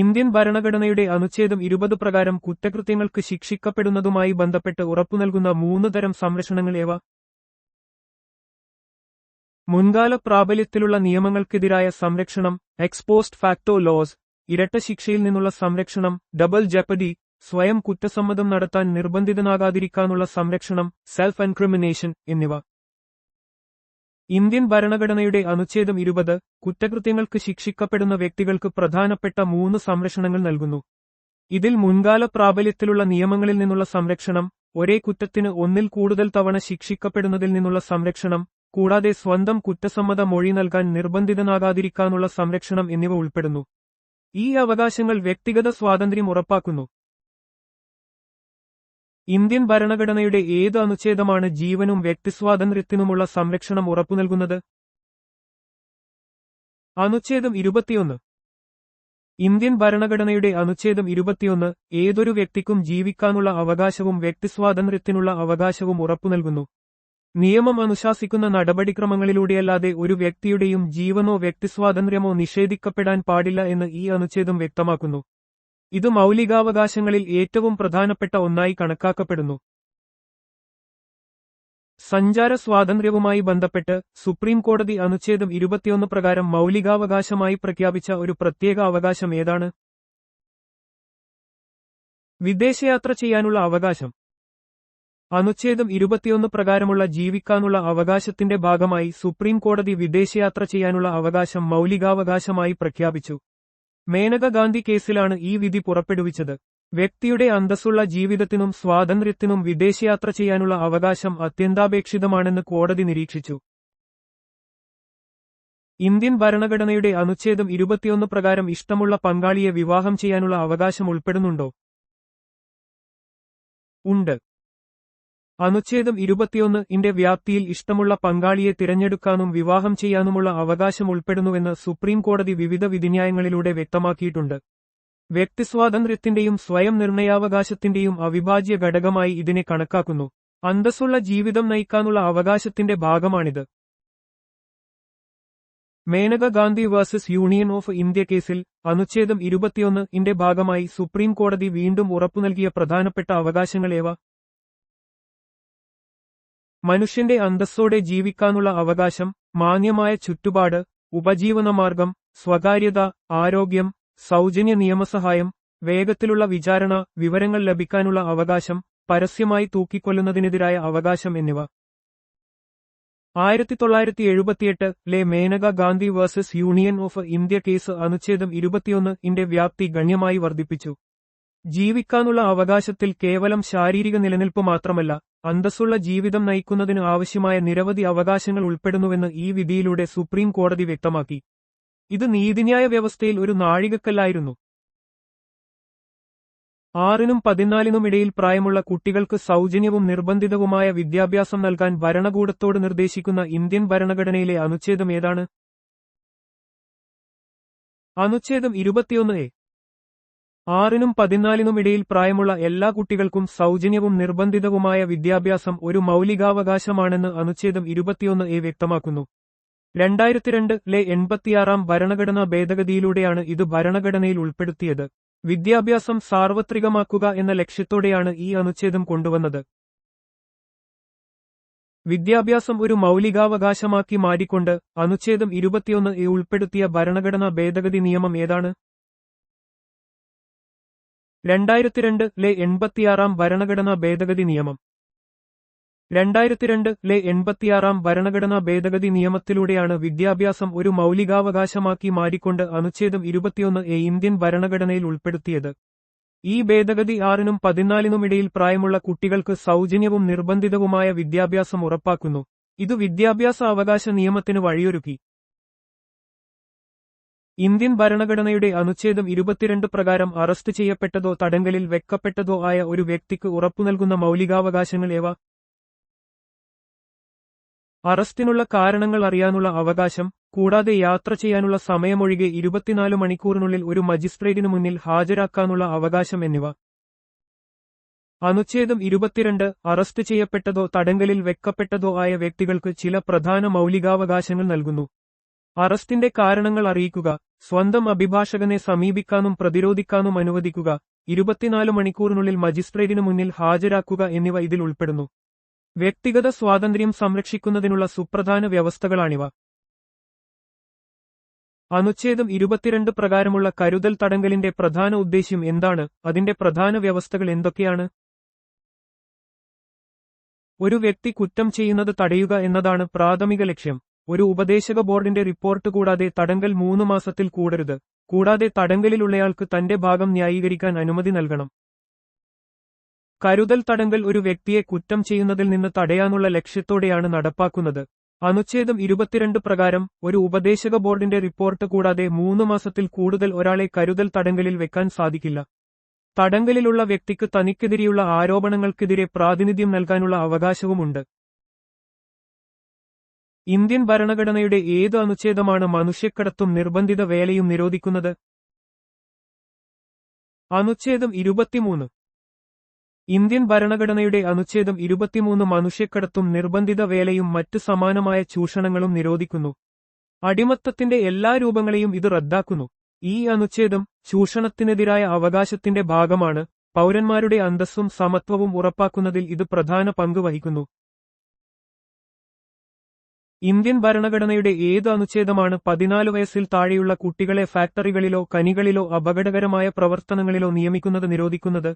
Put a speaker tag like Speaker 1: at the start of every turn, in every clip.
Speaker 1: Indian ഭരണഘടനയുടെ അനുച്ഛേദം 20 പ്രകാരം കുറ്റകൃത്യങ്ങൾക്ക് ശിക്ഷിക്കപ്പെടുന്നതുമായി ബന്ധപ്പെട്ട് ഉറപ്പുനൽകുന്ന 3 തരം സംരക്ഷണങ്ങൾ ഏവ? മുൻകാല പ്രാബല്യത്തിലുള്ള നിയമങ്ങൾക്കെതിരായ സംരക്ഷണം, എക്സ് പോസ്റ്റ് ഫാക്ടോ ലോസ്, ഇരട്ട ശിക്ഷയിൽ നിന്നുള്ള സംരക്ഷണം, ഡബിൾ ജെപ്പഡി, സ്വയം കുറ്റസമ്മതം നടത്താൻ നിർബന്ധിതനാകാതിരിക്കാനുള്ള സംരക്ഷണം, സെൽഫ് എൻക്രിമിനേഷൻ എന്നിവ. ഇന്ത്യൻ ഭരണഘടനയുടെ അനുച്ഛേദം 20 കുറ്റകൃത്യങ്ങൾക്ക് ശിക്ഷിക്കപ്പെടുന്ന വ്യക്തികൾക്ക് പ്രധാനപ്പെട്ട 3 സംരക്ഷണങ്ങൾ നൽകുന്നു. ഇതിൽ മുൻകാല പ്രാബല്യത്തിലുള്ള നിയമങ്ങളിൽ നിന്നുള്ള സംരക്ഷണം, ഒരേ കുറ്റത്തിന് ഒന്നിൽ കൂടുതൽ തവണ ശിക്ഷിക്കപ്പെടുന്നതിൽ നിന്നുള്ള സംരക്ഷണം, കൂടാതെ സ്വന്തം കുറ്റസമ്മത മൊഴി നൽകാൻ നിർബന്ധിതനാകാതിരിക്കാനുള്ള സംരക്ഷണം എന്നിവ ഉൾപ്പെടുന്നു. ഈ അവകാശങ്ങൾ വ്യക്തിഗത സ്വാതന്ത്ര്യം ഉറപ്പാക്കുന്നു. ഇന്ത്യൻ ഭരണഘടനയുടെ ഏത് അനുച്ഛേദമാണ് ജീവനും വ്യക്തിസ്വാതന്ത്ര്യത്തിനുമുള്ള സംരക്ഷണം ഉറപ്പുനൽകുന്നത്? അനുച്ഛേദം 21. ഇന്ത്യൻ ഭരണഘടനയുടെ അനുച്ഛേദം 21 ഏതൊരു വ്യക്തിക്കും ജീവിക്കാനുള്ള അവകാശവും വ്യക്തിസ്വാതന്ത്ര്യത്തിനുള്ള അവകാശവും ഉറപ്പുനൽകുന്നു. നിയമം അനുശാസിക്കുന്ന നടപടിക്രമങ്ങളിലൂടെയല്ലാതെ ഒരു വ്യക്തിയുടെയും ജീവനോ വ്യക്തിസ്വാതന്ത്ര്യമോ നിഷേധിക്കപ്പെടാൻ പാടില്ല എന്ന് ഈ അനുച്ഛേദം വ്യക്തമാക്കുന്നു. ഇത് മൗലികാവകാശങ്ങളിൽ ഏറ്റവും പ്രധാനപ്പെട്ട ഒന്നായി കണക്കാക്കപ്പെടുന്നു. സഞ്ചാര സ്വാതന്ത്ര്യവുമായി ബന്ധപ്പെട്ട് സുപ്രീം കോടതി അനുച്ഛേദം 21 പ്രകാരം മൗലികാവകാശമായി പ്രഖ്യാപിച്ച ഒരു പ്രത്യേക അവകാശം ഏതാണ്? വിദേശയാത്ര ചെയ്യാനുള്ള അവകാശം. അനുച്ഛേദം 21 പ്രകാരമുള്ള ജീവിക്കാനുള്ള അവകാശത്തിന്റെ ഭാഗമായി സുപ്രീം കോടതി വിദേശയാത്ര ചെയ്യാനുള്ള അവകാശം മൗലികാവകാശമായി പ്രഖ്യാപിച്ചു. മേനക ഗാന്ധി കേസിലാണ് ഈ വിധി പുറപ്പെടുവിച്ചത്. വ്യക്തിയുടെ അന്തസ്സുള്ള ജീവിതത്തിനും സ്വാതന്ത്ര്യത്തിനും വിദേശയാത്ര ചെയ്യാനുള്ള അവകാശം അത്യന്താപേക്ഷിതമാണെന്ന് കോടതി നിരീക്ഷിച്ചു. ഇന്ത്യൻ ഭരണഘടനയുടെ അനുച്ഛേദം 21 പ്രകാരം ഇഷ്ടമുള്ള പങ്കാളിയെ വിവാഹം ചെയ്യാനുള്ള അവകാശം ഉൾപ്പെടുന്നുണ്ടോ? ഉണ്ട്. അനുച്ഛേദം 21 വ്യാപ്തിയിൽ ഇഷ്ടമുള്ള പങ്കാളിയെ തിരഞ്ഞെടുക്കാനും വിവാഹം ചെയ്യാനുമുള്ള അവകാശം ഉൾപ്പെടുന്നുവെന്ന് സുപ്രീം കോടതി വിവിധ വിധിന്യായങ്ങളിലൂടെ വ്യക്തമാക്കിയിട്ടുണ്ട്. വ്യക്തിസ്വാതന്ത്ര്യത്തിന്റെയും സ്വയം നിർണയാവകാശത്തിന്റെയും അവിഭാജ്യ ഘടകമായി ഇതിനെ കണക്കാക്കുന്നു. അന്തസ്സുള്ള ജീവിതം നയിക്കാനുള്ള അവകാശത്തിന്റെ ഭാഗമാണിത്. Menaka Gandhi versus union of India കേസിൽ അനുച്ഛേദം 21 ഭാഗമായി സുപ്രീം കോടതി വീണ്ടും ഉറപ്പുനൽകിയ പ്രധാനപ്പെട്ട അവകാശങ്ങൾ ഏവ? മനുഷ്യന്റെ അന്തസ്സോടെ ജീവിക്കാനുള്ള അവകാശം, മാന്യമായ ചുറ്റുപാട്, ഉപജീവനമാർഗം, സ്വകാര്യത, ആരോഗ്യം, സൗജന്യ നിയമസഹായം, വേഗത്തിലുള്ള വിചാരണ, വിവരങ്ങൾ ലഭിക്കാനുള്ള അവകാശം, പരസ്യമായി തൂക്കിക്കൊല്ലുന്നതിനെതിരായ അവകാശം എന്നിവ. 1978 Menaka Gandhi versus union of India case അനുച്ഛേദം 21 വ്യാപ്തി ഗണ്യമായി വർദ്ധിപ്പിച്ചു. ജീവിക്കാനുള്ള അവകാശത്തിൽ കേവലം ശാരീരിക നിലനിൽപ്പ് മാത്രമല്ല, അന്തസ്സുള്ള ജീവിതം നയിക്കുന്നതിന് ആവശ്യമായ നിരവധി അവകാശങ്ങൾ ഉൾപ്പെടുന്നുവെന്ന് ഈ വിധിയിലൂടെ സുപ്രീം കോടതി വ്യക്തമാക്കി. ഇത് നീതിന്യായ വ്യവസ്ഥയിൽ ഒരു നാഴികക്കല്ലായിരുന്നു. 6നും 14നും ഇടയിൽ പ്രായമുള്ള കുട്ടികൾക്ക് സൗജന്യവും നിർബന്ധിതവുമായ വിദ്യാഭ്യാസം നൽകാൻ ഭരണകൂടത്തോട് നിർദ്ദേശിക്കുന്ന ഇന്ത്യൻ ഭരണഘടനയിലെ അനുച്ഛേദം ഏതാണ്? അനുച്ഛേദം 21 6നും 14നും ഇടയിൽ പ്രായമുള്ള എല്ലാ കുട്ടികൾക്കും സൗജന്യവും നിർബന്ധിതവുമായ വിദ്യാഭ്യാസം ഒരു മൗലികാവകാശമാണെന്ന് അനുച്ഛേദം 21 വ്യക്തമാക്കുന്നു. 2002 86 ഭരണഘടനാ ഭേദഗതിയിലൂടെയാണ് ഇത് ഭരണഘടനയിൽ ഉൾപ്പെടുത്തിയത്. വിദ്യാഭ്യാസം സാർവത്രികമാക്കുക എന്ന ലക്ഷ്യത്തോടെയാണ് ഈ അനുച്ഛേദം കൊണ്ടുവന്നത്. വിദ്യാഭ്യാസം ഒരു മൗലികാവകാശമാക്കി മാറ്റിക്കൊണ്ട് അനുച്ഛേദം 21 ഉൾപ്പെടുത്തിയ ഭരണഘടനാ ഭേദഗതി നിയമം ഏതാണ്? 2002 86 ഭരണഘടനാ ഭേദഗതി നിയമം. 2002 86 ഭരണഘടനാ ഭേദഗതി നിയമത്തിലൂടെയാണ് വിദ്യാഭ്യാസം ഒരു മൗലികാവകാശമാക്കി മാറ്റിക്കൊണ്ട് അനുച്ഛേദം 21 ഇന്ത്യൻ ഭരണഘടനയിൽ ഉൾപ്പെടുത്തിയത്. ഈ ഭേദഗതി 6നും 14നും ഇടയിൽ പ്രായമുള്ള കുട്ടികൾക്ക് സൗജന്യവും നിർബന്ധിതവുമായ വിദ്യാഭ്യാസം ഉറപ്പാക്കുന്നു. ഇത് വിദ്യാഭ്യാസ അവകാശ നിയമത്തിന് വഴിയൊരുക്കി. ഇന്ത്യൻ ഭരണഘടനയുടെ അനുച്ഛേദം 22 പ്രകാരം അറസ്റ്റ് ചെയ്യപ്പെട്ടതോ തടങ്കലിൽ വെക്കപ്പെട്ടതോ ആയ ഒരു വ്യക്തിക്ക് ഉറപ്പുനൽകുന്ന മൗലികാവകാശങ്ങൾ ഏവ? അറസ്റ്റിനുള്ള കാരണങ്ങൾ അറിയാനുള്ള അവകാശം, കൂടാതെ യാത്ര ചെയ്യാനുള്ള സമയമൊഴികെ 24 മണിക്കൂറിനുള്ളിൽ ഒരു മജിസ്ട്രേറ്റിനു മുന്നിൽ ഹാജരാക്കാനുള്ള അവകാശം എന്നിവ. അനുച്ഛേദം 22 അറസ്റ്റ് ചെയ്യപ്പെട്ടതോ തടങ്കലിൽ വെക്കപ്പെട്ടതോ ആയ വ്യക്തികൾക്ക് ചില പ്രധാന മൗലികാവകാശങ്ങൾ നൽകുന്നു. അറസ്റ്റിന്റെ കാരണങ്ങൾ അറിയിക്കുക, സ്വന്തം അഭിഭാഷകനെ സമീപിക്കാനും പ്രതിരോധിക്കാനും അനുവദിക്കുക, 24 മണിക്കൂറിനുള്ളിൽ മജിസ്ട്രേറ്റിനു മുന്നിൽ ഹാജരാക്കുക എന്നിവ ഇതിൽ ഉൾപ്പെടുന്നു. വ്യക്തിഗത സ്വാതന്ത്ര്യം സംരക്ഷിക്കുന്നതിനുള്ള സുപ്രധാന വ്യവസ്ഥകളാണിവ. അനുച്ഛേദം 22 പ്രകാരമുള്ള കരുതൽ തടങ്കലിന്റെ പ്രധാന ഉദ്ദേശ്യം എന്താണ്? അതിന്റെ പ്രധാന വ്യവസ്ഥകൾ എന്തൊക്കെയാണ്? ഒരു വ്യക്തി കുറ്റം ചെയ്യുന്നത് തടയുക എന്നതാണ് പ്രാഥമിക ലക്ഷ്യം. ഒരു ഉപദേശക ബോർഡിന്റെ റിപ്പോർട്ട് കൂടാതെ തടങ്കൽ 3 മാസത്തിൽ കൂടരുത്. കൂടാതെ തടങ്കലിലുള്ളയാൾക്ക് തന്റെ ഭാഗം ന്യായീകരിക്കാൻ അനുമതി നൽകണം. കരുതൽ തടങ്കൽ ഒരു വ്യക്തിയെ കുറ്റം ചെയ്യുന്നതിൽ നിന്ന് തടയാനുള്ള ലക്ഷ്യത്തോടെയാണ് നടപ്പാക്കുന്നത്. അനുച്ഛേദം 22 പ്രകാരം ഒരു ഉപദേശക ബോർഡിന്റെ റിപ്പോർട്ട് കൂടാതെ 3 മാസത്തിൽ കൂടുതൽ ഒരാളെ കരുതൽ തടങ്കലിൽ വെക്കാൻ സാധിക്കില്ല. തടങ്കലിലുള്ള വ്യക്തിക്ക് തനിക്കെതിരെയുള്ള ആരോപണങ്ങൾക്കെതിരെ പ്രാതിനിധ്യം നൽകാനുള്ള അവകാശവുമുണ്ട്. ഇന്ത്യൻ ഭരണഘടനയുടെ ഏത് അനുച്ഛേദമാണ് മനുഷ്യക്കടത്തും നിർബന്ധിത വേലയും നിരോധിക്കുന്നത്? അനുച്ഛേദം 23. ഇന്ത്യൻ ഭരണഘടനയുടെ അനുച്ഛേദം 23 മനുഷ്യക്കടത്തും നിർബന്ധിത വേലയും മറ്റ് സമാനമായ ചൂഷണങ്ങളും നിരോധിക്കുന്നു. അടിമത്തത്തിന്റെ എല്ലാ രൂപങ്ങളെയും ഇത് റദ്ദാക്കുന്നു. ഈ അനുച്ഛേദം ചൂഷണത്തിനെതിരായ അവകാശത്തിന്റെ ഭാഗമാണ്. പൗരന്മാരുടെ അന്തസ്സും സമത്വവും ഉറപ്പാക്കുന്നതിൽ ഇത് പ്രധാന പങ്ക് വഹിക്കുന്നു. ഇന്ത്യൻ ഭരണഘടനയുടെ ഏത് അനുച്ഛേദമാണ് 14 വയസ്സിൽ താഴെയുള്ള കുട്ടികളെ ഫാക്ടറികളിലോ ഖനികളിലോ അപകടകരമായ പ്രവർത്തനങ്ങളിലോ നിയമിക്കുന്നത് നിരോധിക്കുന്നത്?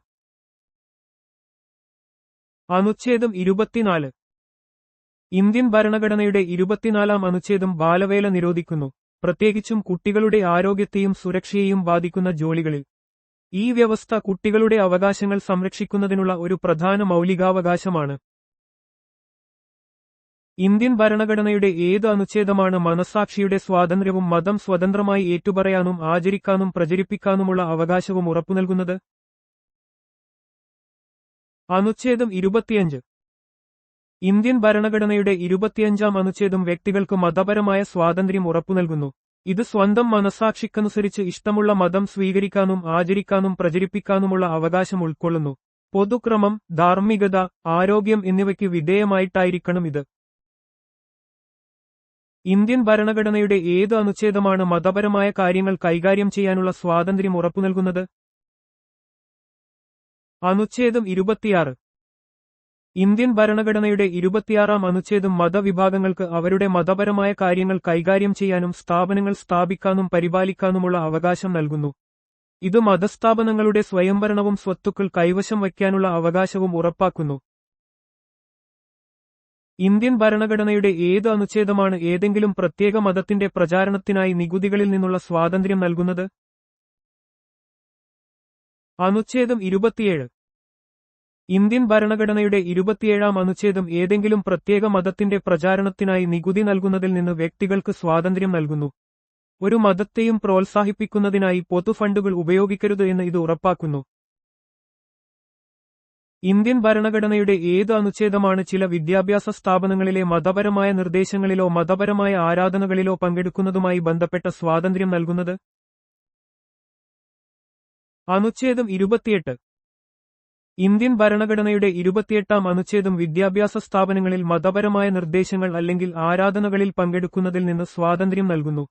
Speaker 1: അനുച്ഛേദം 24. ഇന്ത്യൻ ഭരണഘടനയുടെ 24-ാം അനുച്ഛേദം ബാലവേല നിരോധിക്കുന്നു, പ്രത്യേകിച്ചും കുട്ടികളുടെ ആരോഗ്യത്തെയും സുരക്ഷയെയും ബാധിക്കുന്ന ജോലികളിൽ. ഈ വ്യവസ്ഥ കുട്ടികളുടെ അവകാശങ്ങൾ സംരക്ഷിക്കുന്നതിനുള്ള ഒരു പ്രധാന മൗലികാവകാശമാണ്. ഇന്ത്യൻ ഭരണഘടനയുടെ ഏത് അനുച്ഛേദമാണ് മനസ്സാക്ഷിയുടെ സ്വാതന്ത്ര്യവും മതം സ്വതന്ത്രമായി ഏറ്റുപറയാനും ആചരിക്കാനും പ്രചരിപ്പിക്കാനുമുള്ള അവകാശവും ഉറപ്പുനൽകുന്നത്? അനുച്ഛേദം 25. ഇന്ത്യൻ ഭരണഘടനയുടെ 25-ാം അനുച്ഛേദം വ്യക്തികൾക്ക് മതപരമായ സ്വാതന്ത്ര്യം ഉറപ്പുനൽകുന്നു. ഇത് സ്വന്തം മനസ്സാക്ഷിക്കനുസരിച്ച് ഇഷ്ടമുള്ള മതം സ്വീകരിക്കാനും ആചരിക്കാനും പ്രചരിപ്പിക്കാനുമുള്ള അവകാശം ഉൾക്കൊള്ളുന്നു. പൊതുക്രമം, ധാർമ്മികത, ആരോഗ്യം എന്നിവയ്ക്ക് വിധേയമായിട്ടായിരിക്കണം ഇത്. ഇന്ത്യൻ ഭരണഘടനയുടെ ഏത് അനുച്ഛേദമാണ് മതപരമായ കാര്യങ്ങൾ കൈകാര്യം ചെയ്യാനുള്ള സ്വാതന്ത്ര്യം ഉറപ്പുനൽകുന്നത്? അനുച്ഛേദം 26. ഇന്ത്യൻ ഭരണഘടനയുടെ 26-ാം അനുച്ഛേദം മതവിഭാഗങ്ങൾക്ക് അവരുടെ മതപരമായ കാര്യങ്ങൾ കൈകാര്യം ചെയ്യാനും സ്ഥാപനങ്ങൾ സ്ഥാപിക്കാനും പരിപാലിക്കാനുമുള്ള അവകാശം നൽകുന്നു. ഇത് മതസ്ഥാപനങ്ങളുടെ സ്വയംഭരണവും സ്വത്തുക്കൾ കൈവശം വയ്ക്കാനുള്ള അവകാശവും ഉറപ്പാക്കുന്നു. ഇന്ത്യൻ ഭരണഘടനയുടെ ഏത് അനുച്ഛേദമാണ് ഏതെങ്കിലും പ്രത്യേക മതത്തിന്റെ പ്രചാരണത്തിനായി നികുതികളിൽ നിന്നുള്ള സ്വാതന്ത്ര്യം നൽകുന്നത്? അനുച്ഛേദം 27. ഇന്ത്യൻ ഭരണഘടനയുടെ 27-ാം അനുച്ഛേദം ഏതെങ്കിലും പ്രത്യേക മതത്തിന്റെ പ്രചാരണത്തിനായി നികുതി നൽകുന്നതിൽ നിന്ന് വ്യക്തികൾക്ക് സ്വാതന്ത്ര്യം നൽകുന്നു. ഒരു മതത്തെയും പ്രോത്സാഹിപ്പിക്കുന്നതിനായി പൊതുഫണ്ടുകൾ ഉപയോഗിക്കരുത് എന്ന് ഇത് ഉറപ്പാക്കുന്നു. ഇന്ത്യൻ ഭരണഘടനയുടെ ഏത് അനുച്ഛേദമാണ് ചില വിദ്യാഭ്യാസ സ്ഥാപനങ്ങളിലെ മതപരമായ നിർദ്ദേശങ്ങളിലോ മതപരമായ ആരാധനകളിലോ പങ്കെടുക്കുന്നതുമായി ബന്ധപ്പെട്ട സ്വാതന്ത്ര്യം നൽകുന്നത്? അനുച്ഛേദം 28. ഇന്ത്യൻ ഭരണഘടനയുടെ 28-ാം അനുച്ഛേദം വിദ്യാഭ്യാസ സ്ഥാപനങ്ങളിൽ മതപരമായ നിർദ്ദേശങ്ങൾ അല്ലെങ്കിൽ ആരാധനകളിൽ പങ്കെടുക്കുന്നതിൽ നിന്ന് സ്വാതന്ത്ര്യം നൽകുന്നു.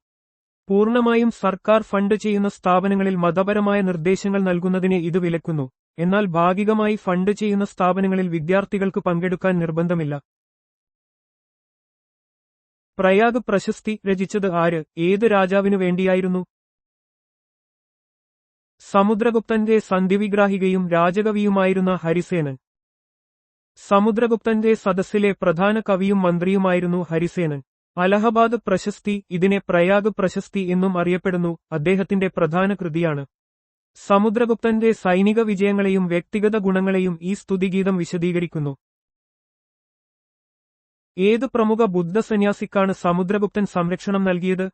Speaker 1: പൂർണ്ണമായും സർക്കാർ ഫണ്ട് ചെയ്യുന്ന സ്ഥാപനങ്ങളിൽ മതപരമായ നിർദ്ദേശങ്ങൾ നൽകുന്നതിനെ ഇത് വിലക്കുന്നു. എന്നാൽ ഭാഗികമായി ഫണ്ട് ചെയ്യുന്ന സ്ഥാപനങ്ങളിൽ വിദ്യാർത്ഥികൾക്ക് പങ്കെടുക്കാൻ നിർബന്ധമില്ല. പ്രയാഗ് പ്രശസ്തി രചിച്ചത് ആര്? ഏത് രാജാവിനു വേണ്ടിയായിരുന്നു? സമുദ്രഗുപ്തന്റെ സന്ധിവിഗ്രാഹികയും രാജകവിയുമായിരുന്ന ഹരിസേനൻ. സമുദ്രഗുപ്തന്റെ സദസ്സിലെ പ്രധാന കവിയും മന്ത്രിയുമായിരുന്നു ഹരിസേനൻ. അലഹബാദ് പ്രശസ്തി, ഇതിനെ പ്രയാഗ് പ്രശസ്തി എന്നും അറിയപ്പെടുന്നു, അദ്ദേഹത്തിന്റെ പ്രധാന കൃതിയാണ്. സമുദ്രഗുപ്തന്റെ സൈനിക വിജയങ്ങളെയും വ്യക്തിഗത ഗുണങ്ങളെയും ഈ സ്തുതിഗീതം വിശദീകരിക്കുന്നു. ഏത് പ്രമുഖ ബുദ്ധസന്യാസിക്കാണ് സമുദ്രഗുപ്തൻ സംരക്ഷണം നൽകിയത്?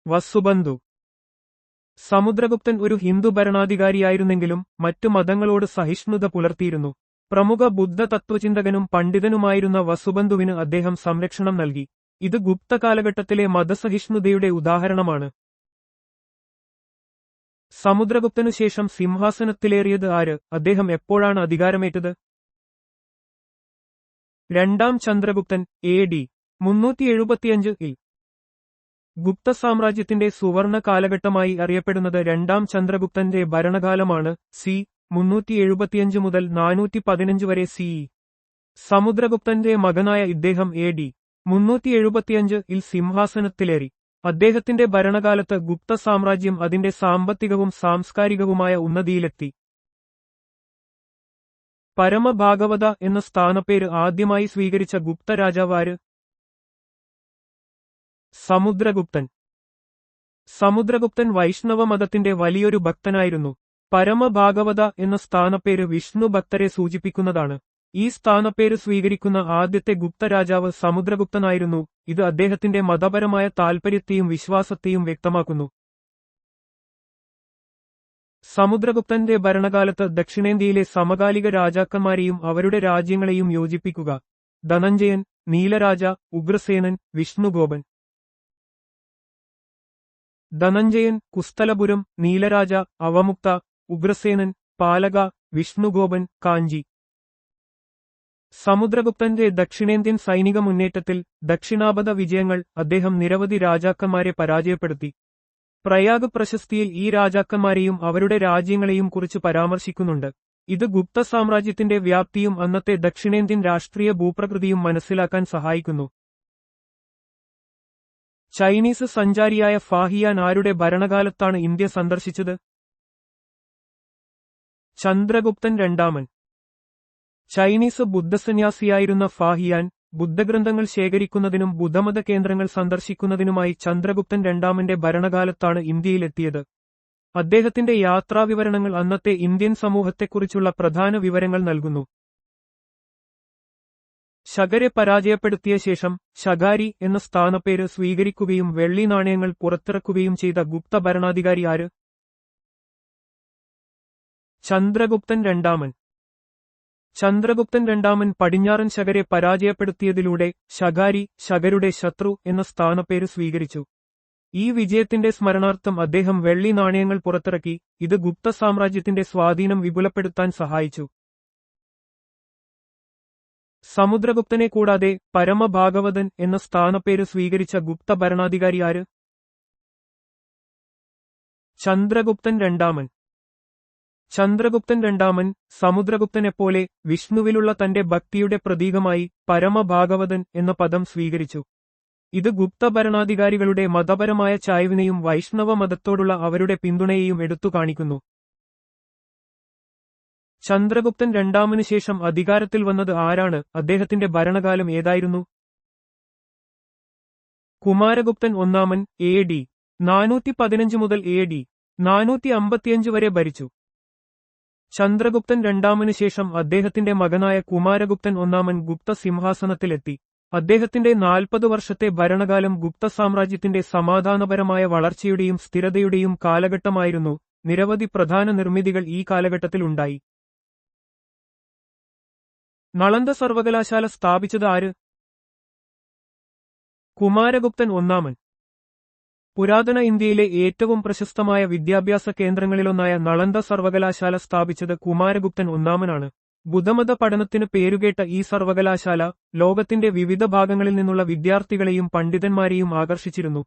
Speaker 1: വസുബന്ധു. സമുദ്രഗുപ്തൻ ഒരു ഹിന്ദു ഭരണാധികാരിയായിരുന്നെങ്കിലും മറ്റു മതങ്ങളോട് സഹിഷ്ണുത പുലർത്തിയിരുന്നു. പ്രമുഖ ബുദ്ധ തത്വചിന്തകനും പണ്ഡിതനുമായിരുന്ന വസുബന്ധുവിന് അദ്ദേഹം സംരക്ഷണം നൽകി. ഇത് ഗുപ്ത കാലഘട്ടത്തിലെ മതസഹിഷ്ണുതയുടെ ഉദാഹരണമാണ്. സമുദ്രഗുപ്തനുശേഷം സിംഹാസനത്തിലേറിയത് ആര്? അദ്ദേഹം എപ്പോഴാണ് അധികാരമേറ്റത്? രണ്ടാം ചന്ദ്രഗുപ്തൻ AD 375 ഗുപ്ത സാമ്രാജ്യത്തിന്റെ സുവർണ കാലഘട്ടമായി അറിയപ്പെടുന്നത് രണ്ടാം ചന്ദ്രഗുപ്തന്റെ ഭരണകാലമാണ്. സി 375 മുതൽ 415 വരെ സിഇ. സമുദ്രഗുപ്തന്റെ മകനായ ഇദ്ദേഹം AD 375 സിംഹാസനത്തിലേറി. അദ്ദേഹത്തിന്റെ ഭരണകാലത്ത് ഗുപ്ത സാമ്രാജ്യം അതിന്റെ സാമ്പത്തികവും സാംസ്കാരികവുമായ ഉന്നതിയിലെത്തി. പരമഭാഗവത എന്ന സ്ഥാനപ്പേര് ആദ്യമായി സ്വീകരിച്ച ഗുപ്ത രാജാവ് ആര്? സമുദ്രഗുപ്തൻ. സമുദ്രഗുപ്തൻ വൈഷ്ണവ മതത്തിന്റെ വലിയൊരു ഭക്തനായിരുന്നു. പരമഭാഗവത എന്ന സ്ഥാനപ്പേര് വിഷ്ണു ഭക്തരെ സൂചിപ്പിക്കുന്നതാണ്. ഈ സ്ഥാനപ്പേര് സ്വീകരിക്കുന്ന ആദ്യത്തെ ഗുപ്ത രാജാവ് സമുദ്രഗുപ്തനായിരുന്നു. ഇത് അദ്ദേഹത്തിന്റെ മതപരമായ താൽപര്യത്തെയും വിശ്വാസത്തെയും വ്യക്തമാക്കുന്നു. സമുദ്രഗുപ്തന്റെ ഭരണകാലത്ത് ദക്ഷിണേന്ത്യയിലെ സമകാലിക രാജാക്കന്മാരെയും അവരുടെ രാജ്യങ്ങളെയും യോജിപ്പിക്കുക. ധനഞ്ജയൻ, നീലരാജ, ഉഗ്രസേനൻ, വിഷ്ണുഗോപൻ. ധനഞ്ജയൻ, കുസ്തലപുരം, നീലരാജ, അവമുക്ത, ഉഗ്രസേനൻ, പാലക, വിഷ്ണുഗോപൻ, കാഞ്ചി. സമുദ്രഗുപ്തന്റെ ദക്ഷിണേന്ത്യൻ സൈനിക മുന്നേറ്റത്തിൽ ദക്ഷിണാപഥ വിജയങ്ങൾ അദ്ദേഹം നിരവധി രാജാക്കന്മാരെ പരാജയപ്പെടുത്തി. പ്രയാഗ് പ്രശസ്തിയിൽ ഈ രാജാക്കന്മാരെയും അവരുടെ രാജ്യങ്ങളെയും കുറിച്ച് പരാമർശിക്കുന്നുണ്ട്. ഇത് ഗുപ്ത സാമ്രാജ്യത്തിന്റെ വ്യാപ്തിയും അന്നത്തെ ദക്ഷിണേന്ത്യൻ രാഷ്ട്രീയ ഭൂപ്രകൃതിയും മനസ്സിലാക്കാൻ സഹായിക്കുന്നു. ചൈനീസ് സഞ്ചാരിയായ ഫാഹിയാൻ ആരുടെ ഭരണകാലത്താണ് ഇന്ത്യ സന്ദർശിച്ചത്? ചന്ദ്രഗുപ്തൻ രണ്ടാമൻ. ചൈനീസ് ബുദ്ധസന്യാസിയായിരുന്ന ഫാഹിയാൻ ബുദ്ധഗ്രന്ഥങ്ങൾ ശേഖരിക്കുന്നതിനും ബുദ്ധമത കേന്ദ്രങ്ങൾ സന്ദർശിക്കുന്നതിനുമായി ചന്ദ്രഗുപ്തൻ രണ്ടാമന്റെ ഭരണകാലത്താണ് ഇന്ത്യയിലെത്തിയത്. അദ്ദേഹത്തിന്റെ യാത്രാവിവരണങ്ങൾ അന്നത്തെ ഇന്ത്യൻ സമൂഹത്തെക്കുറിച്ചുള്ള പ്രധാന വിവരങ്ങൾ നൽകുന്നു. ശകരെ പരാജയപ്പെടുത്തിയ ശേഷം ശകാരി എന്ന സ്ഥാനപ്പേര് സ്വീകരിക്കുകയും വെള്ളി നാണയങ്ങൾ പുറത്തിറക്കുകയും ചെയ്ത ഗുപ്ത ഭരണാധികാരി ആര്? ചന്ദ്രഗുപ്തൻ രണ്ടാമൻ. ചന്ദ്രഗുപ്തൻ രണ്ടാമൻ പടിഞ്ഞാറൻ ശകരെ പരാജയപ്പെടുത്തിയതിലൂടെ ശകാരി, ശകരുടെ ശത്രു എന്ന സ്ഥാനപ്പേര് സ്വീകരിച്ചു. ഈ വിജയത്തിന്റെ സ്മരണാർത്ഥം അദ്ദേഹം വെള്ളി നാണയങ്ങൾ പുറത്തിറക്കി. ഇത് ഗുപ്ത സാമ്രാജ്യത്തിന്റെ സ്വാധീനം വിപുലപ്പെടുത്താൻ സഹായിച്ചു. സമുദ്രഗുപ്തനെ കൂടാതെ പരമഭാഗവതൻ എന്ന സ്ഥാനപ്പേര് സ്വീകരിച്ച ഗുപ്ത ഭരണാധികാരി ആര്? ചന്ദ്രഗുപ്തൻ രണ്ടാമൻ. ചന്ദ്രഗുപ്തൻ രണ്ടാമൻ സമുദ്രഗുപ്തനെപ്പോലെ വിഷ്ണുവിലുള്ള തന്റെ ഭക്തിയുടെ പ്രതീകമായി പരമഭാഗവതൻ എന്ന പദം സ്വീകരിച്ചു. ഇത് ഗുപ്ത ഭരണാധികാരികളുടെ മതപരമായ ചായ്വിനെയും വൈഷ്ണവ മതത്തോടുള്ള അവരുടെ പിന്തുണയെയും എടുത്തു കാണിക്കുന്നു. ചന്ദ്രഗുപ്തൻ രണ്ടാമന് ശേഷം അധികാരത്തിൽ വന്നത് ആരാണ്? അദ്ദേഹത്തിന്റെ ഭരണകാലം ഏതായിരുന്നു? കുമാരഗുപ്തൻ ഒന്നാമൻ AD 415 മുതൽ AD 455 വരെ ഭരിച്ചു. ചന്ദ്രഗുപ്തൻ രണ്ടാമന് ശേഷം അദ്ദേഹത്തിന്റെ മകനായ കുമാരഗുപ്തൻ ഒന്നാമൻ ഗുപ്ത സിംഹാസനത്തിലെത്തി. അദ്ദേഹത്തിന്റെ 40 വർഷത്തെ ഭരണകാലം ഗുപ്ത സാമ്രാജ്യത്തിന്റെ സമാധാനപരമായ വളർച്ചയുടെയും സ്ഥിരതയുടെയും കാലഘട്ടമായിരുന്നു. നിരവധി പ്രധാന നിർമ്മിതികൾ ഈ കാലഘട്ടത്തിൽ ഉണ്ടായി. നളന്ദ സർവകലാശാല സ്ഥാപിച്ചത് ആര്? കുമാരഗുപ്തൻ ഒന്നാമൻ. പുരാതന ഇന്ത്യയിലെ ഏറ്റവും പ്രശസ്തമായ വിദ്യാഭ്യാസ കേന്ദ്രങ്ങളിലൊന്നായ നളന്ദ സർവകലാശാല സ്ഥാപിച്ചത് കുമാരഗുപ്തൻ ഒന്നാമനാണ്. ബുദ്ധമത പഠനത്തിന് പേരുകേട്ട ഈ സർവകലാശാല ലോകത്തിന്റെ വിവിധ ഭാഗങ്ങളിൽ നിന്നുള്ള വിദ്യാർത്ഥികളെയും പണ്ഡിതന്മാരെയും ആകർഷിച്ചിരുന്നു.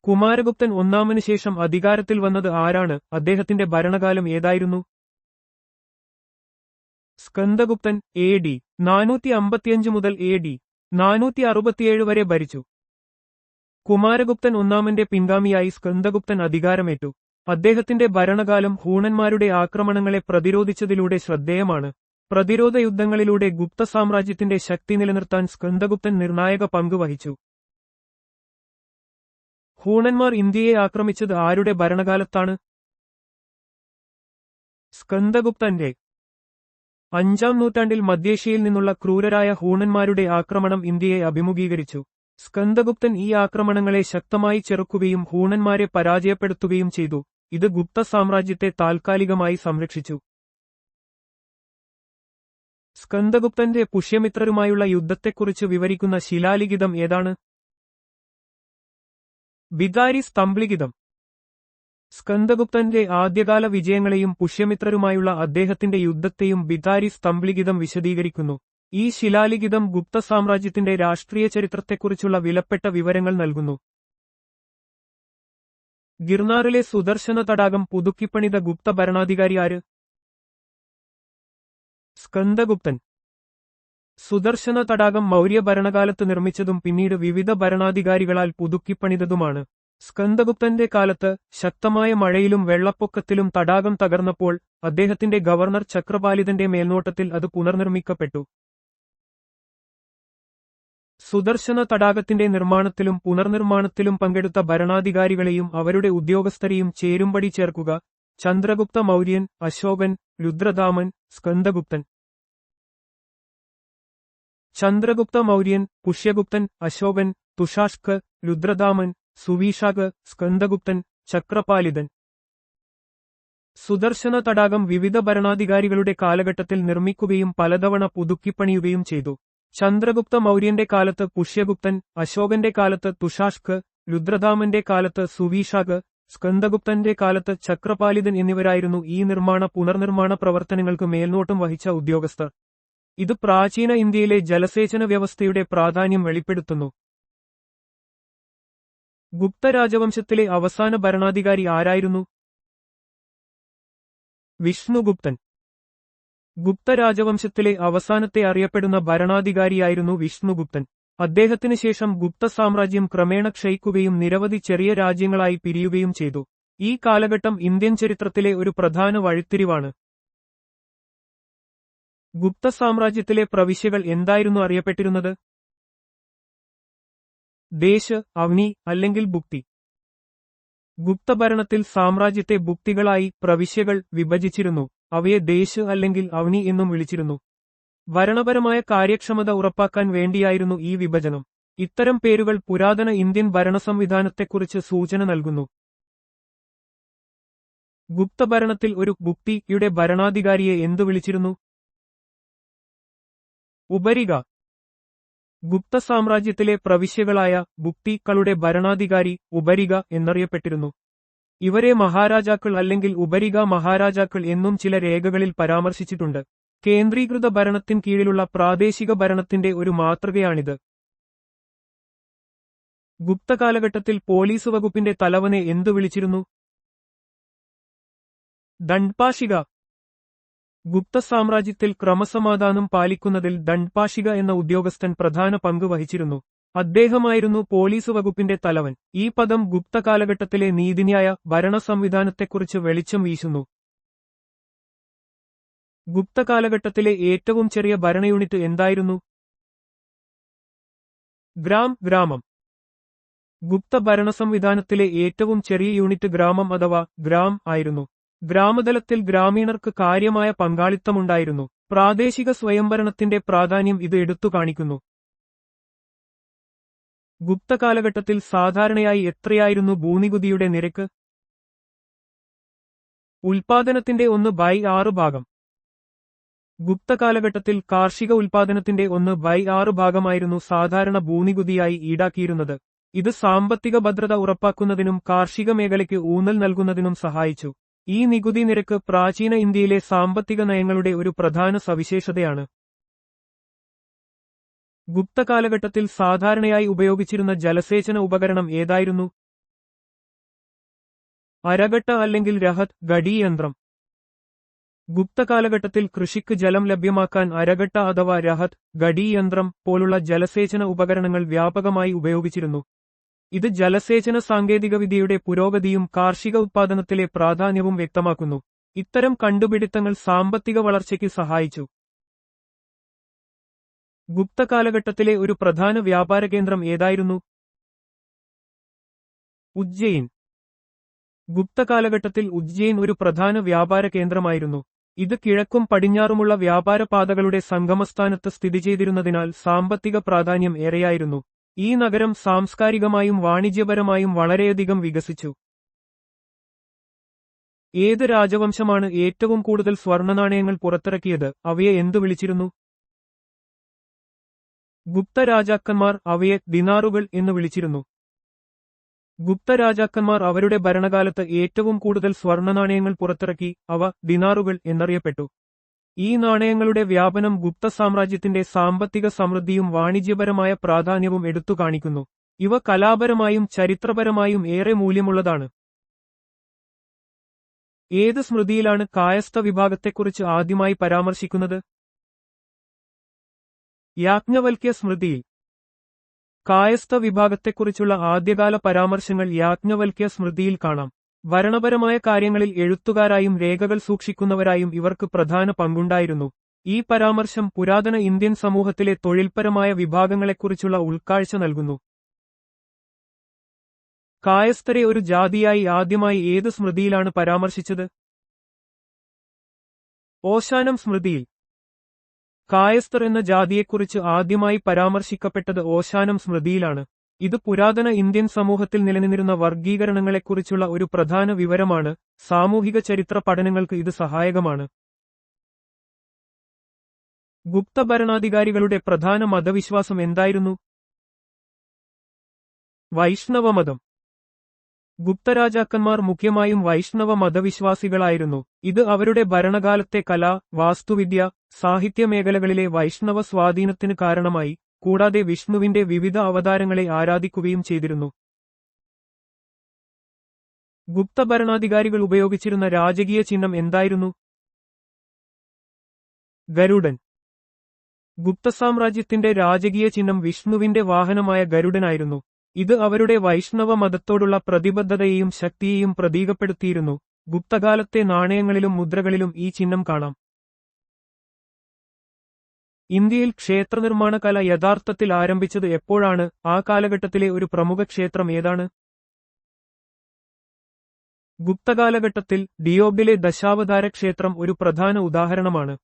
Speaker 1: കുമാരഗുപ്തൻ ഒന്നാമന് ശേഷം അധികാരത്തിൽ വന്നത് ആരാണ്? അദ്ദേഹത്തിന്റെ ഭരണകാലം ഏതായിരുന്നു? സ്കന്ദഗുപ്തൻ AD 455 മുതൽ AD 467 വരെ ഭരിച്ചു. കുമാരഗുപ്തൻ ഒന്നാമന്റെ പിൻഗാമിയായി സ്കന്ദഗുപ്തൻ അധികാരമേറ്റു. അദ്ദേഹത്തിന്റെ ഭരണകാലം ഹൂണന്മാരുടെ ആക്രമണങ്ങളെ പ്രതിരോധിച്ചതിലൂടെ ശ്രദ്ധേയമാണ്. പ്രതിരോധ യുദ്ധങ്ങളിലൂടെ ഗുപ്ത സാമ്രാജ്യത്തിന്റെ ശക്തി നിലനിർത്താൻ സ്കന്ദഗുപ്തൻ നിർണായക പങ്ക് വഹിച്ചു. ഹൂണന്മാർ ഇന്ത്യയെ ആക്രമിച്ചത് ആരുടെ ഭരണകാലത്താണ്? സ്കന്ദഗുപ്തന്റെ. 5-ാം നൂറ്റാണ്ടിൽ മധ്യേഷ്യയിൽ നിന്നുള്ള ക്രൂരരായ ഹൂണന്മാരുടെ ആക്രമണം ഇന്ത്യയെ അഭിമുഖീകരിച്ചു. സ്കന്ദഗുപ്തൻ ഈ ആക്രമണങ്ങളെ ശക്തമായി ചെറുക്കുകയും ഹൂണന്മാരെ പരാജയപ്പെടുത്തുകയും ചെയ്തു. ഇത് ഗുപ്ത സാമ്രാജ്യത്തെ താൽക്കാലികമായി സംരക്ഷിച്ചു. സ്കന്ദഗുപ്തന്റെ പുഷ്യമിത്രരുമായുള്ള യുദ്ധത്തെക്കുറിച്ച് വിവരിക്കുന്ന ശിലാലിഖിതം ഏതാണ്? ബിദാരി സ്തംഭലിഖിതം. സ്കന്ദഗുപ്തന്റെ ആദ്യകാല വിജയങ്ങളെയും പുഷ്യമിത്രരുമായുള്ള അദ്ദേഹത്തിന്റെ യുദ്ധത്തെയും ബിദാരി സ്തംഭലിഖിതം വിശദീകരിക്കുന്നു. ഈ ശിലാലിഖിതം ഗുപ്ത സാമ്രാജ്യത്തിന്റെ രാഷ്ട്രീയ ചരിത്രത്തെക്കുറിച്ചുള്ള വിലപ്പെട്ട വിവരങ്ങൾ നൽകുന്നു. ഗിർനാറിലെ സുദർശന തടാകം പുതുക്കിപ്പണിത ഗുപ്ത ഭരണാധികാരി ആര്? സ്കന്ദഗുപ്തൻ. സുദർശന തടാകം മൗര്യ ഭരണകാലത്ത് നിർമ്മിച്ചതും പിന്നീട് വിവിധ ഭരണാധികാരികളാൽ പുതുക്കിപ്പണിതതുമാണ്. സ്കന്ദഗുപ്തന്റെ കാലത്ത് ശക്തമായ മഴയിലും വെള്ളപ്പൊക്കത്തിലും തടാകം തകർന്നപ്പോൾ അദ്ദേഹത്തിന്റെ ഗവർണർ ചക്രപാലിതന്റെ മേൽനോട്ടത്തിൽ അത് പുനർനിർമ്മിക്കപ്പെട്ടു. സുദർശന തടാകത്തിന്റെ നിർമ്മാണത്തിലും പുനർനിർമ്മാണത്തിലും പങ്കെടുത്ത ഭരണാധികാരികളെയും അവരുടെ ഉദ്യോഗസ്ഥരെയും ചേരുംപടി ചേർക്കുക. ചന്ദ്രഗുപ്ത മൗര്യൻ, അശോകൻ, രുദ്രദാമൻ, സ്കന്ദഗുപ്തൻ. ചന്ദ്രഗുപ്ത മൗര്യൻ, പുഷ്യഗുപ്തൻ, അശോകൻ, തുഷാഷ്ക്, രുദ്രദാമൻ, സുവീഷാക്, സ്കന്ദഗുപ്തൻ, ചക്രപാലിതൻ. സുദർശന തടാകം വിവിധ ഭരണാധികാരികളുടെ കാലഘട്ടത്തിൽ നിർമ്മിക്കുകയും പലതവണ പുതുക്കിപ്പണിയുകയും ചെയ്തു. ചന്ദ്രഗുപ്ത മൗര്യന്റെ കാലത്ത് പുഷ്യഗുപ്തൻ, അശോകന്റെ കാലത്ത് തുഷാഷ്ക്, രുദ്രദാമന്റെ കാലത്ത് സുവീഷാക്, സ്കന്ദഗുപ്തന്റെ കാലത്ത് ചക്രപാലിതൻ എന്നിവരായിരുന്നു ഈ പുനർനിർമ്മാണ പ്രവർത്തനങ്ങൾക്ക് മേൽനോട്ടം വഹിച്ച ഉദ്യോഗസ്ഥർ. ഇത് പ്രാചീന ഇന്ത്യയിലെ ജലസേചന വ്യവസ്ഥയുടെ പ്രാധാന്യം വെളിപ്പെടുത്തുന്നു. ഗുപ്ത രാജവംശത്തിലെ അവസാന ഭരണാധികാരി ആരായിരുന്നു? വിഷ്ണുഗുപ്തൻ. ഗുപ്ത രാജവംശത്തിലെ അവസാനത്തെ അറിയപ്പെടുന്ന ഭരണാധികാരിയായിരുന്നു വിഷ്ണുഗുപ്തൻ. അദ്ദേഹത്തിന് ശേഷം ഗുപ്ത സാമ്രാജ്യം ക്രമേണ ക്ഷയിക്കുകയും നിരവധി ചെറിയ രാജ്യങ്ങളായി പിരിയുകയും ചെയ്തു. ഈ കാലഘട്ടം ഇന്ത്യൻ ചരിത്രത്തിലെ ഒരു പ്രധാന വഴിത്തിരിവാണ്. ഗുപ്ത സാമ്രാജ്യത്തിലെ പ്രവിശ്യകൾ എന്തായിരുന്നു അറിയപ്പെട്ടിരുന്നത്? ദേശ്, അവനി അല്ലെങ്കിൽ ഭുക്തി. ഗുപ്തഭരണത്തിൽ സാമ്രാജ്യത്തെ ഭുക്തികളായി പ്രവിശ്യകൾ വിഭജിച്ചിരുന്നു. അവയെ ദേശ് അല്ലെങ്കിൽ അവനി എന്നും വിളിച്ചിരുന്നു. ഭരണപരമായ കാര്യക്ഷമത ഉറപ്പാക്കാൻ വേണ്ടിയായിരുന്നു ഈ വിഭജനം. ഇത്തരം പേരുകൾ പുരാതന ഇന്ത്യൻ ഭരണസംവിധാനത്തെക്കുറിച്ച് സൂചന നൽകുന്നു. ഗുപ്തഭരണത്തിൽ ഒരു ഭുക്തിയുടെ ഭരണാധികാരിയെ എന്തു വിളിച്ചിരുന്നു? ഉപരിക. ഗുപ്ത സാമ്രാജ്യത്തിലെ പ്രവിശ്യകളായ ഭുക്തികളുടെ ഭരണാധികാരി ഉപരിക എന്നറിയപ്പെട്ടിരുന്നു. ഇവരെ മഹാരാജാക്കൾ അല്ലെങ്കിൽ ഉപരിക മഹാരാജാക്കൾ എന്നും ചില രേഖകളിൽ പരാമർശിച്ചിട്ടുണ്ട്. കേന്ദ്രീകൃത ഭരണത്തിൻ കീഴിലുള്ള പ്രാദേശിക ഭരണത്തിന്റെ ഒരു മാതൃകയാണിത്. ഗുപ്ത കാലഘട്ടത്തിൽ പോലീസ് വകുപ്പിന്റെ തലവനെ എന്തു വിളിച്ചിരുന്നു? ദണ്ഡ്പാശിക. ഗുപ്ത സാമ്രാജ്യത്തിൽ ക്രമസമാധാനം പാലിക്കുന്നതിൽ ദണ്ഡ്പാശിക എന്ന ഉദ്യോഗസ്ഥൻ പ്രധാന പങ്ക് വഹിച്ചിരുന്നു. അദ്ദേഹമായിരുന്നു പോലീസ് വകുപ്പിന്റെ തലവൻ. ഈ പദം ഗുപ്ത കാലഘട്ടത്തിലെ നീതിന്യായ ഭരണ സംവിധാനത്തെക്കുറിച്ച് വെളിച്ചം വീശുന്നു. ഗുപ്ത കാലഘട്ടത്തിലെ ഏറ്റവും ചെറിയ ഭരണ യൂണിറ്റ് എന്തായിരുന്നു? ഗ്രാമം. ഗുപ്ത ഭരണ സംവിധാനത്തിലെ ഏറ്റവും ചെറിയ യൂണിറ്റ് ഗ്രാമം അഥവാ ഗ്രാം ആയിരുന്നു. ഗ്രാമതലത്തിൽ ഗ്രാമീണർക്ക് കാര്യമായ പങ്കാളിത്തമുണ്ടായിരുന്നു. പ്രാദേശിക സ്വയംഭരണത്തിന്റെ പ്രാധാന്യം ഇത് എടുത്തു കാണിക്കുന്നു. ഗുപ്ത കാലഘട്ടത്തിൽ സാധാരണയായി എത്രയായിരുന്നു ഭൂനികുതിയുടെ നിരക്ക്? ഉൽപാദനത്തിന്റെ 1/6 ഭാഗം. ഗുപ്ത കാലഘട്ടത്തിൽ കാർഷിക ഉൽപാദനത്തിന്റെ 1/6 ഭാഗമായിരുന്നു സാധാരണ ഭൂനികുതിയായി ഈടാക്കിയിരുന്നത്. ഇത് സാമ്പത്തിക ഭദ്രത ഉറപ്പാക്കുന്നതിനും കാർഷിക മേഖലയ്ക്ക് ഊന്നൽ നൽകുന്നതിനും സഹായിച്ചു. ഈ നികുതി നിരക്ക് പ്രാചീന ഇന്ത്യയിലെ സാമ്പത്തിക നയങ്ങളുടെ ഒരു പ്രധാന സവിശേഷതയാണ്. ഗുപ്ത കാലഘട്ടത്തിൽ സാധാരണയായി ഉപയോഗിച്ചിരുന്ന ജലസേചന ഉപകരണം ഏതായിരുന്നു? അരഗട്ട അല്ലെങ്കിൽ രഹത് ഗഡി യന്ത്രം. ഗുപ്ത കാലഘട്ടത്തിൽ കൃഷിക്ക് ജലം ലഭ്യമാക്കാൻ അരഗട്ട അഥവാ രഹത് ഗഡി യന്ത്രം പോലുള്ള ജലസേചന ഉപകരണങ്ങൾ വ്യാപകമായി ഉപയോഗിച്ചിരുന്നു. ഇത് ജലസേചന സാങ്കേതികവിദ്യയുടെ പുരോഗതിയും കാർഷിക ഉത്പാദനത്തിലെ പ്രാധാന്യവും വ്യക്തമാക്കുന്നു. ഇത്തരം കണ്ടുപിടുത്തങ്ങൾ സാമ്പത്തിക വളർച്ചയ്ക്ക് സഹായിച്ചു. ഗുപ്ത കാലഘട്ടത്തിലെ ഒരു പ്രധാന വ്യാപാര കേന്ദ്രം ഏതായിരുന്നു? ഉജ്ജയിൻ. ഗുപ്ത കാലഘട്ടത്തിൽ ഉജ്ജയിൻ ഒരു പ്രധാന വ്യാപാര കേന്ദ്രമായിരുന്നു. ഇത് കിഴക്കും പടിഞ്ഞാറുമുള്ള വ്യാപാര പാതകളുടെ സംഗമസ്ഥാനത്ത് സ്ഥിതി ചെയ്തിരുന്നതിനാൽ സാമ്പത്തിക പ്രാധാന്യം ഏറെയായിരുന്നു. ഈ നഗരം സാംസ്കാരികമായും വാണിജ്യപരമായും വളരെയധികം വികസിച്ചു. ഏത് രാജവംശമാണ് ഏറ്റവും കൂടുതൽ സ്വർണ്ണനാണയങ്ങൾ പുറത്തിറക്കിയത്? അവയെ എന്തു വിളിച്ചിരുന്നു? ഗുപ്ത രാജാക്കന്മാർ അവയെ ദിനാറുകൾ എന്ന് വിളിച്ചിരുന്നു. ഗുപ്ത രാജാക്കന്മാർ അവരുടെ ഭരണകാലത്ത് ഏറ്റവും കൂടുതൽ സ്വർണ്ണനാണയങ്ങൾ പുറത്തിറക്കി. അവ ദിനാറുകൾ എന്നറിയപ്പെട്ടു. ഈ നാണയങ്ങളുടെ വ്യാപനം ഗുപ്ത സാമ്രാജ്യത്തിന്റെ സാമ്പത്തിക സമൃദ്ധിയും വാണിജ്യപരമായ പ്രാധാന്യവും എടുത്തു കാണിക്കുന്നു. ഇവ കലാപരമായും ചരിത്രപരമായും ഏറെ മൂല്യമുള്ളതാണ്. ഏത് സ്മൃതിയിലാണ് കായസ്ഥ വിഭാഗത്തെക്കുറിച്ച് ആദ്യമായി പരാമർശിക്കുന്നത്? യാജ്ഞവൽക്യ സ്മൃതിയിൽ. കായസ്ഥ വിഭാഗത്തെക്കുറിച്ചുള്ള ആദ്യകാല പരാമർശങ്ങൾ യാജ്ഞവൽക്യ സ്മൃതിയിൽ കാണാം. ഭരണപരമായ കാര്യങ്ങളിൽ എഴുത്തുകാരായും രേഖകൾ സൂക്ഷിക്കുന്നവരായും ഇവർക്ക് പ്രധാന പങ്കുണ്ടായിരുന്നു. ഈ പരാമർശം പുരാതന ഇന്ത്യൻ സമൂഹത്തിലെ തൊഴിൽപരമായ വിഭാഗങ്ങളെക്കുറിച്ചുള്ള ഉൾക്കാഴ്ച നൽകുന്നു. കായസ്ഥരെ ഒരു ജാതിയായി ആദ്യമായി ഏത് സ്മൃതിയിലാണ് പരാമർശിച്ചത്? ഓശാനം സ്മൃതിയിൽ. കായസ്ഥർ എന്ന ജാതിയെക്കുറിച്ച് ആദ്യമായി പരാമർശിക്കപ്പെട്ടത് ഓശാനം സ്മൃതിയിലാണ്. ഇത് പുരാതന ഇന്ത്യൻ സമൂഹത്തിൽ നിലനിന്നിരുന്ന വർഗീകരണങ്ങളെക്കുറിച്ചുള്ള ഒരു പ്രധാന വിവരമാണ്. സാമൂഹിക ചരിത്ര പഠനങ്ങൾക്ക് ഇത് സഹായകമാണ്. ഗുപ്ത ഭരണാധികാരികളുടെ പ്രധാന മതവിശ്വാസം എന്തായിരുന്നു? വൈഷ്ണവമതം. ഗുപ്തരാജാക്കന്മാർ മുഖ്യമായും വൈഷ്ണവ മതവിശ്വാസികളായിരുന്നു. ഇത് അവരുടെ ഭരണകാലത്തെ കല, വാസ്തുവിദ്യ, സാഹിത്യ മേഖലകളിലെ വൈഷ്ണവ സ്വാധീനത്തിന് കാരണമായി. കൂടാതെ വിഷ്ണുവിന്റെ വിവിധ അവതാരങ്ങളെ ആരാധിക്കുകയും ചെയ്തിരുന്നു. ഗുപ്ത ഭരണാധികാരികൾ ഉപയോഗിച്ചിരുന്ന രാജകീയ ചിഹ്നം എന്തായിരുന്നു? ഗരുഡൻ. ഗുപ്തസാമ്രാജ്യത്തിന്റെ രാജകീയ ചിഹ്നം വിഷ്ണുവിന്റെ വാഹനമായ ഗരുഡനായിരുന്നു. ഇത് അവരുടെ വൈഷ്ണവ മതത്തോടുള്ള പ്രതിബദ്ധതയെയും ശക്തിയെയും പ്രതീകപ്പെടുത്തിയിരുന്നു. ഗുപ്തകാലത്തെ നാണയങ്ങളിലും മുദ്രകളിലും ഈ ചിഹ്നം കാണാം. ഇന്ത്യയിൽ ക്ഷേത്രനിർമ്മാണ കല യഥാർത്ഥത്തിൽ ആരംഭിച്ചത് എപ്പോഴാണ്? ആ കാലഘട്ടത്തിലെ ഒരു പ്രമുഖ ക്ഷേത്രം ഏതാണ്? ഗുപ്തകാലഘട്ടത്തിൽ ഡിയോബിലെ ദശാവതാര ക്ഷേത്രം ഒരു പ്രധാന ഉദാഹരണമാണ്.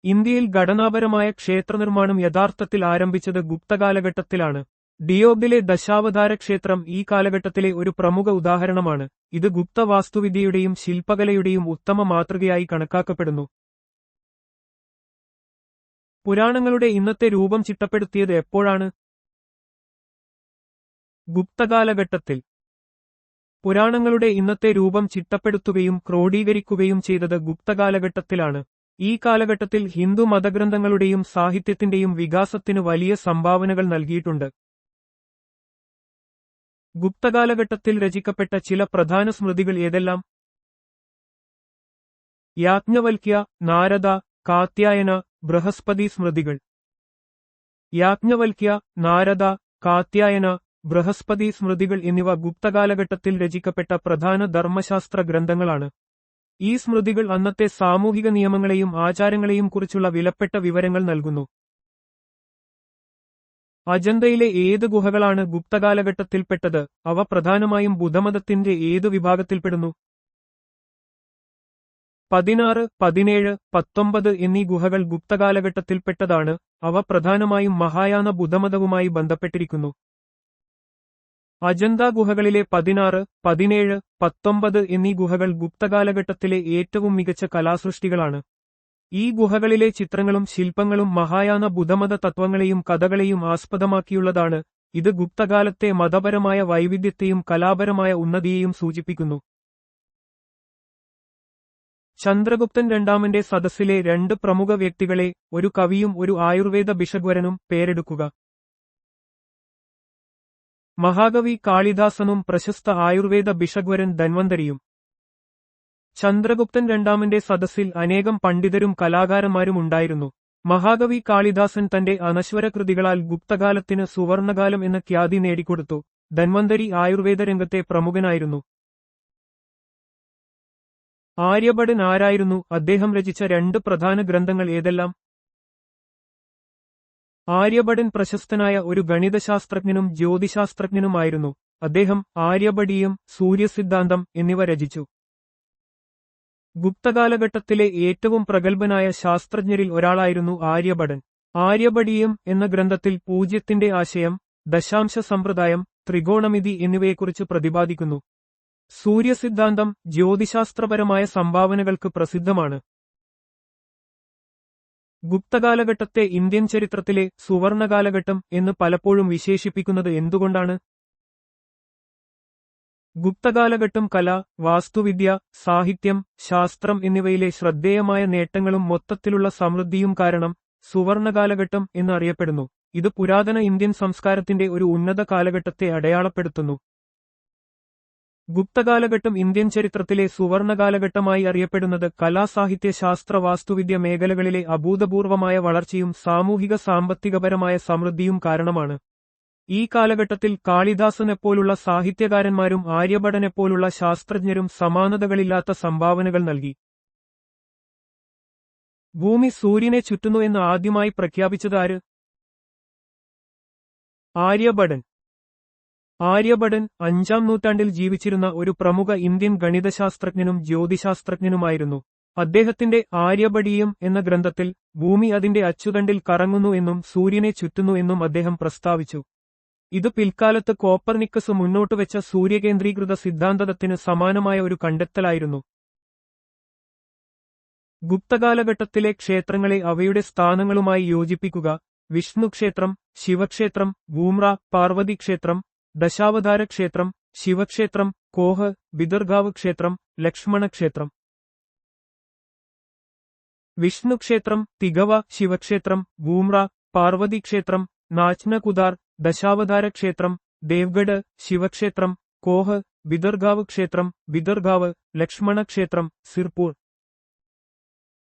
Speaker 1: ഇന്ത്യയിൽ ഘടനാപരമായ ക്ഷേത്രനിർമ്മാണം യഥാർത്ഥത്തിൽ ആരംഭിച്ചത് ഗുപ്തകാലഘട്ടത്തിലാണ്. ഡിയോബിലെ ദശാവതാര ക്ഷേത്രം ഈ കാലഘട്ടത്തിലെ ഒരു പ്രമുഖ ഉദാഹരണമാണ്. ഇത് ഗുപ്ത വാസ്തുവിദ്യയുടെയും ശില്പകലയുടെയും ഉത്തമ മാതൃകയായി കണക്കാക്കപ്പെടുന്നു. പുരാണങ്ങളുടെ ഇന്നത്തെ രൂപം ചിട്ടപ്പെടുത്തിയത് എപ്പോഴാണ്? ഗുപ്തകാലഘട്ടത്തിൽ. പുരാണങ്ങളുടെ ഇന്നത്തെ രൂപം ചിട്ടപ്പെടുത്തുകയും ക്രോഡീകരിക്കുകയും ചെയ്തത് ഗുപ്തകാലഘട്ടത്തിലാണ്. ഈ കാലഘട്ടത്തിൽ ഹിന്ദു മതഗ്രന്ഥങ്ങളുടെയും സാഹിത്യത്തിന്റെയും വികാസത്തിന് വലിയ സംഭാവനകൾ നൽകിയിട്ടുണ്ട്. ഗുപ്തകാലഘട്ടത്തിൽ രചിക്കപ്പെട്ട ചില പ്രധാന സ്മൃതികൾ ഏതെല്ലാം? യാജ്ഞവൽക്യ, നാരദ, കാത്യായന, ബൃഹസ്പതി സ്മൃതികൾ. യാജ്ഞവൽക്യ, നാരദ, കാത്യായന, ബൃഹസ്പതി സ്മൃതികൾ എന്നിവ ഗുപ്തകാലഘട്ടത്തിൽ രചിക്കപ്പെട്ട പ്രധാന ധർമ്മശാസ്ത്ര ഗ്രന്ഥങ്ങളാണ്. ഈ സ്മൃതികൾ അന്നത്തെ സാമൂഹിക നിയമങ്ങളെയും ആചാരങ്ങളെയും കുറിച്ചുള്ള വിലപ്പെട്ട വിവരങ്ങൾ നൽകുന്നു. അജന്തയിലെ ഏത് ഗുഹകളാണ് ഗുപ്തകാലഘട്ടത്തിൽപ്പെട്ടത്? അവ പ്രധാനമായും ബുദ്ധമതത്തിന്റെ ഏതു വിഭാഗത്തിൽപ്പെടുന്നു? 16, 17, 19 എന്നീ ഗുഹകൾ ഗുപ്തകാലഘട്ടത്തിൽപ്പെട്ടതാണ്. അവ പ്രധാനമായും മഹായാന ബുദ്ധമതവുമായി ബന്ധപ്പെട്ടിരിക്കുന്നു. അജന്ത ഗുഹകളിലെ 16, 17, 19 എന്നീ ഗുഹകൾ ഗുപ്തകാലഘട്ടത്തിലെ ഏറ്റവും മികച്ച കലാസൃഷ്ടികളാണ്. ഈ ഗുഹകളിലെ ചിത്രങ്ങളും ശില്പങ്ങളും മഹായാന ബുദ്ധമത തത്വങ്ങളെയും കഥകളെയും ആസ്പദമാക്കിയുള്ളതാണ്. ഇത് ഗുപ്തകാലത്തെ മതപരമായ വൈവിധ്യത്തെയും കലാപരമായ ഉന്നതിയെയും സൂചിപ്പിക്കുന്നു. ചന്ദ്രഗുപ്തൻ രണ്ടാമന്റെ സദസ്സിലെ രണ്ട് പ്രമുഖ വ്യക്തികളെ, ഒരു കവിയും ഒരു ആയുർവേദ ഭിഷഗ്വരനും, പേരെടുക്കുക. മഹാകവി കാളിദാസനും പ്രശസ്ത ആയുർവേദ ഭിഷഗ്വരൻ ധന്വന്തരിയും. ചന്ദ്രഗുപ്തൻ രണ്ടാമന്റെ സദസ്സിൽ അനേകം പണ്ഡിതരും കലാകാരന്മാരും ഉണ്ടായിരുന്നു. മഹാകവി കാളിദാസൻ തന്റെ അനശ്വര കൃതികളാൽ ഗുപ്തകാലത്തിന് സുവർണകാലം എന്ന ഖ്യാതി നേടിക്കൊടുത്തു. ധന്വന്തരി ആയുർവേദ രംഗത്തെ പ്രമുഖനായിരുന്നു. ആര്യഭടൻ ആരായിരുന്നു? അദ്ദേഹം രചിച്ച രണ്ട് പ്രധാന ഗ്രന്ഥങ്ങൾ ഏതെല്ലാം? ആര്യഭടൻ പ്രശസ്തനായ ഒരു ഗണിതശാസ്ത്രജ്ഞനും ജ്യോതിശാസ്ത്രജ്ഞനുമായിരുന്നു. അദ്ദേഹം ആര്യഭടീയം, സൂര്യസിദ്ധാന്തം എന്നിവ രചിച്ചു. ഗുപ്തകാലഘട്ടത്തിലെ ഏറ്റവും പ്രഗത്ഭനായ ശാസ്ത്രജ്ഞരിൽ ഒരാളായിരുന്നു ആര്യഭടൻ. ആര്യഭടീയം എന്ന ഗ്രന്ഥത്തിൽ പൂജ്യത്തിന്റെ ആശയം, ദശാംശ സമ്പ്രദായം, ത്രികോണമിതി എന്നിവയെക്കുറിച്ച് പ്രതിപാദിക്കുന്നു. സൂര്യസിദ്ധാന്തം ജ്യോതിശാസ്ത്രപരമായ സംഭാവനകൾക്ക് പ്രസിദ്ധമാണ്. ഗുപ്തകാലഘട്ടത്തെ ഇന്ത്യൻ ചരിത്രത്തിലെ സുവർണകാലഘട്ടം എന്ന് പലപ്പോഴും വിശേഷിപ്പിക്കുന്നത് എന്തുകൊണ്ടാണ്? ഗുപ്തകാലഘട്ടം കല, വാസ്തുവിദ്യ, സാഹിത്യം, ശാസ്ത്രം എന്നിവയിലെ ശ്രദ്ധേയമായ നേട്ടങ്ങളും മൊത്തത്തിലുള്ള സമൃദ്ധിയും കാരണം സുവർണകാലഘട്ടം എന്ന് അറിയപ്പെടുന്നു. ഇത് പുരാതന ഇന്ത്യൻ സംസ്കാരത്തിന്റെ ഒരു ഉന്നത കാലഘട്ടത്തെ അടയാളപ്പെടുത്തുന്നു. ഗുപ്തകാലഘട്ടം ഇന്ത്യൻ ചരിത്രത്തിലെ സുവർണകാലഘട്ടമായി അറിയപ്പെടുന്നത് കലാ, സാഹിത്യ, ശാസ്ത്ര, വാസ്തുവിദ്യ മേഖലകളിലെ അഭൂതപൂർവമായ വളർച്ചയും സാമൂഹിക സാമ്പത്തികപരമായ സമൃദ്ധിയും കാരണമാണ്. ഈ കാലഘട്ടത്തിൽ കാളിദാസനെപ്പോലുള്ള സാഹിത്യകാരന്മാരും ആര്യഭടനെപ്പോലുള്ള ശാസ്ത്രജ്ഞരും സമാനതകളില്ലാത്ത സംഭാവനകൾ നൽകി. ഭൂമി സൂര്യനെ ചുറ്റുന്നു എന്ന് ആദ്യമായി പ്രഖ്യാപിച്ചത് ആര്? ആര്യഭടൻ. ആര്യഭടൻ 5-ാം നൂറ്റാണ്ടിൽ ജീവിച്ചിരുന്ന ഒരു പ്രമുഖ ഇന്ത്യൻ ഗണിതശാസ്ത്രജ്ഞനും ജ്യോതിശാസ്ത്രജ്ഞനുമായിരുന്നു. അദ്ദേഹത്തിന്റെ ആര്യഭടീയം എന്ന ഗ്രന്ഥത്തിൽ ഭൂമി അതിന്റെ അച്ചുതണ്ടിൽ കറങ്ങുന്നു എന്നും സൂര്യനെ ചുറ്റുന്നു എന്നും അദ്ദേഹം പ്രസ്താവിച്ചു. ഇത് പിൽക്കാലത്ത് കോപ്പർനിക്കസ് മുന്നോട്ടുവെച്ച സൂര്യകേന്ദ്രീകൃത സിദ്ധാന്തത്തിന് സമാനമായ ഒരു കണ്ടെത്തലായിരുന്നു. ഗുപ്തകാലഘട്ടത്തിലെ ക്ഷേത്രങ്ങളെ അവയുടെ സ്ഥാനങ്ങളുമായി യോജിപ്പിക്കുക. വിഷ്ണുക്ഷേത്രം, ശിവക്ഷേത്രം, ഭൂമ്ര, പാർവതി ക്ഷേത്രം, ദശാവതാര ക്ഷേത്രം, ശിവക്ഷേത്രം, കോഹ്, ബിദർഗാവ് ക്ഷേത്രം, ലക്ഷ്മണക്ഷേത്രം. വിഷ്ണുക്ഷേത്രം, തിഗവ, ശിവക്ഷേത്രം, ഭൂമ്ര, പാർവതി ക്ഷേത്രം, നാച്നകുദാർ, ദശാവതാര ക്ഷേത്രം, ദേവ്ഗഡ്, ശിവക്ഷേത്രം, കോഹ്, ബിദർഗാവ് ക്ഷേത്രം, ബിദർഗാവ്, ലക്ഷ്മണക്ഷേത്രം, സിർപൂർ.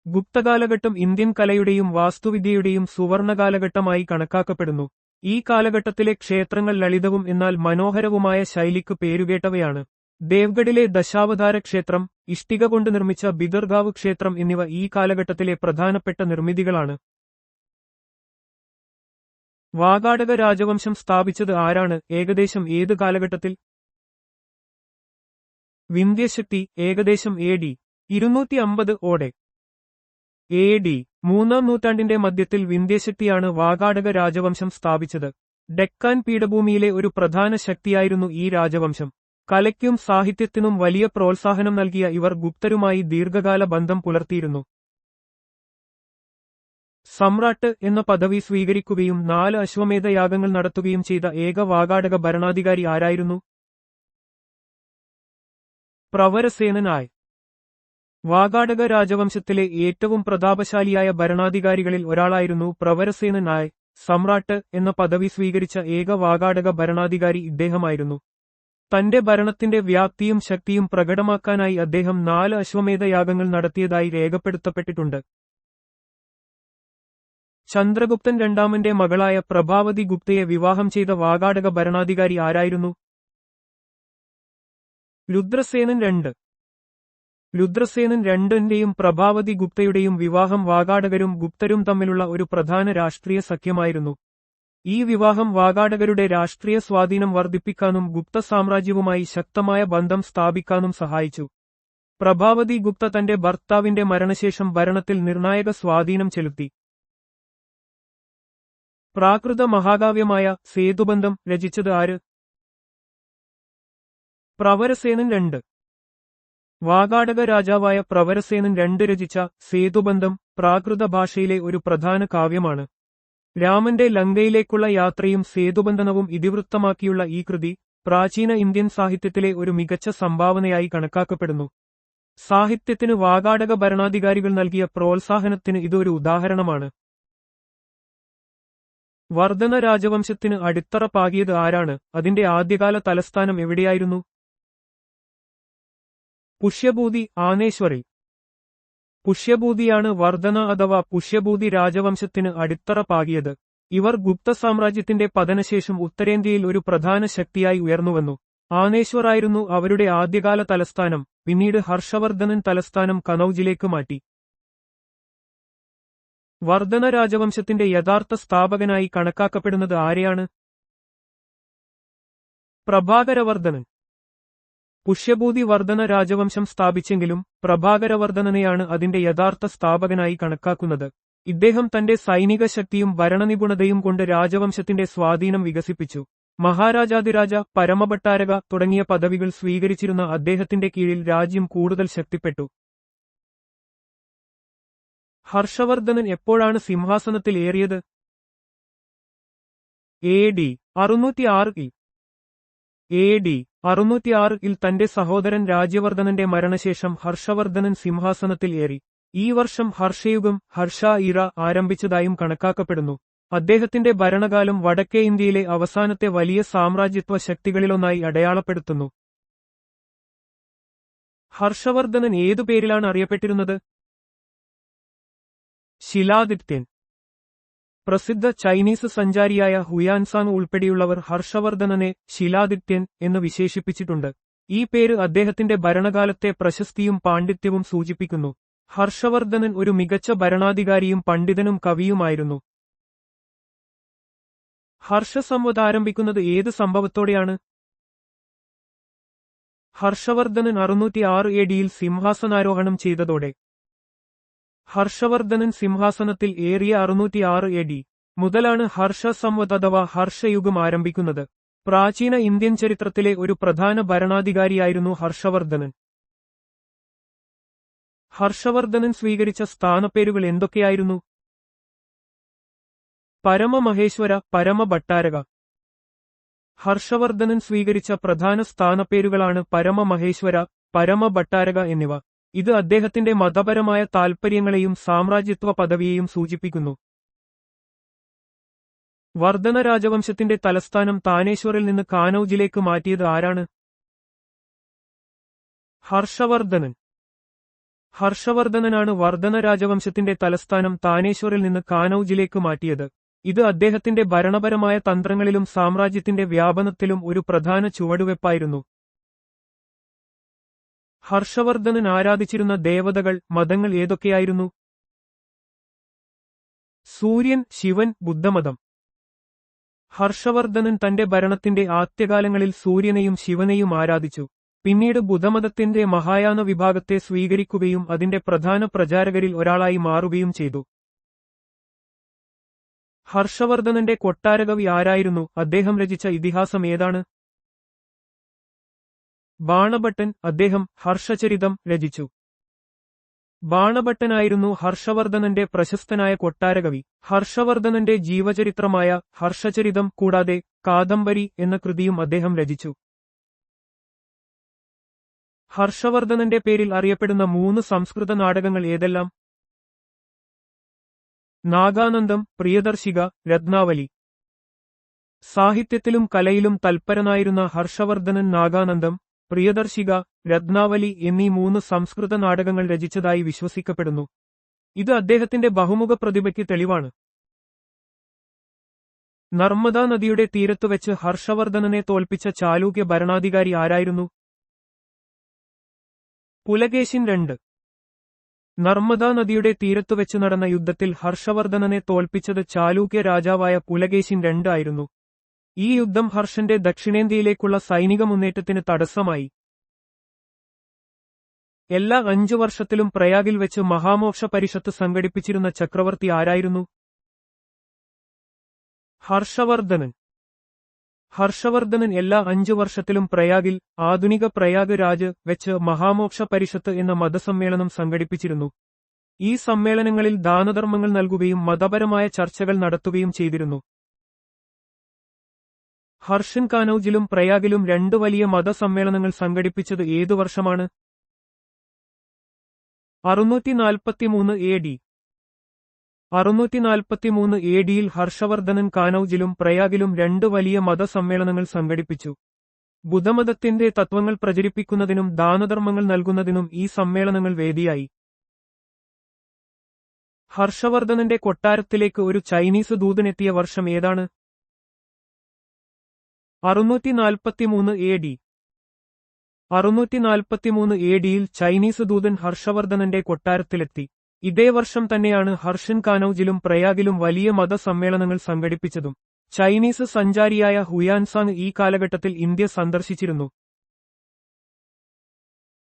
Speaker 1: ഗുപ്തകാലഘട്ടം ഇന്ത്യൻ കലയുടെയും വാസ്തുവിദ്യയുടെയും സുവർണകാലഘട്ടമായി കണക്കാക്കപ്പെടുന്നു. ഈ കാലഘട്ടത്തിലെ ക്ഷേത്രങ്ങൾ ലളിതവും എന്നാൽ മനോഹരവുമായ ശൈലിക്ക് പേരുകേട്ടവയാണ്. ദേവ്ഗഡിലെ ദശാവതാര ക്ഷേത്രം, ഇഷ്ടിക കൊണ്ട് നിർമ്മിച്ച ബിദർഗാവ് ക്ഷേത്രം എന്നിവ ഈ കാലഘട്ടത്തിലെ പ്രധാനപ്പെട്ട നിർമ്മിതികളാണ്. വാകാടക രാജവംശം സ്ഥാപിച്ചത് ആരാണ്? ഏകദേശം ഏത് കാലഘട്ടത്തിൽ? വിന്ധ്യശക്തി, ഏകദേശം AD 250 ഓടെ. AD 3-ാം നൂറ്റാണ്ടിന്റെ മധ്യത്തിൽ വിന്ധ്യശക്തിയാണ് വാകാടക രാജവംശം സ്ഥാപിച്ചത്. ഡെക്കാൻ പീഠഭൂമിയിലെ ഒരു പ്രധാന ശക്തിയായിരുന്നു ഈ രാജവംശം. കലയ്ക്കും സാഹിത്യത്തിനും വലിയ പ്രോത്സാഹനം നൽകിയ ഇവർ ഗുപ്തരുമായി ദീർഘകാല ബന്ധം പുലർത്തിയിരുന്നു. സമ്രാട്ട് എന്ന പദവി സ്വീകരിക്കുകയും 4 അശ്വമേധ യാഗങ്ങൾ നടത്തുകയും ചെയ്ത ഏക വാകാടക ഭരണാധികാരി ആരായിരുന്നു? പ്രവരസേനനായ്. വാകാടക രാജവംശത്തിലെ ഏറ്റവും പ്രതാപശാലിയായ ഭരണാധികാരികളിൽ ഒരാളായിരുന്നു പ്രവരസേനനായ്. സമ്രാട്ട് എന്ന പദവി സ്വീകരിച്ച ഏക വാകാടക ഭരണാധികാരി ഇദ്ദേഹമായിരുന്നു. തന്റെ ഭരണത്തിന്റെ വ്യാപ്തിയും ശക്തിയും പ്രകടമാക്കാനായി അദ്ദേഹം 4 അശ്വമേധ യാഗങ്ങൾ നടത്തിയതായി രേഖപ്പെടുത്തപ്പെട്ടിട്ടുണ്ട്. ചന്ദ്രഗുപ്തൻ രണ്ടാമന്റെ മകളായ പ്രഭാവതി ഗുപ്തയെ വിവാഹം ചെയ്ത വാകാടക ഭരണാധികാരി ആരായിരുന്നു? രുദ്രസേനൻ II. രുദ്രസേനൻ രണ്ടിന്റെയും പ്രഭാവതി ഗുപ്തയുടെയും വിവാഹം വാകാടകരും ഗുപ്തരും തമ്മിലുള്ള ഒരു പ്രധാന രാഷ്ട്രീയ സഖ്യമായിരുന്നു. ഈ വിവാഹം വാകാടകരുടെ രാഷ്ട്രീയ സ്വാധീനം വർദ്ധിപ്പിക്കാനും ഗുപ്ത സാമ്രാജ്യവുമായി ശക്തമായ ബന്ധം സ്ഥാപിക്കാനും സഹായിച്ചു. പ്രഭാവതി ഗുപ്ത തന്റെ ഭർത്താവിന്റെ മരണശേഷം ഭരണത്തിൽ നിർണായക സ്വാധീനം ചെലുത്തി. പ്രാകൃത മഹാകാവ്യമായ സേതുബന്ധം രചിച്ചത് ആര്? പ്രവരസേനൻ II. വാകാടക രാജാവായ പ്രവരസേനൻ II രചിച്ച സേതുബന്ധം പ്രാകൃത ഭാഷയിലെ ഒരു പ്രധാന കാവ്യമാണ്. രാമന്റെ ലങ്കയിലേക്കുള്ള യാത്രയും സേതുബന്ധനവും ഇതിവൃത്തമാക്കിയുള്ള ഈ കൃതി പ്രാചീന ഇന്ത്യൻ സാഹിത്യത്തിലെ ഒരു മികച്ച സംഭാവനയായി കണക്കാക്കപ്പെടുന്നു. സാഹിത്യത്തിന് വാകാടക ഭരണാധികാരികൾ നൽകിയ പ്രോത്സാഹനത്തിന് ഇതൊരു ഉദാഹരണമാണ്. വർധന രാജവംശത്തിന് അടിത്തറ പാകിയത് ആരാണ്? അതിന്റെ ആദ്യകാല തലസ്ഥാനം എവിടെയായിരുന്നു? പുഷ്യഭൂതി, ആനേശ്വറിൽ. പുഷ്യഭൂതിയാണ് വർധന അഥവാ പുഷ്യഭൂതി രാജവംശത്തിന് അടിത്തറ പാകിയത്. ഇവർ ഗുപ്ത സാമ്രാജ്യത്തിന്റെ പതനശേഷം ഉത്തരേന്ത്യയിൽ ഒരു പ്രധാന ശക്തിയായി ഉയർന്നുവന്നു. ആനേശ്വർ ആയിരുന്നു അവരുടെ ആദ്യകാല തലസ്ഥാനം. പിന്നീട് ഹർഷവർദ്ധനൻ തലസ്ഥാനം കനൌജിലേക്ക് മാറ്റി. വർധന രാജവംശത്തിന്റെ യഥാർത്ഥ സ്ഥാപകനായി കണക്കാക്കപ്പെടുന്നത് ആരെയാണ്? പ്രഭാകരവർദ്ധനൻ. പുഷ്യഭൂതി വർധന രാജവംശം സ്ഥാപിച്ചെങ്കിലും പ്രഭാകരവർദ്ധനനെയാണ് അതിന്റെ യഥാർത്ഥ സ്ഥാപകനായി കണക്കാക്കുന്നത്. ഇദ്ദേഹം തന്റെ സൈനിക ശക്തിയും ഭരണനിപുണതയും കൊണ്ട് രാജവംശത്തിന്റെ സ്വാധീനം വികസിപ്പിച്ചു. മഹാരാജാധിരാജ, പരമഭട്ടാരക തുടങ്ങിയ പദവികൾ സ്വീകരിച്ചിരുന്ന അദ്ദേഹത്തിന്റെ കീഴിൽ രാജ്യം കൂടുതൽ ശക്തിപ്പെട്ടു. ഹർഷവർദ്ധനൻ എപ്പോഴാണ് സിംഹാസനത്തിൽ ഏറിയത്? AD 606. AD 606 തന്റെ സഹോദരൻ രാജ്യവർദ്ധനന്റെ മരണശേഷം ഹർഷവർദ്ധനൻ സിംഹാസനത്തിൽ ഏറി. ഈ വർഷം ഹർഷയുഗം ഹർഷ ഇറ ആരംഭിച്ചതായും കണക്കാക്കപ്പെടുന്നു. അദ്ദേഹത്തിന്റെ ഭരണകാലം വടക്കേ ഇന്ത്യയിലെ അവസാനത്തെ വലിയ സാമ്രാജ്യത്വ ശക്തികളിലൊന്നായി അടയാളപ്പെടുത്തുന്നു. ഹർഷവർദ്ധനൻ ഏതു പേരിലാണ് അറിയപ്പെട്ടിരുന്നത്? ശിലാദിത്യൻ. പ്രസിദ്ധ ചൈനീസ് സഞ്ചാരിയായ ഹുയാൻസാങ് ഉൾപ്പെടെയുള്ളവർ ഹർഷവർദ്ധനനെ ശിലാദിത്യൻ എന്ന് വിശേഷിപ്പിച്ചിട്ടുണ്ട്. ഈ പേര് അദ്ദേഹത്തിന്റെ ഭരണകാലത്തെ പ്രശസ്തിയും പാണ്ഡിത്യവും സൂചിപ്പിക്കുന്നു. ഹർഷവർദ്ധനൻ ഒരു മികച്ച ഭരണാധികാരിയും പണ്ഡിതനും കവിയുമായിരുന്നു. ഹർഷസംവത് ആരംഭിക്കുന്നത് ഏത് സംഭവത്തോടെയാണ്? ഹർഷവർദ്ധനൻ 606 AD സിംഹാസനാരോഹണം ചെയ്തതോടെ. ഹർഷവർദ്ധനൻ സിംഹാസനത്തിൽ ഏറിയ 606 AD മുതലാണ് ഹർഷസംവത് അഥവാ ഹർഷയുഗം ആരംഭിക്കുന്നത്. പ്രാചീന ഇന്ത്യൻ ചരിത്രത്തിലെ ഒരു പ്രധാന ഭരണാധികാരിയായിരുന്നു ഹർഷവർദ്ധനൻ. ഹർഷവർദ്ധനൻ സ്വീകരിച്ച സ്ഥാനപ്പേരുകൾ എന്തൊക്കെയായിരുന്നു? പരമമഹേശ്വര, പരമഭട്ടാരക. ഹർഷവർദ്ധനൻ സ്വീകരിച്ച പ്രധാന സ്ഥാനപ്പേരുകളാണ് പരമമഹേശ്വര, പരമഭട്ടാരക എന്നിവ. ഇത് അദ്ദേഹത്തിന്റെ മതപരമായ താൽപര്യങ്ങളെയും സാമ്രാജ്യത്വ പദവിയെയും സൂചിപ്പിക്കുന്നു. വർദ്ധന രാജവംശത്തിന്റെ തലസ്ഥാനം താനേശ്വറിൽ നിന്ന് കാനൌജിലേക്ക് മാറ്റിയത് ആരാണ്? ഹർഷവർദ്ധനൻ. ഹർഷവർദ്ധനനാണ് വർദ്ധന രാജവംശത്തിന്റെ തലസ്ഥാനം താനേശ്വറിൽ നിന്ന് കാനൌജിലേക്ക് മാറ്റിയത്. ഇത് അദ്ദേഹത്തിന്റെ ഭരണപരമായ തന്ത്രങ്ങളിലും സാമ്രാജ്യത്തിന്റെ വ്യാപനത്തിലും ഒരു പ്രധാന ചുവടുവെപ്പായിരുന്നു. ഹർഷവർദ്ധനൻ ആരാധിച്ചിരുന്ന ദേവതകൾ, മതങ്ങൾ ഏതൊക്കെയായിരുന്നു? സൂര്യൻ, ശിവൻ, ബുദ്ധമതം. ഹർഷവർദ്ധനൻ തന്റെ ഭരണത്തിന്റെ ആദ്യകാലങ്ങളിൽ സൂര്യനെയും ശിവനെയും ആരാധിച്ചു. പിന്നീട് ബുദ്ധമതത്തിന്റെ മഹായാന വിഭാഗത്തെ സ്വീകരിക്കുകയും അതിന്റെ പ്രധാന പ്രചാരകരിൽ ഒരാളായി മാറുകയും ചെയ്തു. ഹർഷവർദ്ധനന്റെ കൊട്ടാരകവി ആരായിരുന്നു? അദ്ദേഹം രചിച്ച ഇതിഹാസം ഏതാണ്? ബാണഭട്ടൻ. അദ്ദേഹം ഹർഷചരിതം രചിച്ചു. ബാണഭട്ടനായിരുന്നു ഹർഷവർദ്ധനന്റെ പ്രശസ്തനായ കൊട്ടാരകവി. ഹർഷവർദ്ധനന്റെ ജീവചരിത്രമായ ഹർഷചരിതം കൂടാതെ കാദംബരി എന്ന കൃതിയും അദ്ദേഹം രചിച്ചു. ഹർഷവർദ്ധനന്റെ പേരിൽ അറിയപ്പെടുന്ന 3 സംസ്കൃത നാടകങ്ങൾ ഏതെല്ലാം? നാഗാനന്ദം, പ്രിയദർശിക, രത്നാവലി. സാഹിത്യത്തിലും കലയിലും തൽപരനായിരുന്ന ഹർഷവർദ്ധനൻ നാഗാനന്ദം, പ്രിയദർശിക, രത്നാവലി എന്നീ 3 സംസ്കൃത നാടകങ്ങൾ രചിച്ചതായി വിശ്വസിക്കപ്പെടുന്നു. ഇത് അദ്ദേഹത്തിന്റെ ബഹുമുഖ പ്രതിഭയ്ക്ക് തെളിവാണ്. നർമ്മദാ നദിയുടെ തീരത്തുവെച്ച് ഹർഷവർദ്ധനനെ തോൽപ്പിച്ച ചാലൂക്യ ഭരണാധികാരി ആരായിരുന്നു? പുലകേശിൻ II. നർമ്മദാ നദിയുടെ തീരത്തുവെച്ച് നടന്ന യുദ്ധത്തിൽ ഹർഷവർദ്ധനനെ തോൽപ്പിച്ചത് ചാലൂക്യ രാജാവായ പുലകേശിൻ II ആയിരുന്നു. ഈ യുദ്ധം ഹർഷന്റെ ദക്ഷിണേന്ത്യയിലേക്കുള്ള സൈനിക മുന്നേറ്റത്തിന് തടസ്സമായി. എല്ലാ 5 വർഷത്തിലും പ്രയാഗിൽ വെച്ച് മഹാമോക്ഷ പരിഷത്ത് സംഘടിപ്പിച്ചിരുന്ന ചക്രവർത്തി ആരായിരുന്നു? ഹർഷവർദ്ധനൻ. ഹർഷവർദ്ധനൻ എല്ലാ 5 വർഷത്തിലും പ്രയാഗിൽ, ആധുനിക പ്രയാഗ് രാജ് വെച്ച് മഹാമോക്ഷ പരിഷത്ത് എന്ന മതസമ്മേളനം സംഘടിപ്പിച്ചിരുന്നു. ഈ സമ്മേളനങ്ങളിൽ ദാനധർമ്മങ്ങൾ നൽകുകയും മതപരമായ ചർച്ചകൾ നടത്തുകയും ചെയ്തിരുന്നു. ഹർഷൻ കാനൌജിലും പ്രയാഗിലും 2 വലിയ മതസമ്മേളനങ്ങൾ സംഘടിപ്പിച്ചത് ഏതു വർഷമാണ്? 643 AD. 643 AD ഹർഷവർദ്ധനൻ കാനൌജിലും പ്രയാഗിലും 2 വലിയ മതസമ്മേളനങ്ങൾ സംഘടിപ്പിച്ചു. ബുദ്ധമതത്തിന്റെ തത്വങ്ങൾ പ്രചരിപ്പിക്കുന്നതിനും ദാനധർമ്മങ്ങൾ നൽകുന്നതിനും ഈ സമ്മേളനങ്ങൾ വേദിയായി. ഹർഷവർദ്ധനന്റെ കൊട്ടാരത്തിലേക്ക് ഒരു ചൈനീസ് ദൂതനെത്തിയ വർഷം ഏതാണ്? 643 AD. 643 AD ചൈനീസ് ദൂതൻ ഹർഷവർദ്ധനന്റെ കൊട്ടാരത്തിലെത്തി. ഇതേ വർഷം തന്നെയാണ് ഹർഷൻ കാനൌജിലും പ്രയാഗിലും വലിയ മതസമ്മേളനങ്ങൾ സംഘടിപ്പിച്ചതും. ചൈനീസ് സഞ്ചാരിയായ ഹുയാൻസാങ് ഈ കാലഘട്ടത്തിൽ ഇന്ത്യ സന്ദർശിച്ചിരുന്നു.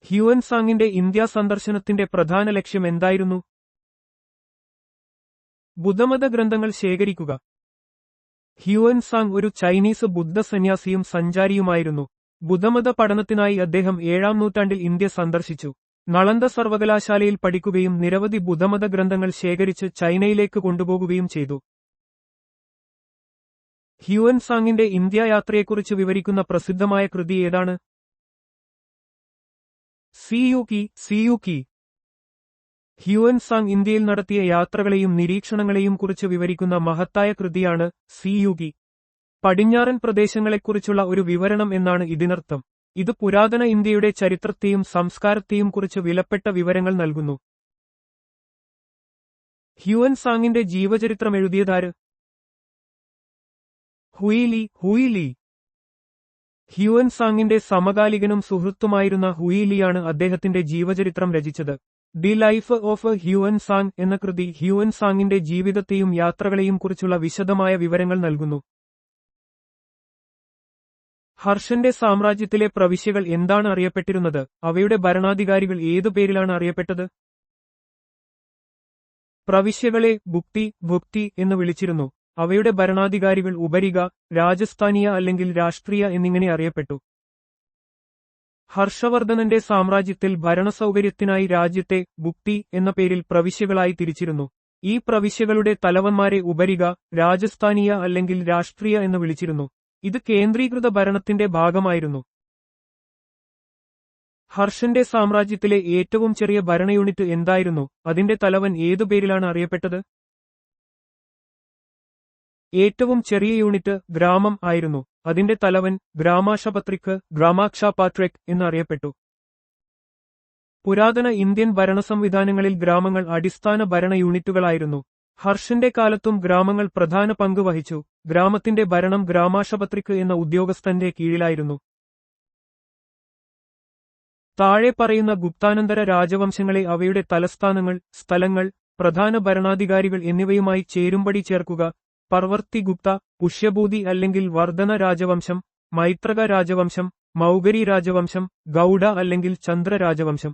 Speaker 1: ഹ്യുവൻസാങ്ങിന്റെ ഇന്ത്യാ സന്ദർശനത്തിന്റെ പ്രധാന ലക്ഷ്യം എന്തായിരുന്നു? ബുദ്ധമത ഗ്രന്ഥങ്ങൾ ശേഖരിക്കുക. ഹ്യുവൻസാങ് ഒരു ചൈനീസ് ബുദ്ധ സന്യാസിയും സഞ്ചാരിയുമായിരുന്നു. ബുദ്ധമത പഠനത്തിനായി അദ്ദേഹം 7ാം നൂറ്റാണ്ടിൽ ഇന്ത്യ സന്ദർശിച്ചു. നളന്ദ സർവകലാശാലയിൽ പഠിക്കുകയും നിരവധി ബുദ്ധമത ഗ്രന്ഥങ്ങൾ ശേഖരിച്ച് ചൈനയിലേക്ക് കൊണ്ടുപോകുകയും ചെയ്തു. ഹ്യുവൻസാങ്ങിന്റെ ഇന്ത്യ യാത്രയെക്കുറിച്ച് വിവരിക്കുന്ന പ്രസിദ്ധമായ കൃതി ഏതാണ്? സിയൂക്കി. ഹ്യുവൻസാങ് ഇന്ത്യയിൽ നടത്തിയ യാത്രകളെയും നിരീക്ഷണങ്ങളെയും കുറിച്ച് വിവരിക്കുന്ന മഹത്തായ കൃതിയാണ് സിയൂക്കി. പടിഞ്ഞാറൻ പ്രദേശങ്ങളെക്കുറിച്ചുള്ള ഒരു വിവരണം എന്നാണ് ഇതിനർത്ഥം. ഇത് പുരാതന ഇന്ത്യയുടെ ചരിത്രത്തെയും സംസ്കാരത്തെയും കുറിച്ച് വിലപ്പെട്ട വിവരങ്ങൾ നൽകുന്നു. ഹ്യുവൻസാങ്ങിന്റെ ജീവചരിത്രം എഴുതിയതാര്? ഹുയി ലി. ഹ്യുവൻസാങ്ങിന്റെ സമകാലികനും സുഹൃത്തുമായിരുന്ന ഹുയി ലിയാണ് അദ്ദേഹത്തിന്റെ ജീവചരിത്രം രചിച്ചത്. ദി ലൈഫ് ഓഫ് ഹ്യുവൻസാങ് എന്ന കൃതി ഹ്യുവൻസാങ്ങിന്റെ ജീവിതത്തെയും യാത്രകളെയും കുറിച്ചുള്ള വിശദമായ വിവരങ്ങൾ നൽകുന്നു. ഹർഷന്റെ സാമ്രാജ്യത്തിലെ പ്രവിശ്യകൾ എന്താണ് അറിയപ്പെട്ടിരുന്നത്? അവയുടെ ഭരണാധികാരികൾ ഏതു പേരിലാണ് അറിയപ്പെട്ടത്? പ്രവിശ്യകളെ ഭുക്തി എന്ന് വിളിച്ചിരുന്നു. അവയുടെ ഭരണാധികാരികൾ ഉപരിക, രാജസ്ഥാനീയ അല്ലെങ്കിൽ രാഷ്ട്രീയ എന്നിങ്ങനെ അറിയപ്പെട്ടു. ഹർഷവർദ്ധനന്റെ സാമ്രാജ്യത്തിൽ ഭരണസൗകര്യത്തിനായി രാജ്യത്തെ ഭുക്തി എന്ന പേരിൽ പ്രവിശ്യകളായി തിരിച്ചിരുന്നു. ഈ പ്രവിശ്യകളുടെ തലവന്മാരെ ഉപരിക, രാജസ്ഥാനീയ അല്ലെങ്കിൽ രാഷ്ട്രീയ എന്ന് വിളിച്ചിരുന്നു. ഇത് കേന്ദ്രീകൃത ഭരണത്തിന്റെ ഭാഗമായിരുന്നു. ഹർഷന്റെ സാമ്രാജ്യത്തിലെ ഏറ്റവും ചെറിയ ഭരണ യൂണിറ്റ് എന്തായിരുന്നു? അതിന്റെ തലവൻ ഏതു പേരിലാണ് അറിയപ്പെട്ടത്? ഏറ്റവും ചെറിയ യൂണിറ്റ് ഗ്രാമം ആയിരുന്നു. അതിന്റെ തലവൻ ഗ്രാമാക്ഷപാട്രിക് എന്നറിയപ്പെട്ടു. പുരാതന ഇന്ത്യൻ ഭരണസംവിധാനങ്ങളിൽ ഗ്രാമങ്ങൾ അടിസ്ഥാന ഭരണ യൂണിറ്റുകളായിരുന്നു. ഹർഷന്റെ കാലത്തും ഗ്രാമങ്ങൾ പ്രധാന പങ്ക് വഹിച്ചു. ഗ്രാമത്തിന്റെ ഭരണം ഗ്രാമാക്ഷപത്രിക് എന്ന ഉദ്യോഗസ്ഥന്റെ കീഴിലായിരുന്നു. താഴെ പറയുന്ന ഗുപ്താനന്തര രാജവംശങ്ങളെ അവയുടെ തലസ്ഥാനങ്ങൾ, സ്ഥലങ്ങൾ, പ്രധാന ഭരണാധികാരികൾ എന്നിവയുമായി ചേരുംപടി ചേർക്കുക. പർവർത്തി ഗുപ്ത, പുഷ്യഭൂതി അല്ലെങ്കിൽ വർധന രാജവംശം, മൈത്രക രാജവംശം, മൗഗരി രാജവംശം, ഗൗഡ അല്ലെങ്കിൽ ചന്ദ്ര രാജവംശം.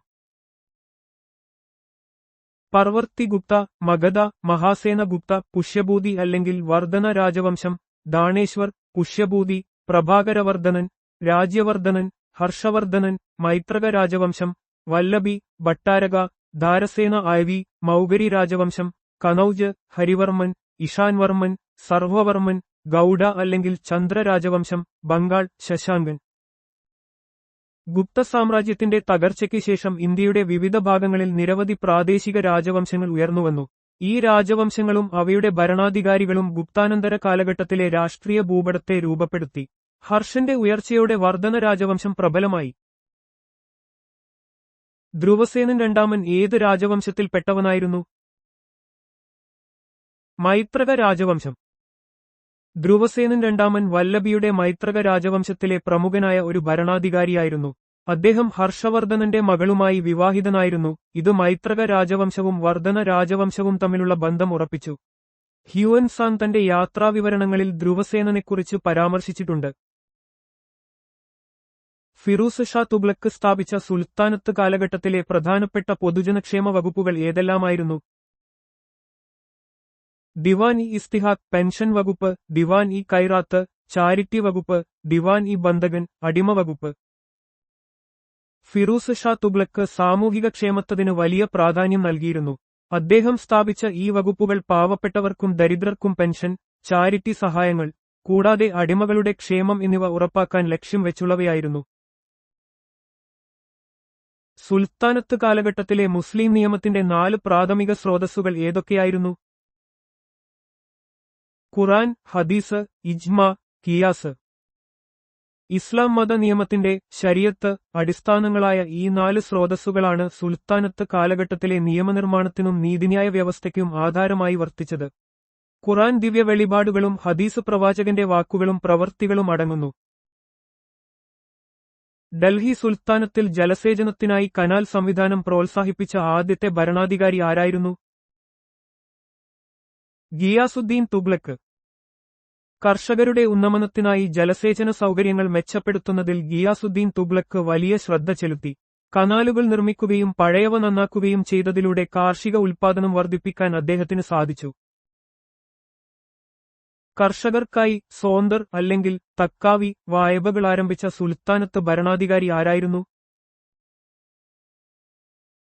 Speaker 1: പർവർത്തി ഗുപ്ത, മഗധ, മഹാസേന ഗുപ്ത, പുഷ്യഭൂതി അല്ലെങ്കിൽ വർധന രാജവംശം, ദാണേശ്വർ, പുഷ്യഭൂതി, പ്രഭാകരവർദ്ധനൻ, രാജ്യവർദ്ധനൻ, ഹർഷവർദ്ധനൻ, മൈത്രക രാജവംശം, വല്ലഭി, ഭട്ടാരക, ധാരസേന ഐവി, മൗഗരി രാജവംശം, കനൌജ്, ഹരിവർമ്മൻ, ഇഷാൻവർമ്മൻ, സർവവർമ്മൻ, ഗൗഡ അല്ലെങ്കിൽ ചന്ദ്ര രാജവംശം, ബംഗാൾ, ശശാങ്കൻ. ഗുപ്ത സാമ്രാജ്യത്തിന്റെ തകർച്ചയ്ക്ക് ശേഷം ഇന്ത്യയുടെ വിവിധ ഭാഗങ്ങളിൽ നിരവധി പ്രാദേശിക രാജവംശങ്ങൾ ഉയർന്നുവന്നു. ഈ രാജവംശങ്ങളും അവയുടെ ഭരണാധികാരികളും ഗുപ്താനന്തര കാലഘട്ടത്തിലെ രാഷ്ട്രീയ ഭൂപടത്തെ രൂപപ്പെടുത്തി. ഹർഷന്റെ ഉയർച്ചയോടെ വർധന രാജവംശം പ്രബലമായി. ധ്രുവസേനൻ രണ്ടാമൻ ഏത് രാജവംശത്തിൽപ്പെട്ടവനായിരുന്നു? മൈത്രക രാജവംശം. ധ്രുവസേനൻ രണ്ടാമൻ വല്ലഭിയുടെ മൈത്രക രാജവംശത്തിലെ പ്രമുഖനായ ഒരു ഭരണാധികാരിയായിരുന്നു. അദ്ദേഹം ഹർഷവർദ്ധനന്റെ മകളുമായി വിവാഹിതനായിരുന്നു. ഇത് മൈത്രക രാജവംശവും വർധന രാജവംശവും തമ്മിലുള്ള ബന്ധം ഉറപ്പിച്ചു. ഹ്യുവൻസാങ് തന്റെ യാത്രാവിവരണങ്ങളിൽ ധ്രുവസേനനെക്കുറിച്ച് പരാമർശിച്ചിട്ടുണ്ട്. ഫിറൂസ് ഷാ തുഗ്ലക്ക് സ്ഥാപിച്ച സുൽത്താനത്ത് കാലഘട്ടത്തിലെ പ്രധാനപ്പെട്ട പൊതുജനക്ഷേമ വകുപ്പുകൾ ഏതെല്ലാമായിരുന്നു? ദിവാൻ ഇ ഇസ്തിഹാഖ് പെൻഷൻ വകുപ്പ്, ദിവാൻ ഇ കൈറാത്ത് ചാരിറ്റി വകുപ്പ്, ദിവാൻ ഇ ബന്ധകൻ അടിമ വകുപ്പ്. ഫിറൂസ് ഷാ തുഗ്ലക്ക് സാമൂഹിക ക്ഷേമത്തിന് വലിയ പ്രാധാന്യം നൽകിയിരുന്നു. അദ്ദേഹം സ്ഥാപിച്ച ഈ വകുപ്പുകൾ പാവപ്പെട്ടവർക്കും ദരിദ്രർക്കും പെൻഷൻ, ചാരിറ്റി സഹായങ്ങൾ, കൂടാതെ അടിമകളുടെ ക്ഷേമം എന്നിവ ഉറപ്പാക്കാൻ ലക്ഷ്യം വെച്ചുള്ളവയായിരുന്നു. സുൽത്താനത്ത് കാലഘട്ടത്തിലെ മുസ്ലിം നിയമത്തിന്റെ 4 പ്രാഥമിക സ്രോതസ്സുകൾ ഏതൊക്കെയായിരുന്നു? ഖുർആൻ, ഹദീസ്, ഇജ്മാ, ഖിയാസ്. ഇസ്ലാം മത നിയമത്തിന്റെ ശരീഅത്ത് അടിസ്ഥാനങ്ങളായ ഈ 4 സ്രോതസ്സുകളാണ് സുൽത്താനത്ത് കാലഘട്ടത്തിലെ നിയമനിർമ്മാണത്തിനും നീതിന്യായ വ്യവസ്ഥയ്ക്കും ആധാരമായി വർത്തിച്ചത്. ഖുർആൻ ദിവ്യ വെളിപാടുകളും ഹദീസ് പ്രവാചകന്റെ വാക്കുകളും പ്രവൃത്തികളും അടങ്ങുന്നു. ഡൽഹി സുൽത്താനത്തിൽ ജലസേചനത്തിനായി കനാൽ സംവിധാനം പ്രോത്സാഹിപ്പിച്ച ആദ്യത്തെ ഭരണാധികാരി ആരായിരുന്നു? ഗിയാസുദ്ദീൻ തുഗ്ലക്ക്. കർഷകരുടെ ഉന്നമനത്തിനായി ജലസേചന സൗകര്യങ്ങൾ മെച്ചപ്പെടുത്തുന്നതിൽ ഗിയാസുദ്ദീൻ തുഗ്ലക്ക് വലിയ ശ്രദ്ധ ചെലുത്തി. കനാലുകൾ നിർമ്മിക്കുകയും പഴയവ നന്നാക്കുകയും ചെയ്തതിലൂടെ കാർഷിക ഉൽപ്പാദനം വർദ്ധിപ്പിക്കാൻ അദ്ദേഹത്തിന് സാധിച്ചു. കർഷകർക്കായി സോന്തർ അല്ലെങ്കിൽ തക്കാവി വായ്പകൾ ആരംഭിച്ച സുൽത്താനത്ത് ഭരണാധികാരി ആരായിരുന്നു?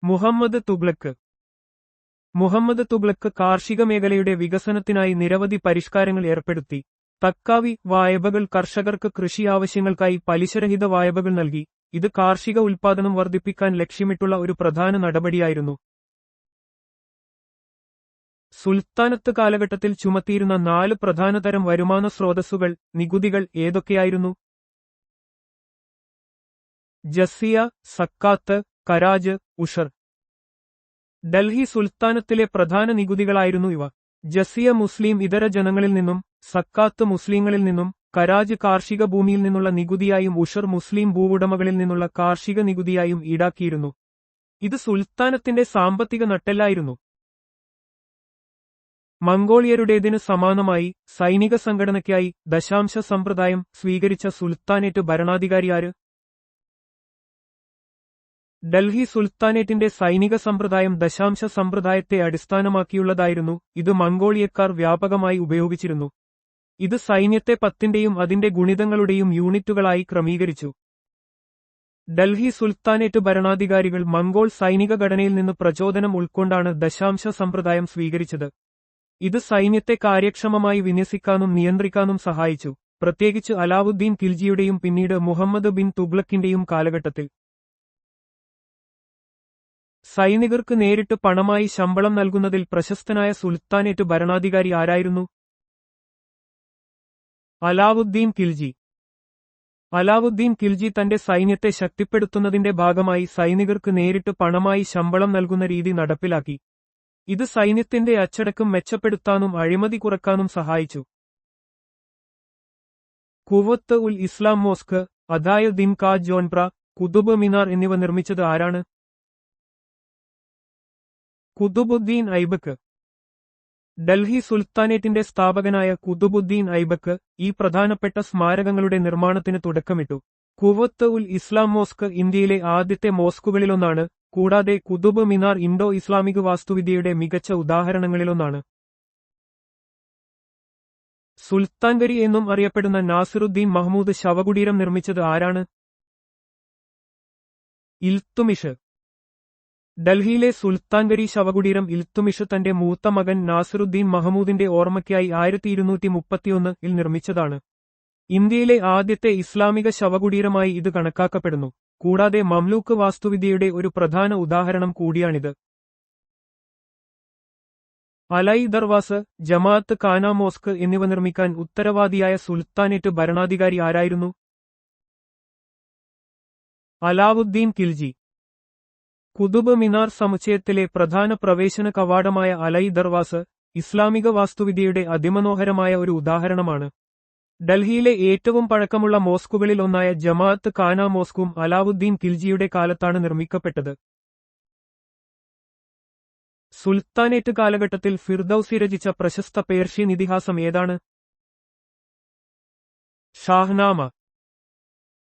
Speaker 1: മുഹമ്മദ് തുഗ്ലക്ക്. മുഹമ്മദ് തുഗ്ലക്ക് കാർഷിക മേഖലയുടെ വികസനത്തിനായി നിരവധി പരിഷ്കാരങ്ങൾ ഏർപ്പെടുത്തി. തക്കാവി വായ്പകൾ കർഷകർക്ക് കൃഷി ആവശ്യങ്ങൾക്കായി പലിശരഹിത വായ്പകൾ നൽകി. ഇത് കാർഷിക ഉൽപ്പാദനം വർദ്ധിപ്പിക്കാൻ ലക്ഷ്യമിട്ടുള്ള ഒരു പ്രധാന നടപടിയായിരുന്നു. സുൽത്താനത്ത് കാലഘട്ടത്തിൽ ചുമത്തിയിരുന്ന 4 പ്രധാനതരം വരുമാന സ്രോതസ്സുകൾ, നികുതികൾ ഏതൊക്കെയായിരുന്നു? ജസിയ, സക്കാത്ത്, ഖരാജ്, ഉഷർ. ഡൽഹി സുൽത്താനത്തിലെ പ്രധാന നികുതികളായിരുന്നു ഇവ. ജസിയ മുസ്ലിം ഇതര ജനങ്ങളിൽ നിന്നും, സക്കാത്ത് മുസ്ലിങ്ങളിൽ നിന്നും, ഖരാജ് കാർഷിക ഭൂമിയിൽ നിന്നുള്ള നികുതിയായും ഉഷർ മുസ്ലിം ഭൂവുടമകളിൽ നിന്നുള്ള കാർഷിക നികുതിയായും ഈടാക്കിയിരുന്നു. ഇത് സുൽത്താനത്തിന്റെ സാമ്പത്തിക നട്ടെല്ലായിരുന്നു. മംഗോളിയരുടേതിന് സമാനമായി സൈനിക സംഘടനയ്ക്കായി ദശാംശ സമ്പ്രദായം സ്വീകരിച്ച സുൽത്താനേറ്റ് ഭരണാധികാരിയാര്? ഡൽഹി സുൽത്താനേറ്റിന്റെ സൈനിക സമ്പ്രദായം ദശാംശ സമ്പ്രദായത്തെ അടിസ്ഥാനമാക്കിയുള്ളതായിരുന്നു. ഇത് മംഗോളിയക്കാർ വ്യാപകമായി ഉപയോഗിച്ചിരുന്നു. ഇത് സൈന്യത്തെ 10ന്റെയും അതിന്റെ ഗുണിതങ്ങളുടെയും യൂണിറ്റുകളായി ക്രമീകരിച്ചു. ഡൽഹി സുൽത്താനേറ്റ് ഭരണാധികാരികൾ മംഗോൾ സൈനിക ഘടനയിൽ നിന്ന് പ്രചോദനം ഉൾക്കൊണ്ടാണ് ദശാംശ സമ്പ്രദായം സ്വീകരിച്ചത്. ഇത് സൈന്യത്തെ കാര്യക്ഷമമായി വിന്യസിക്കാനും നിയന്ത്രിക്കാനും സഹായിച്ചു, പ്രത്യേകിച്ച് അലാവുദ്ദീൻ ഖിൽജിയുടെയും പിന്നീട് മുഹമ്മദ് ബിൻ തുഗ്ലക്കിന്റെയും കാലഘട്ടത്തിൽ. സൈനികർക്ക് നേരിട്ട് പണമായി ശമ്പളം നൽകുന്നതിൽ പ്രശസ്തനായ സുൽത്താനേറ്റ് ഭരണാധികാരി ആരായിരുന്നു? അലാവുദ്ദീൻ ഖിൽജി. അലാവുദ്ദീൻ ഖിൽജി തന്റെ സൈന്യത്തെ ശക്തിപ്പെടുത്തുന്നതിന്റെ ഭാഗമായി സൈനികർക്ക് നേരിട്ട് പണമായി ശമ്പളം നൽകുന്ന രീതി നടപ്പിലാക്കി. ഇത് സൈന്യത്തിന്റെ അച്ചടക്കം മെച്ചപ്പെടുത്താനും അഴിമതി കുറക്കാനും സഹായിച്ചു. കുവത്ത് ഉൽ ഇസ്ലാം മോസ്ക്, അദായ ദിൻ കാ ജോൻപ്ര, കുതുബ് മിനാർ എന്നിവ നിർമ്മിച്ചത് ആരാണ്? കുതുബുദ്ദീൻ ഐബക്ക്. ഡൽഹി സുൽത്താനേറ്റിന്റെ സ്ഥാപകനായ കുതുബുദ്ദീൻ ഐബക്ക് ഈ പ്രധാനപ്പെട്ട സ്മാരകങ്ങളുടെ നിർമ്മാണത്തിന് തുടക്കമിട്ടു. കുവത്ത് ഉൽ ഇസ്ലാം മോസ്ക് ഇന്ത്യയിലെ ആദ്യത്തെ മോസ്കുകളിലൊന്നാണ്, കൂടാതെ കുതുബ് മിനാർ ഇൻഡോ ഇസ്ലാമിക് വാസ്തുവിദ്യയുടെ മികച്ച ഉദാഹരണങ്ങളിലൊന്നാണ്. സുൽത്താൻഗരി എന്നും അറിയപ്പെടുന്ന നാസിറുദ്ദീൻ മഹ്മൂദ് ശവകുടീരം നിർമ്മിച്ചത് ആരാണ്? ഇൽത്തുമിഷ്. ഡൽഹിയിലെ സുൽത്താൻഗരി ശവകുടീരം ഇൽത്തുമിഷ് തന്റെ മൂത്ത മകൻ നാസിറുദ്ദീൻ മഹ്മൂദിന്റെ ഓർമ്മയ്ക്കായി 1231-ൽ നിർമ്മിച്ചതാണ്. ഇന്ത്യയിലെ ആദ്യത്തെ ഇസ്ലാമിക ശവകുടീരമായി ഇത് കണക്കാക്കപ്പെടുന്നു. കൂടാതെ മംലൂക്ക് വാസ്തുവിദ്യയുടെ ഒരു പ്രധാന ഉദാഹരണം കൂടിയാണിത്. അലൈ ദർവാസ്, ജമാഅത്ത് ഖാന മോസ്ക് എന്നിവ നിർമ്മിക്കാൻ ഉത്തരവാദിയായ സുൽത്താനേറ്റ് ഭരണാധികാരി ആരായിരുന്നു? അലാവുദ്ദീൻ ഖിൽജി. കുതുബ് മിനാർ സമുച്ചയത്തിലെ പ്രധാന പ്രവേശന കവാടമായ അലൈ ദർവാസ് ഇസ്ലാമിക വാസ്തുവിദ്യയുടെ അതിമനോഹരമായ ഒരു ഉദാഹരണമാണ്. ഡൽഹിയിലെ ഏറ്റവും പഴക്കമുള്ള മോസ്കുകളിൽ ഒന്നായ ജമാഅത്ത് ഖാന മോസ്കും അലാവുദ്ദീൻ ഖിൽജിയുടെ കാലത്താണ് നിർമ്മിക്കപ്പെട്ടത്. സുൽത്താനേറ്റ് കാലഘട്ടത്തിൽ ഫിർദൌസി രചിച്ച പ്രശസ്ത പേർഷ്യൻ ഇതിഹാസം ഏതാണ്? ഷാഹ്നാമ.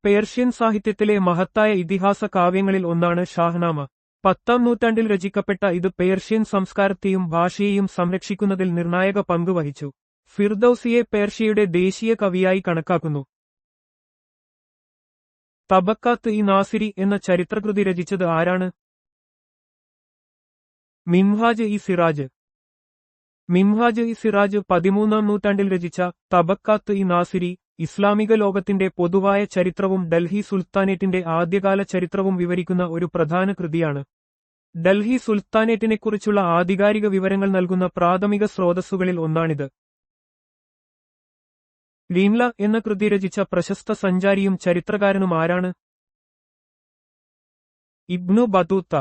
Speaker 1: പേർഷ്യൻ സാഹിത്യത്തിലെ മഹത്തായ ഇതിഹാസ കാവ്യങ്ങളിൽ ഒന്നാണ് ഷാഹ്നാമ. 10ാം നൂറ്റാണ്ടിൽ രചിക്കപ്പെട്ട ഇത് പേർഷ്യൻ സംസ്കാരത്തെയും ഭാഷയെയും സംരക്ഷിക്കുന്നതിൽ നിർണായക പങ്ക് വഹിച്ചു. ഫിർദൌസിയെ പേർഷ്യയുടെ ദേശീയ കവിയായി കണക്കാക്കുന്നു. തബക്കാത്ത് ഇ നാസിരി എന്ന ചരിത്രകൃതി രചിച്ചത് ആരാണ്? മിൻഹാജ് ഇ സിറാജ്. മിൻഹാജ് ഇ സിറാജ് 13ാം നൂറ്റാണ്ടിൽ രചിച്ച തബക്കാത്ത് ഇ നാസിരി ഇസ്ലാമിക ലോകത്തിന്റെ പൊതുവായ ചരിത്രവും ഡൽഹി സുൽത്താനേറ്റിന്റെ ആദ്യകാല ചരിത്രവും വിവരിക്കുന്ന ഒരു പ്രധാന കൃതിയാണ്. ഡൽഹി സുൽത്താനേറ്റിനെക്കുറിച്ചുള്ള ആധികാരിക വിവരങ്ങൾ നൽകുന്ന പ്രാഥമിക സ്രോതസ്സുകളിൽ ഒന്നാണിത്. ലീൻല എന്ന കൃതി രചിച്ച പ്രശസ്ത സഞ്ചാരിയും ചരിത്രകാരനും ആരാണ്? ഇബ്നു ബത്തൂത്ത.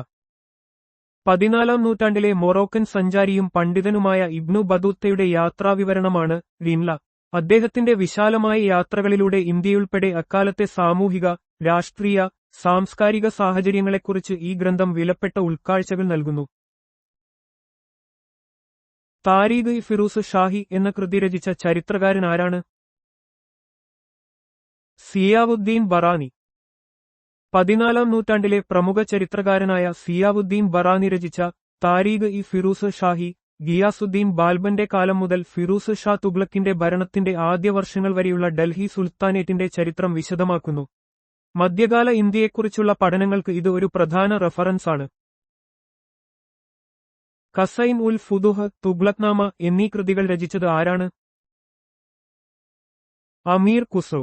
Speaker 1: 14ാം നൂറ്റാണ്ടിലെ മൊറോക്കൻ സഞ്ചാരിയും പണ്ഡിതനുമായ ഇബ്നു ബത്തൂത്തയുടെ യാത്രാവിവരണമാണ് ലീൻല. അദ്ദേഹത്തിന്റെ വിശാലമായ യാത്രകളിലൂടെ ഇന്ത്യയുൾപ്പെടെ അക്കാലത്തെ സാമൂഹിക, രാഷ്ട്രീയ, സാംസ്കാരിക സാഹചര്യങ്ങളെക്കുറിച്ച് ഈ ഗ്രന്ഥം വിലപ്പെട്ട ഉൾക്കാഴ്ചകൾ നൽകുന്നു. താരീഖ് ഇ ഫിറൂസ് ഷാഹി എന്ന കൃതി രചിച്ച ചരിത്രകാരൻ ആരാണ്? സിയാവുദ്ദീൻ ബറാനി. 14ാം നൂറ്റാണ്ടിലെ പ്രമുഖ ചരിത്രകാരനായ സിയാവുദ്ദീൻ ബറാനി രചിച്ച താരീഖ് ഇ ഫിറൂസ് ഷാഹി ഗിയാസുദ്ദീൻ ബാൽബന്റെ കാലം മുതൽ ഫിറൂസ് ഷാ തുഗ്ലക്കിന്റെ ഭരണത്തിന്റെ ആദ്യ വർഷങ്ങൾ വരെയുള്ള ഡൽഹി സുൽത്താനേറ്റിന്റെ ചരിത്രം വിശദമാക്കുന്നു. മധ്യകാല ഇന്ത്യയെക്കുറിച്ചുള്ള പഠനങ്ങൾക്ക് ഇത് ഒരു പ്രധാന റഫറൻസാണ്. ഖസൈൻ ഉൽ ഫുതുഹ്, തുഗ്ലക്നാമ എന്നീ കൃതികൾ രചിച്ചത് ആരാണ്? അമീർ ഖുസ്രു.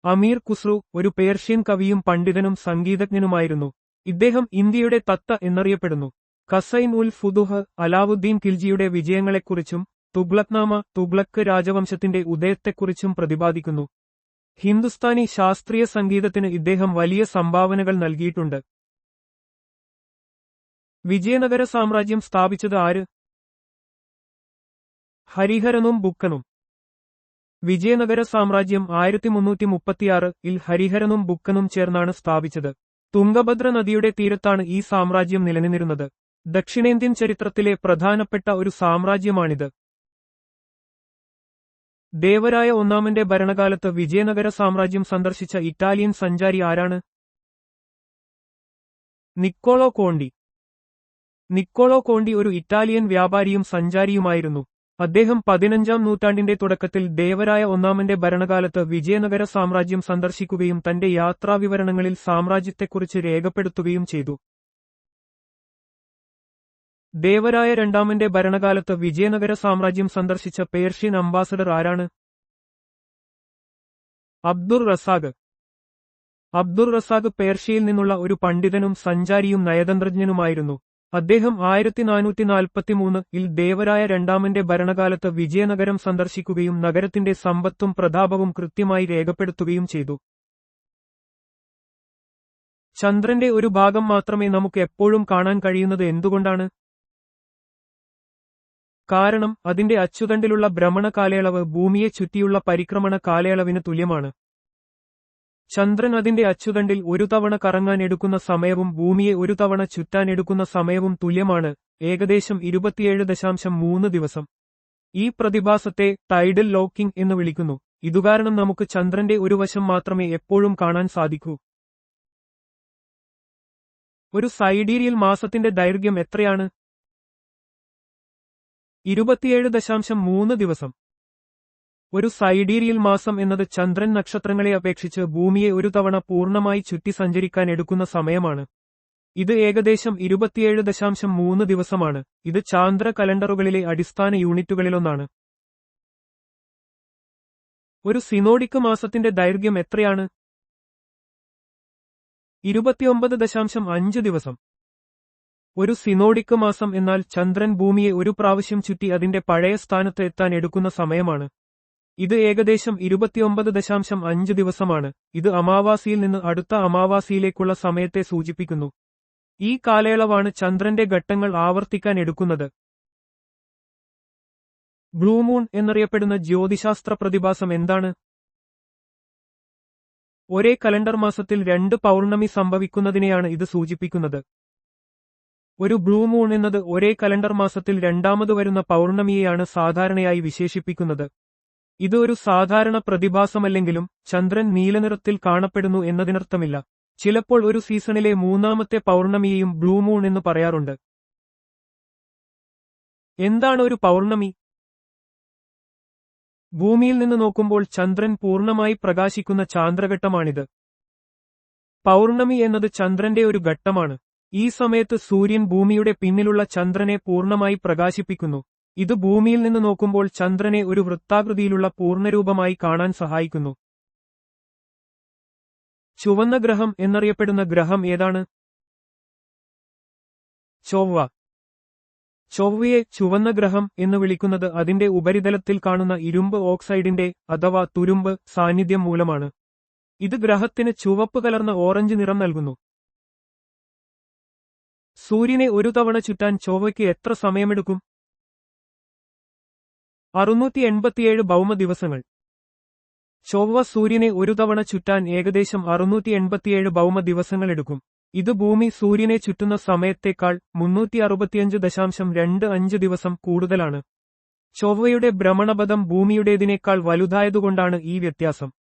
Speaker 1: അമീർ ഖുസ്രു ഒരു പേർഷ്യൻ കവിയും പണ്ഡിതനും സംഗീതജ്ഞനുമായിരുന്നു. ഇദ്ദേഹം ഇന്ത്യയുടെ തത്ത എന്നറിയപ്പെടുന്നു. ഖസൈൻ ഉൽ ഫുതുഹ് അലാവുദ്ദീൻ ഖിൽജിയുടെ വിജയങ്ങളെക്കുറിച്ചും തുഗ്ലക്നാമ തുഗ്ലക്ക് രാജവംശത്തിന്റെ ഉദയത്തെക്കുറിച്ചും പ്രതിപാദിക്കുന്നു. ഹിന്ദുസ്ഥാനി ശാസ്ത്രീയ സംഗീതത്തിന് ഇദ്ദേഹം വലിയ സംഭാവനകൾ നൽകിയിട്ടുണ്ട്. വിജയനഗര സാമ്രാജ്യം സ്ഥാപിച്ചത് ആര്? ഹരിഹരനും ബുക്കനും. വിജയനഗര സാമ്രാജ്യം 1336 ഹരിഹരനും ബുക്കനും ചേർന്നാണ് സ്ഥാപിച്ചത്. തുംഗഭദ്ര നദിയുടെ തീരത്താണ് ഈ സാമ്രാജ്യം നിലനിന്നിരുന്നത്. ദക്ഷിണേന്ത്യൻ ചരിത്രത്തിലെ പ്രധാനപ്പെട്ട ഒരു സാമ്രാജ്യമാണിത്. ദേവരായ ഒന്നാമന്റെ ഭരണകാലത്ത് വിജയനഗര സാമ്രാജ്യം സന്ദർശിച്ച ഇറ്റാലിയൻ സഞ്ചാരി ആരാണ്? Niccolo Conti. നിക്കോളോ കോണ്ടി ഒരു ഇറ്റാലിയൻ വ്യാപാരിയും സഞ്ചാരിയുമായിരുന്നു. അദ്ദേഹം 15-ാം നൂറ്റാണ്ടിന്റെ തുടക്കത്തിൽ ദേവരായ ഒന്നാമന്റെ ഭരണകാലത്ത് വിജയനഗര സാമ്രാജ്യം സന്ദർശിക്കുകയും തന്റെ യാത്രാവിവരണങ്ങളിൽ സാമ്രാജ്യത്തെക്കുറിച്ച് രേഖപ്പെടുത്തുകയും ചെയ്തു. ദേവരായ രണ്ടാമന്റെ ഭരണകാലത്ത് വിജയനഗര സാമ്രാജ്യം സന്ദർശിച്ച പേർഷ്യൻ അംബാസഡർ ആരാണ്? അബ്ദുർ റസാഖ്. അബ്ദുർ റസാഖ് പേർഷ്യയിൽ നിന്നുള്ള ഒരു പണ്ഡിതനും സഞ്ചാരിയും നയതന്ത്രജ്ഞനുമായിരുന്നു. അദ്ദേഹം 1443 ദേവരായ രണ്ടാമന്റെ ഭരണകാലത്ത് വിജയനഗരം സന്ദർശിക്കുകയും നഗരത്തിന്റെ സമ്പത്തും പ്രതാപവും കൃത്യമായി രേഖപ്പെടുത്തുകയും ചെയ്തു. ചന്ദ്രന്റെ ഒരു ഭാഗം മാത്രമേ നമുക്ക് എപ്പോഴും കാണാൻ കഴിയുന്നത് എന്തുകൊണ്ടാണ്? കാരണം അതിന്റെ അച്ചുതണ്ടിലുള്ള ഭ്രമണ കാലയളവ് ഭൂമിയെ ചുറ്റിയുള്ള പരിക്രമണ കാലയളവിന് തുല്യമാണ്. ചന്ദ്രൻ അതിന്റെ അച്ചുതണ്ടിൽ ഒരു തവണ കറങ്ങാൻ എടുക്കുന്ന സമയവും ഭൂമിയെ ഒരു തവണ ചുറ്റാൻ എടുക്കുന്ന സമയവും തുല്യമാണ്, ഏകദേശം 27.3 ദിവസം. ഈ പ്രതിഭാസത്തെ ടൈഡൽ ലോക്കിംഗ് എന്ന് വിളിക്കുന്നു. ഇതുകാരണം നമുക്ക് ചന്ദ്രന്റെ ഒരു വശം മാത്രമേ എപ്പോഴും കാണാൻ സാധിക്കൂ. ഒരു സൈഡീരിയൽ മാസത്തിന്റെ ദൈർഘ്യം എത്രയാണ്? 27.3 ദിവസം. ഒരു സൈഡീരിയൽ മാസം എന്നത് ചന്ദ്രൻ നക്ഷത്രങ്ങളെ അപേക്ഷിച്ച് ഭൂമിയെ ഒരു തവണ പൂർണ്ണമായി ചുറ്റി സഞ്ചരിക്കാൻ എടുക്കുന്ന സമയമാണ്. ഇത് ഏകദേശം 27.3 ദിവസമാണ്. ഇത് ചാന്ദ്ര കലണ്ടറുകളിലെ അടിസ്ഥാന യൂണിറ്റുകളിലൊന്നാണ്. ഒരു സിനോഡിക് മാസത്തിന്റെ ദൈർഘ്യം എത്രയാണ്? 29.5 ദിവസം. ഒരു സിനോഡിക് മാസം എന്നാൽ ചന്ദ്രൻ ഭൂമിയെ ഒരു പ്രാവശ്യം ചുറ്റി അതിന്റെ പഴയ സ്ഥാനത്ത് എത്താൻ എടുക്കുന്ന സമയമാണ്. ഇത് ഏകദേശം 29.5 ദിവസമാണ്. ഇത് അമാവാസിയിൽ നിന്ന് അടുത്ത അമാവാസിയിലേക്കുള്ള സമയത്തെ സൂചിപ്പിക്കുന്നു. ഈ കാലയളവാണ് ചന്ദ്രന്റെ ഘട്ടങ്ങൾ ആവർത്തിക്കാൻ എടുക്കുന്നത്. ബ്ലൂ മൂൺ എന്നറിയപ്പെടുന്ന ജ്യോതിശാസ്ത്ര പ്രതിഭാസം എന്താണ്? ഒരേ കലണ്ടർ മാസത്തിൽ 2 പൗർണമി സംഭവിക്കുന്നതിനെയാണ് ഇത് സൂചിപ്പിക്കുന്നത്. ഒരു ബ്ലൂ മൂൺ എന്നത് ഒരേ കലണ്ടർ മാസത്തിൽ രണ്ടാമത് വരുന്ന പൗർണമിയെയാണ് സാധാരണയായി വിശേഷിപ്പിക്കുന്നത്. ഇത് ഒരു സാധാരണ പ്രതിഭാസമല്ലെങ്കിലും ചന്ദ്രൻ നീലനിറത്തിൽ കാണപ്പെടുന്നു എന്നതിനർത്ഥമില്ല. ചിലപ്പോൾ ഒരു സീസണിലെ മൂന്നാമത്തെ പൗർണമിയെയും ബ്ലൂ മൂൺ എന്ന് പറയാറുണ്ട്. എന്താണ് ഒരു പൗർണമി? ഭൂമിയിൽ നിന്ന് നോക്കുമ്പോൾ ചന്ദ്രൻ പൂർണ്ണമായി പ്രകാശിക്കുന്ന ചാന്ദ്രഘട്ടമാണിത്. പൗർണമി എന്നത് ചന്ദ്രന്റെ ഒരു ഘട്ടമാണ്. ഈ സമയത്ത് സൂര്യൻ ഭൂമിയുടെ പിന്നിലുള്ള ചന്ദ്രനെ പൂർണ്ണമായി പ്രകാശിപ്പിക്കുന്നു. ഇത് ഭൂമിയിൽ നിന്ന് നോക്കുമ്പോൾ ചന്ദ്രനെ ഒരു വൃത്താകൃതിയിലുള്ള പൂർണ്ണരൂപമായി കാണാൻ സഹായിക്കുന്നു. ചുവന്ന ഗ്രഹം എന്നറിയപ്പെടുന്ന ഗ്രഹം ഏതാണ്? ചൊവ്വ. ചൊവ്വയെ ചുവന്ന ഗ്രഹം എന്ന് വിളിക്കുന്നത് അതിന്റെ ഉപരിതലത്തിൽ കാണുന്ന ഇരുമ്പ് ഓക്സൈഡിന്റെ അഥവാ തുരുമ്പ് സാന്നിധ്യം മൂലമാണ്. ഇത് ഗ്രഹത്തിന് ചുവപ്പ് കലർന്ന ഓറഞ്ച് നിറം നൽകുന്നു. സൂര്യനെ ഒരു തവണ ചുറ്റാൻ ചൊവ്വയ്ക്ക് എത്ര സമയമെടുക്കും? 687 ഭൗമ ദിവസങ്ങൾ. ചൊവ്വ സൂര്യനെ ഒരു തവണ ചുറ്റാൻ ഏകദേശം 687 ഭൗമ ദിവസങ്ങളെടുക്കും. ഇത് ഭൂമി സൂര്യനെ ചുറ്റുന്ന സമയത്തേക്കാൾ 365.25 ദിവസം കൂടുതലാണ്. ചൊവ്വയുടെ ഭ്രമണപഥം ഭൂമിയുടേതിനേക്കാൾ വലുതായതുകൊണ്ടാണ് ഈ വ്യത്യാസം.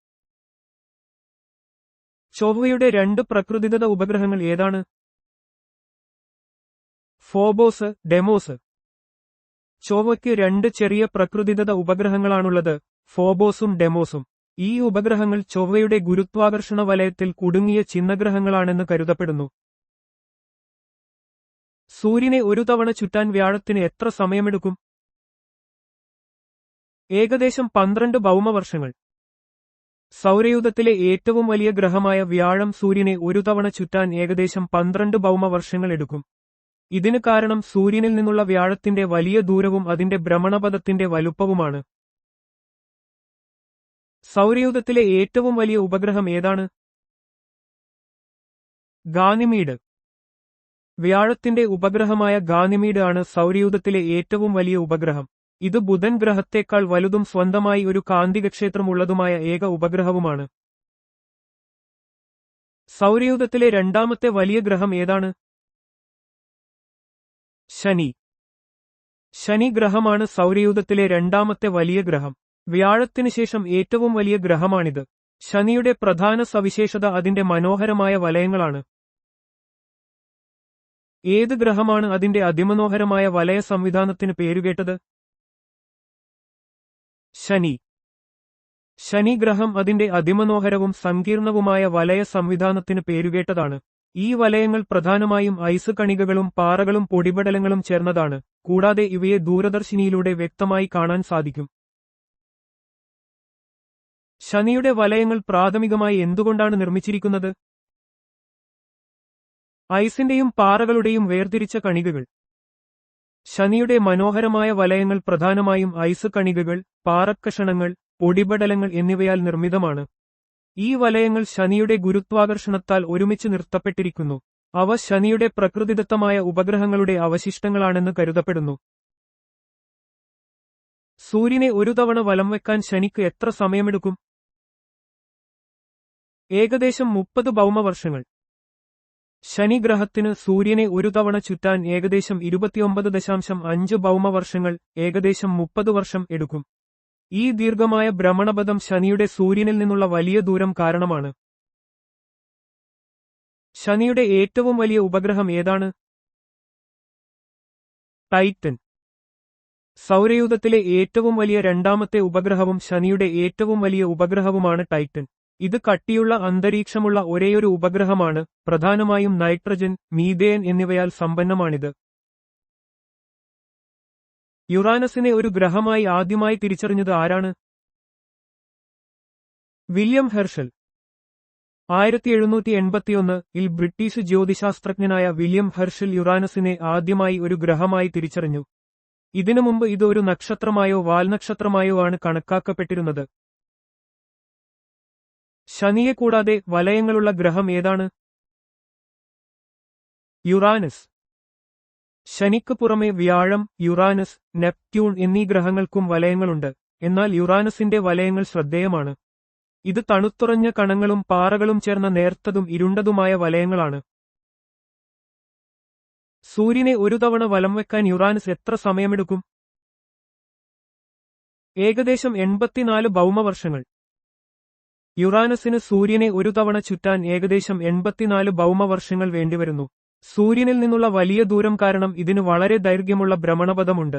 Speaker 1: ചൊവ്വയുടെ 2 പ്രകൃതിദത്ത ഉപഗ്രഹങ്ങൾ ഏതാണ്? Phobos, demos. ചൊവ്വയ്ക്ക് 2 ചെറിയ പ്രകൃതിദത്ത ഉപഗ്രഹങ്ങളാണുള്ളത്, ഫോബോസും ഡെമോസും. ഈ ഉപഗ്രഹങ്ങൾ ചൊവ്വയുടെ ഗുരുത്വാകർഷണ വലയത്തിൽ കുടുങ്ങിയ ചിഹ്നഗ്രഹങ്ങളാണെന്ന് കരുതപ്പെടുന്നു. സൂര്യനെ ഒരു തവണ ചുറ്റാൻ വ്യാഴത്തിന് എത്ര സമയമെടുക്കും? ഏകദേശം 12 ഭൗമവർഷങ്ങൾ. സൗരയൂഥത്തിലെ ഏറ്റവും വലിയ ഗ്രഹമായ വ്യാഴം സൂര്യനെ ഒരു തവണ ചുറ്റാൻ ഏകദേശം 12 ഭൗമവർഷങ്ങൾ എടുക്കും. ഇതിന് കാരണം സൂര്യനിൽ നിന്നുള്ള വ്യാഴത്തിന്റെ വലിയ ദൂരവും അതിന്റെ ഭ്രമണപഥത്തിന്റെ വലുപ്പവുമാണ്. സൗരയൂഥത്തിലെ ഏറ്റവും വലിയ ഉപഗ്രഹം ഏതാണ്? ഗാനിമീഡ്. വ്യാഴത്തിന്റെ ഉപഗ്രഹമായ ഗാനിമീഡ് ആണ് സൗരയൂഥത്തിലെ ഏറ്റവും വലിയ ഉപഗ്രഹം. ഇത് ബുധൻ ഗ്രഹത്തേക്കാൾ വലുതും സ്വന്തമായി ഒരു കാന്തികക്ഷേത്രമുള്ളതുമായ ഏക ഉപഗ്രഹവുമാണ്. സൗരയൂഥത്തിലെ രണ്ടാമത്തെ വലിയ ഗ്രഹം ഏതാണ്? ശനി. ശനി ഗ്രഹമാണ് സൗരയൂഥത്തിലെ രണ്ടാമത്തെ വലിയ ഗ്രഹം. വ്യാഴത്തിനു ശേഷം ഏറ്റവും വലിയ ഗ്രഹമാണിത്. ശനിയുടെ പ്രധാന സവിശേഷത അതിന്റെ മനോഹരമായ വലയങ്ങളാണ്. ഏത് ഗ്രഹമാണ് അതിന്റെ അതിമനോഹരമായ വലയ സംവിധാനത്തിന് പേരുകേട്ടത്? ശനി. ശനി ഗ്രഹം അതിന്റെ അതിമനോഹരവും സങ്കീർണവുമായ വലയ സംവിധാനത്തിന് പേരുകേട്ടതാണ്. ഈ വലയങ്ങൾ പ്രധാനമായും ഐസ് കണികകളും പാറകളും പൊടിപടലങ്ങളും ചേർന്നതാണ്, കൂടാതെ ഇവയെ ദൂരദർശിനിയിലൂടെ വ്യക്തമായി കാണാൻ സാധിക്കും. ശനിയുടെ വലയങ്ങൾ പ്രാഥമികമായി എന്തുകൊണ്ടാണ് നിർമ്മിച്ചിരിക്കുന്നത്? ഐസിന്റെയും പാറകളുടെയും വേർതിരിച്ച കണികകൾ. ശനിയുടെ മനോഹരമായ വലയങ്ങൾ പ്രധാനമായും ഐസ് കണികകൾ, പാറക്കഷണങ്ങൾ, പൊടിപടലങ്ങൾ എന്നിവയാൽ നിർമ്മിതമാണ്. ഈ വലയങ്ങൾ ശനിയുടെ ഗുരുത്വാകർഷണത്താൽ ഒരുമിച്ച് നിർത്തപ്പെട്ടിരിക്കുന്നു. അവ ശനിയുടെ പ്രകൃതിദത്തമായ ഉപഗ്രഹങ്ങളുടെ അവശിഷ്ടങ്ങളാണെന്ന് കരുതപ്പെടുന്നു. സൂര്യനെ ഒരു തവണ വലം വയ്ക്കാൻ ശനിക്ക് എത്ര സമയമെടുക്കും? ഏകദേശം 30 ഭൗമവർഷങ്ങൾ. ശനി ഗ്രഹത്തിന് സൂര്യനെ ഒരു തവണ ചുറ്റാൻ ഏകദേശം 29.5 ഭൗമവർഷങ്ങൾ, ഏകദേശം 30 വർഷം എടുക്കും. ഈ ദീർഘമായ ഭ്രമണപഥം ശനിയുടെ സൂര്യനിൽ നിന്നുള്ള വലിയ ദൂരം കാരണമാണ്. ശനിയുടെ ഏറ്റവും വലിയ ഉപഗ്രഹം ഏതാണ്? ടൈറ്റൻ. സൗരയൂഥത്തിലെ ഏറ്റവും വലിയ രണ്ടാമത്തെ ഉപഗ്രഹവും ശനിയുടെ ഏറ്റവും വലിയ ഉപഗ്രഹവുമാണ് ടൈറ്റൻ. ഇത് കട്ടിയുള്ള അന്തരീക്ഷമുള്ള ഒരേയൊരു ഉപഗ്രഹമാണ്, പ്രധാനമായും നൈട്രജൻ, മീഥേൻ എന്നിവയാൽ സമ്പന്നമാണിത്. യുറാനസിനെ ഒരു ഗ്രഹമായി ആദ്യമായി തിരിച്ചറിഞ്ഞത് ആരാണ്? William Herschel. 1781-ൽ ബ്രിട്ടീഷ് ജ്യോതിശാസ്ത്രജ്ഞനായ വില്യം ഹെർഷൽ യുറാനസിനെ ആദ്യമായി ഒരു ഗ്രഹമായി തിരിച്ചറിഞ്ഞു. ഇതിനു മുമ്പ് ഇത് ഒരു നക്ഷത്രമായോ വാൽനക്ഷത്രമായോ ആണ് കണക്കാക്കപ്പെട്ടിരുന്നത്. ശനിയെ കൂടാതെ വലയങ്ങളുള്ള ഗ്രഹം ഏതാണ്? യുറാനസ്. ശനിക്ക് പുറമെ വ്യാഴം, യുറാനസ്, നെപ്റ്റ്യൂൺ എന്നീ ഗ്രഹങ്ങൾക്കും വലയങ്ങളുണ്ട്. എന്നാൽ യുറാനസിന്റെ വലയങ്ങൾ ശ്രദ്ധേയമാണ്. ഇത് തണുത്തുറഞ്ഞ കണങ്ങളും പാറകളും ചേർന്ന നേർത്തതും ഇരുണ്ടതുമായ വലയങ്ങളാണ്. സൂര്യനെ ഒരു തവണ വലം വയ്ക്കാൻ യുറാനസ് എത്ര സമയമെടുക്കും? ഏകദേശം 84 ഭൗമവർഷങ്ങൾ. യുറാനസിന് സൂര്യനെ ഒരു തവണ ചുറ്റാൻ ഏകദേശം 84 ഭൗമവർഷങ്ങൾ വേണ്ടിവരുന്നു. സൂര്യനിൽ നിന്നുള്ള വലിയ ദൂരം കാരണം ഇതിന് വളരെ ദൈർഘ്യമുള്ള ഭ്രമണപഥമുണ്ട്.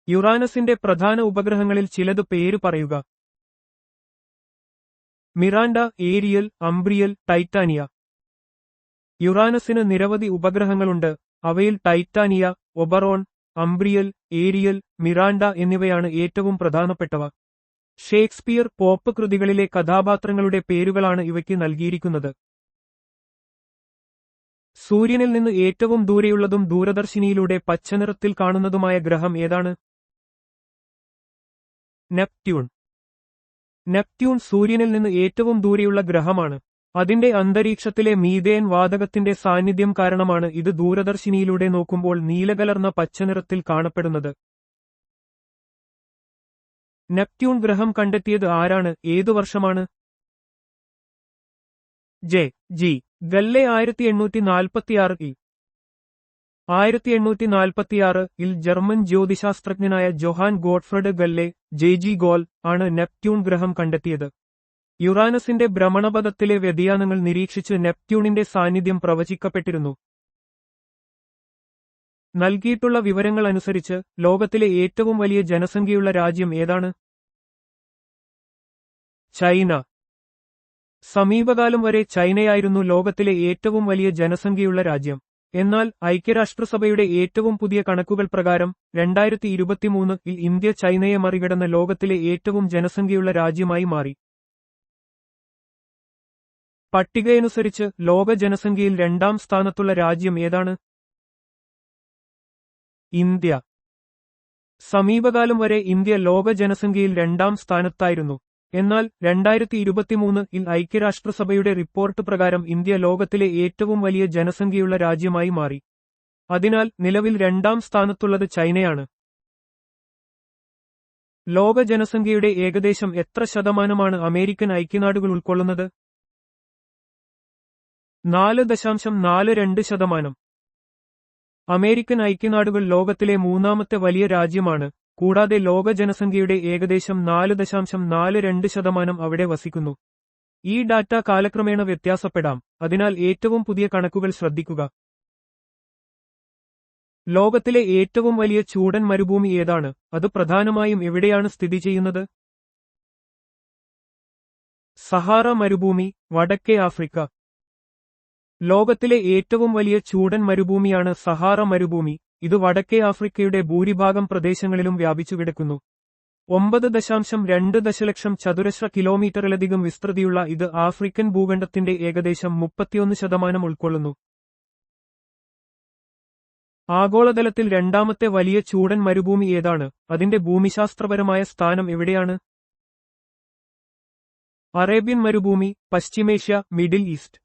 Speaker 1: യുറാനസിന്റെ പ്രധാന ഉപഗ്രഹങ്ങളിൽ ചിലത് പേര് പറയുക. Miranda, Ariel, Umbriel, Titania. യുറാനസിന് നിരവധി ഉപഗ്രഹങ്ങളുണ്ട്. അവയിൽ Titania, Oberon, Umbriel, Ariel, Miranda എന്നിവയാണ് ഏറ്റവും പ്രധാനപ്പെട്ടവ. ഷേക്സ്പിയർ, പോപ്പ് കൃതികളിലെ കഥാപാത്രങ്ങളുടെ പേരുകളാണ് ഇവയ്ക്ക് നൽകിയിരിക്കുന്നത്. സൂര്യനിൽ നിന്ന് ഏറ്റവും ദൂരെയുള്ളതും ദൂരദർശിനിയിലൂടെ പച്ചനിറത്തിൽ കാണുന്നതുമായ ഗ്രഹം ഏതാണ്? നെപ്റ്റ്യൂൺ. നെപ്റ്റ്യൂൺ സൂര്യനിൽ നിന്ന് ഏറ്റവും ദൂരെയുള്ള ഗ്രഹമാണ്. അതിന്റെ അന്തരീക്ഷത്തിലെ മീഥേൻ വാതകത്തിന്റെ സാന്നിധ്യം കാരണമാണ് ഇത് ദൂരദർശിനിയിലൂടെ നോക്കുമ്പോൾ നീലകലർന്ന പച്ചനിറത്തിൽ കാണപ്പെടുന്നത്. നെപ്റ്റ്യൂൺ ഗ്രഹം കണ്ടെത്തിയത് ആരാണ്? ഏതു വർഷമാണ്? ജി. ഗല്ലേ 1846-ൽ. 1846-ൽ ജർമ്മൻ ജ്യോതിശാസ്ത്രജ്ഞനായ Johann Gottfried Galle, G Galle, ആണ് നെപ്റ്റ്യൂൺ ഗ്രഹം കണ്ടെത്തിയത്. യുറാനസിന്റെ ഭ്രമണപഥത്തിലെ വ്യതിയാനങ്ങൾ നിരീക്ഷിച്ച് നെപ്റ്റ്യൂണിന്റെ സാന്നിധ്യം പ്രവചിക്കപ്പെട്ടിരുന്നു. നൽകിയിട്ടുള്ള വിവരങ്ങൾ അനുസരിച്ച് ലോകത്തിലെ ഏറ്റവും വലിയ ജനസംഖ്യയുള്ള രാജ്യം ഏതാണ്? ചൈന. സമീപകാലം വരെ ചൈനയായിരുന്നു ലോകത്തിലെ ഏറ്റവും വലിയ ജനസംഖ്യയുള്ള രാജ്യം. എന്നാൽ ഐക്യരാഷ്ട്രസഭയുടെ ഏറ്റവും പുതിയ കണക്കുകൾ പ്രകാരം 2023-ൽ ഇന്ത്യ ചൈനയെ മറികടന്ന ലോകത്തിലെ ഏറ്റവും ജനസംഖ്യയുള്ള രാജ്യമായി മാറി. പട്ടികയനുസരിച്ച് ലോക ജനസംഖ്യയിൽ രണ്ടാം സ്ഥാനത്തുള്ള രാജ്യം ഏതാണ്? ഇന്ത്യ. സമീപകാലം വരെ ഇന്ത്യ ലോക ജനസംഖ്യയിൽ രണ്ടാം സ്ഥാനത്തായിരുന്നു. എന്നാൽ 2023-ൽ ഐക്യരാഷ്ട്രസഭയുടെ റിപ്പോർട്ട് പ്രകാരം ഇന്ത്യ ലോകത്തിലെ ഏറ്റവും വലിയ ജനസംഖ്യയുള്ള രാജ്യമായി മാറി. അതിനാൽ നിലവിൽ രണ്ടാം സ്ഥാനത്തുള്ളത് ചൈനയാണ്. ലോക ജനസംഖ്യയുടെ ഏകദേശം എത്ര ശതമാനമാണ് അമേരിക്കൻ ഐക്യനാടുകൾ ഉൾക്കൊള്ളുന്നത്? 4.42%. അമേരിക്കൻ ഐക്യനാടുകൾ ലോകത്തിലെ മൂന്നാമത്തെ വലിയ രാജ്യമാണ്, കൂടാതെ ലോക ജനസംഖ്യയുടെ ഏകദേശം 4.42% അവിടെ വസിക്കുന്നു. ഈ ഡാറ്റ കാലക്രമേണ വ്യത്യാസപ്പെടാം, അതിനാൽ ഏറ്റവും പുതിയ കണക്കുകൾ ശ്രദ്ധിക്കുക. ലോകത്തിലെ ഏറ്റവും വലിയ ചൂടൻ മരുഭൂമി ഏതാണ്? അത് പ്രധാനമായും എവിടെയാണ് സ്ഥിതി ചെയ്യുന്നത്? സഹാറ മരുഭൂമി, വടക്കേ ആഫ്രിക്ക. ലോകത്തിലെ ഏറ്റവും വലിയ ചൂടൻ മരുഭൂമിയാണ് സഹാറ മരുഭൂമി. ഇത് വടക്കേ ആഫ്രിക്കയുടെ ഭൂരിഭാഗം പ്രദേശങ്ങളിലും വ്യാപിച്ചുകിടക്കുന്നു. 9.2 ദശലക്ഷം ചതുരശ്ര കിലോമീറ്ററിലധികം വിസ്തൃതിയുള്ള ഇത് ആഫ്രിക്കൻ ഭൂഖണ്ഡത്തിന്റെ ഏകദേശം 31% ഉൾക്കൊള്ളുന്നു. ആഗോളതലത്തിൽ രണ്ടാമത്തെ വലിയ ചൂടൻ മരുഭൂമി ഏതാണ്? അതിന്റെ ഭൂമിശാസ്ത്രപരമായ സ്ഥാനം എവിടെയാണ്? അറേബ്യൻ മരുഭൂമി, പശ്ചിമേഷ്യ, മിഡിൽ ഈസ്റ്റ്.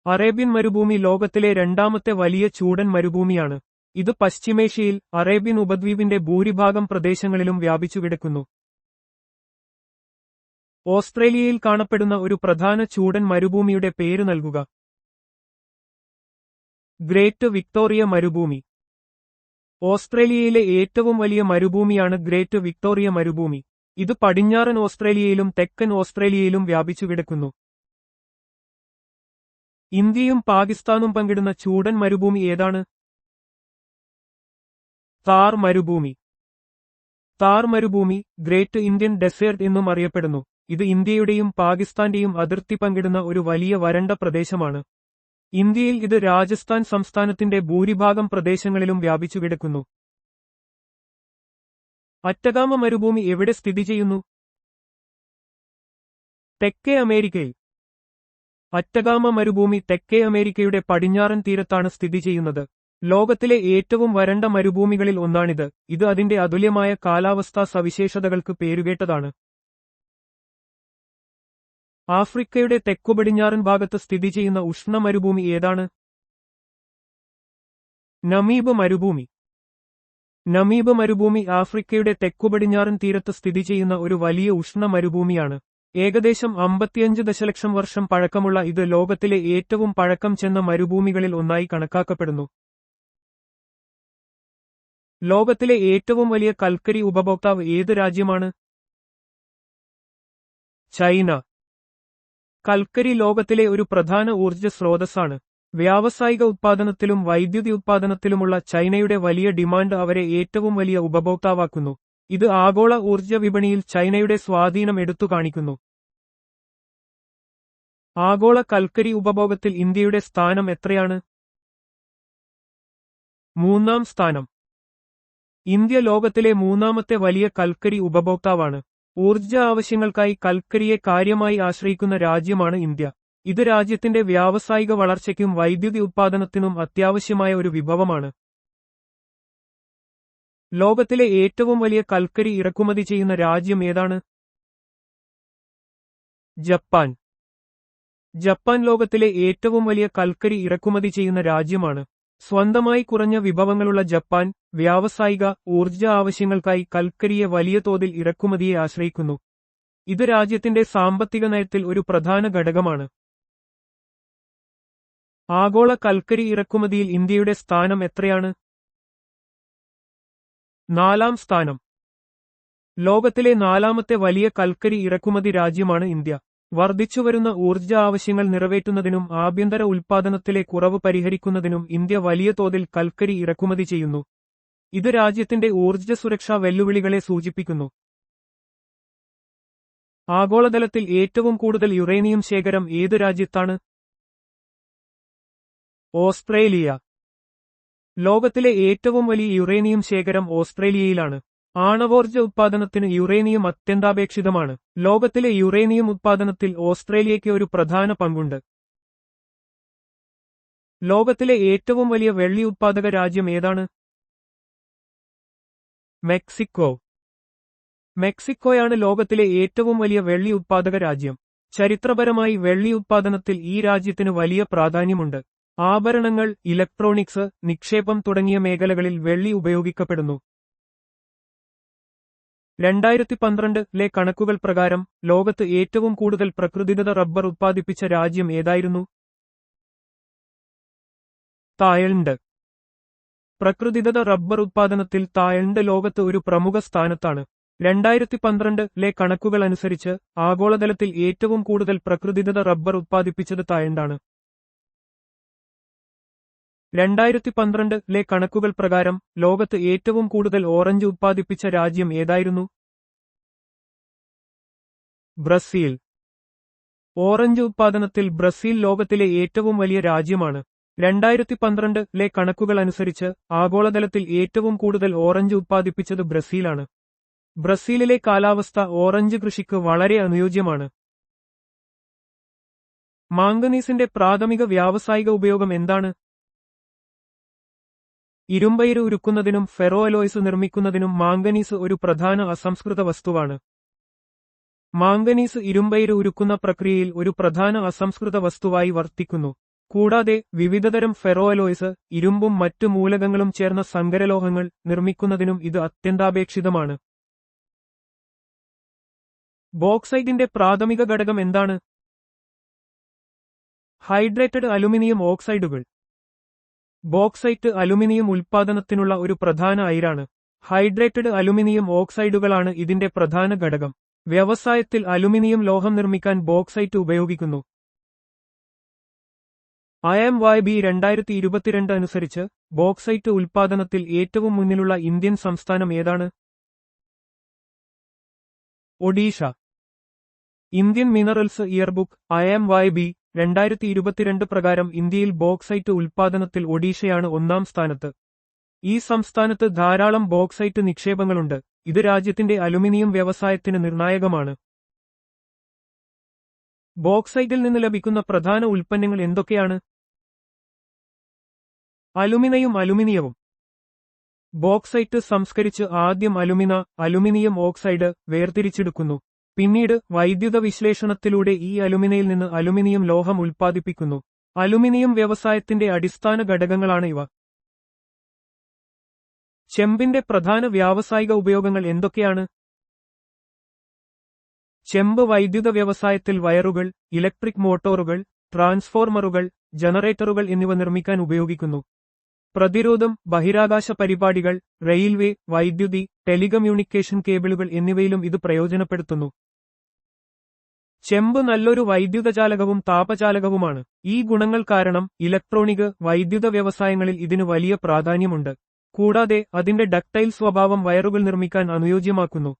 Speaker 1: അറേബ്യൻ മരുഭൂമി ലോകത്തിലെ രണ്ടാമത്തെ വലിയ ചൂടൻ മരുഭൂമിയാണ്. ഇത് പശ്ചിമേഷ്യയിൽ അറേബ്യൻ ഉപദ്വീപിന്റെ ഭൂരിഭാഗം പ്രദേശങ്ങളിലും വ്യാപിച്ചുകിടക്കുന്നു. ഓസ്ട്രേലിയയിൽ കാണപ്പെടുന്ന ഒരു പ്രധാന ചൂടൻ മരുഭൂമിയുടെ പേര് നൽകുക. ഗ്രേറ്റ് വിക്ടോറിയ മരുഭൂമി. ഓസ്ട്രേലിയയിലെ ഏറ്റവും വലിയ മരുഭൂമിയാണ് ഗ്രേറ്റ് വിക്ടോറിയ മരുഭൂമി. ഇത് പടിഞ്ഞാറൻ ഓസ്ട്രേലിയയിലും തെക്കൻ ഓസ്ട്രേലിയയിലും വ്യാപിച്ചുകിടക്കുന്നു. ഇന്ത്യയും പാകിസ്ഥാനും പങ്കിടുന്ന ചൂടൻ മരുഭൂമി ഏതാണ്? താർ മരുഭൂമി. താർ മരുഭൂമി ഗ്രേറ്റ് ഇന്ത്യൻ ഡെസേർട്ട് എന്നും അറിയപ്പെടുന്നു. ഇത് ഇന്ത്യയുടെയും പാകിസ്ഥാന്റെയും അതിർത്തി പങ്കിടുന്ന ഒരു വലിയ വരണ്ട പ്രദേശമാണ്. ഇന്ത്യയിൽ ഇത് രാജസ്ഥാൻ സംസ്ഥാനത്തിന്റെ ഭൂരിഭാഗം പ്രദേശങ്ങളിലും വ്യാപിച്ചുകിടക്കുന്നു. അറ്റഗാമ മരുഭൂമി എവിടെ സ്ഥിതി ചെയ്യുന്നു? തെക്കേ അമേരിക്കയിൽ. അറ്റഗാമ മരുഭൂമി തെക്കേ അമേരിക്കയുടെ പടിഞ്ഞാറൻ തീരത്താണ് സ്ഥിതി ചെയ്യുന്നത്. ലോകത്തിലെ ഏറ്റവും വരണ്ട മരുഭൂമികളിൽ ഒന്നാണിത്. ഇത് അതിന്റെ അതുല്യമായ കാലാവസ്ഥാ സവിശേഷതകൾക്ക് പേരുകേട്ടതാണ്. ആഫ്രിക്കയുടെ തെക്കുപടിഞ്ഞാറൻ ഭാഗത്ത് സ്ഥിതി ചെയ്യുന്ന ഉഷ്ണ മരുഭൂമി ഏതാണ്? നമീബ് മരുഭൂമി. നമീബ് മരുഭൂമി ആഫ്രിക്കയുടെ തെക്കുപടിഞ്ഞാറൻ തീരത്ത് സ്ഥിതി ചെയ്യുന്ന ഒരു വലിയ ഉഷ്ണ മരുഭൂമിയാണ്. ഏകദേശം 55 ദശലക്ഷം വർഷം പഴക്കമുള്ള ഇത് ലോകത്തിലെ ഏറ്റവും പഴക്കം ചെന്ന മരുഭൂമികളിൽ ഒന്നായി കണക്കാക്കപ്പെടുന്നു. ലോകത്തിലെ ഏറ്റവും വലിയ കൽക്കരി ഉപഭോക്താവ് ഏത് രാജ്യമാണ്? ചൈന. കൽക്കരി ലോകത്തിലെ ഒരു പ്രധാന ഊർജ്ജ സ്രോതസ്സാണ്. വ്യാവസായിക ഉത്പാദനത്തിലും വൈദ്യുതി ഉത്പാദനത്തിലുമുള്ള ചൈനയുടെ വലിയ ഡിമാൻഡ് അവരെ ഏറ്റവും വലിയ ഉപഭോക്താവാക്കുന്നു. ഇത് ആഗോള ഊർജ്ജ വിപണിയിൽ ചൈനയുടെ സ്വാധീനം എടുത്തുകാണിക്കുന്നു. ആഗോള കൽക്കരി ഉപഭോഗത്തിൽ ഇന്ത്യയുടെ സ്ഥാനം എത്രയാണ്? 3-ാം സ്ഥാനം. ഇന്ത്യ ലോകത്തിലെ മൂന്നാമത്തെ വലിയ കൽക്കരി ഉപഭോക്താവാണ്. ഊർജ്ജ ആവശ്യങ്ങൾക്കായി കൽക്കരിയെ കാര്യമായി ആശ്രയിക്കുന്ന രാജ്യമാണ് ഇന്ത്യ. ഇത് രാജ്യത്തിന്റെ വ്യാവസായിക വളർച്ചയ്ക്കും വൈദ്യുതി ഉത്പാദനത്തിനും അത്യാവശ്യമായ ഒരു വിഭവമാണ്. ലോകത്തിലെ ഏറ്റവും വലിയ കൽക്കരി ഇറക്കുമതി ചെയ്യുന്ന രാജ്യം ഏതാണ്? ജപ്പാൻ. ജപ്പാൻ ലോകത്തിലെ ഏറ്റവും വലിയ കൽക്കരി ഇറക്കുമതി ചെയ്യുന്ന രാജ്യമാണ്. സ്വന്തമായി കുറഞ്ഞ വിഭവങ്ങളുള്ള ജപ്പാൻ വ്യാവസായിക ഊർജ്ജ ആവശ്യങ്ങൾക്കായി കൽക്കരിയെ വലിയ തോതിൽ ഇറക്കുമതിയെ ആശ്രയിക്കുന്നു. ഇത് രാജ്യത്തിന്റെ സാമ്പത്തിക നയത്തിൽ ഒരു പ്രധാന ഘടകമാണ്. ആഗോള കൽക്കരി ഇറക്കുമതിയിൽ ഇന്ത്യയുടെ സ്ഥാനം എത്രയാണ്? 4-ാം സ്ഥാനം. ലോകത്തിലെ 4-ാമത്തെ വലിയ കൽക്കരി ഇറക്കുമതി രാജ്യമാണ് ഇന്ത്യ. വർദ്ധിച്ചുവരുന്ന ഊർജ്ജ ആവശ്യങ്ങൾ നിറവേറ്റുന്നതിനും ആഭ്യന്തര ഉൽപ്പാദനത്തിലെ കുറവ് പരിഹരിക്കുന്നതിനും ഇന്ത്യ വലിയ തോതിൽ കൽക്കരി ഇറക്കുമതി ചെയ്യുന്നു. ഇത് രാജ്യത്തിന്റെ ഊർജ്ജ സുരക്ഷാ വെല്ലുവിളികളെ സൂചിപ്പിക്കുന്നു. ആഗോളതലത്തിൽ ഏറ്റവും കൂടുതൽ യുറേനിയം ശേഖരം ഏത് രാജ്യത്താണ്? ഓസ്ട്രേലിയ. ലോകത്തിലെ ഏറ്റവും വലിയ യുറേനിയം ശേഖരം ഓസ്ട്രേലിയയിലാണ്. ആണവോർജ്ജ ഉത്പാദനത്തിന് യുറേനിയം അത്യന്താപേക്ഷിതമാണ്. ലോകത്തിലെ യുറേനിയം ഉത്പാദനത്തിൽ ഓസ്ട്രേലിയയ്ക്ക് ഒരു പ്രധാന പങ്കുണ്ട്. ലോകത്തിലെ ഏറ്റവും വലിയ വെള്ളി ഉത്പാദക രാജ്യം ഏതാണ്? മെക്സിക്കോ. മെക്സിക്കോയാണ് ലോകത്തിലെ ഏറ്റവും വലിയ വെള്ളി ഉത്പാദക രാജ്യം. ചരിത്രപരമായി വെള്ളി ഉത്പാദനത്തിൽ ഈ രാജ്യത്തിന് വലിയ പ്രാധാന്യമുണ്ട്. ആഭരണങ്ങൾ, ഇലക്ട്രോണിക്സ്, നിക്ഷേപം തുടങ്ങിയ മേഖലകളിൽ വെള്ളി ഉപയോഗിക്കപ്പെടുന്നു. 2012 കണക്കുകൾ പ്രകാരം ലോകത്ത് ഏറ്റവും കൂടുതൽ പ്രകൃതിദത്ത റബ്ബർ ഉത്പാദിപ്പിച്ച രാജ്യം ഏതായിരുന്നു? തായ്ലൻഡ്. പ്രകൃതിദത്ത റബ്ബർ ഉത്പാദനത്തിൽ തായ്ലൻഡ് ലോകത്ത് ഒരു പ്രമുഖ സ്ഥാനത്താണ്. 2012 കണക്കുകൾ അനുസരിച്ച് ആഗോളതലത്തിൽ ഏറ്റവും കൂടുതൽ പ്രകൃതിദത്ത റബ്ബർ ഉത്പാദിപ്പിച്ചത് തായ്ലൻഡാണ്. 2012 കണക്കുകൾ പ്രകാരം ലോകത്ത് ഏറ്റവും കൂടുതൽ ഓറഞ്ച് ഉത്പാദിപ്പിച്ച രാജ്യം ഏതായിരുന്നു? ബ്രസീൽ. ഓറഞ്ച് ഉത്പാദനത്തിൽ ബ്രസീൽ ലോകത്തിലെ ഏറ്റവും വലിയ രാജ്യമാണ്. 2012 കണക്കുകൾ അനുസരിച്ച് ആഗോളതലത്തിൽ ഏറ്റവും കൂടുതൽ ഓറഞ്ച് ഉത്പാദിപ്പിച്ചത് ബ്രസീലാണ്. ബ്രസീലിലെ കാലാവസ്ഥ ഓറഞ്ച് കൃഷിക്ക് വളരെ അനുയോജ്യമാണ്. മാംഗനീസിന്റെ പ്രാഥമിക വ്യാവസായിക ഉപയോഗം എന്താണ്? ഇരുമ്പയിര് ഉരുക്കുന്നതിനും ഫെറോ അലോയ്സ് നിർമ്മിക്കുന്നതിനും മാംഗനീസ് ഒരു പ്രധാന അസംസ്കൃത വസ്തുവാണ്. മാംഗനീസ് ഇരുമ്പയിര് ഉരുക്കുന്ന പ്രക്രിയയിൽ ഒരു പ്രധാന അസംസ്കൃത വസ്തുവായി വർത്തിക്കുന്നു. കൂടാതെ വിവിധതരം ഫെറോ അലോയ്സ്, ഇരുമ്പും മറ്റു മൂലകങ്ങളും ചേർന്ന സങ്കരലോഹങ്ങൾ നിർമ്മിക്കുന്നതിനും ഇത് അത്യന്താപേക്ഷിതമാണ്. ബോക്സൈറ്റിന്റെ പ്രാഥമിക ഘടകം എന്താണ്? ഹൈഡ്രേറ്റഡ് അലുമിനിയം ഓക്സൈഡുകൾ. ബോക്സൈറ്റ് അലുമിനിയം ഉൽപ്പാദനത്തിനുള്ള ഒരു പ്രധാന അയിരാണ്. ഹൈഡ്രേറ്റഡ് അലുമിനിയം ഓക്സൈഡുകളാണ് ഇതിന്റെ പ്രധാന ഘടകം. വ്യവസായത്തിൽ അലുമിനിയം ലോഹം നിർമ്മിക്കാൻ ബോക്സൈറ്റ് ഉപയോഗിക്കുന്നു. IMYB 2022 അനുസരിച്ച് ബോക്സൈറ്റ് ഉൽപ്പാദനത്തിൽ ഏറ്റവും മുന്നിലുള്ള ഇന്ത്യൻ സംസ്ഥാനം ഏതാണ്? ഒഡീഷ. ഇന്ത്യൻ മിനറൽസ് ഇയർബുക്ക് IMYB 2022 പ്രകാരം ഇന്ത്യയിൽ ബോക്സൈറ്റ് ഉൽപ്പാദനത്തിൽ ഒഡീഷയാണ് ഒന്നാം സ്ഥാനത്ത്. ഈ സംസ്ഥാനത്ത് ധാരാളം ബോക്സൈറ്റ് നിക്ഷേപങ്ങളുണ്ട്. ഇത് രാജ്യത്തിന്റെ അലുമിനിയം വ്യവസായത്തിന് നിർണായകമാണ്. ബോക്സൈറ്റിൽ നിന്ന് ലഭിക്കുന്ന പ്രധാന ഉൽപ്പന്നങ്ങൾ എന്തൊക്കെയാണ്? അലുമിനിയവും. ബോക്സൈറ്റ് സംസ്കരിച്ച് ആദ്യം അലുമിനിയം ഓക്സൈഡ് വേർതിരിച്ചെടുക്കുന്നു. പിന്നീട് വൈദ്യുത വിശ്ലേഷണത്തിലൂടെ ഈ അലുമിനയിൽ നിന്ന് അലുമിനിയം ലോഹം ഉൽപ്പാദിപ്പിക്കുന്നു. അലുമിനിയം വ്യവസായത്തിന്റെ അടിസ്ഥാന ഘടകങ്ങളാണ് ഇവ. ചെമ്പിന്റെ പ്രധാന വ്യാവസായിക ഉപയോഗങ്ങൾ എന്തൊക്കെയാണ്? ചെമ്പ് വൈദ്യുത വ്യവസായത്തിൽ വയറുകൾ, ഇലക്ട്രിക് മോട്ടോറുകൾ, ട്രാൻസ്ഫോർമറുകൾ, ജനറേറ്ററുകൾ എന്നിവ നിർമ്മിക്കാൻ ഉപയോഗിക്കുന്നു. പ്രതിരോധം, ബഹിരാകാശ പരിപാടികൾ, റെയിൽവേ, വൈദ്യുതി, ടെലികമ്മ്യൂണിക്കേഷൻ കേബിളുകൾ എന്നിവയിലും ഇത് പ്രയോജനപ്പെടുത്തുന്നു. ചെമ്പ് നല്ലൊരു വൈദ്യുതചാലകവും താപചാലകവുമാണ്. ഈ ഗുണങ്ങൾ കാരണം ഇലക്ട്രോണിക്, വൈദ്യുത വ്യവസായങ്ങളിൽ ഇതിന് വലിയ പ്രാധാന്യമുണ്ട്. കൂടാതെ അതിന്റെ ഡക്ടൈൽ സ്വഭാവം വയറുകൾ നിർമ്മിക്കാൻ അനുയോജ്യമാക്കുന്നു.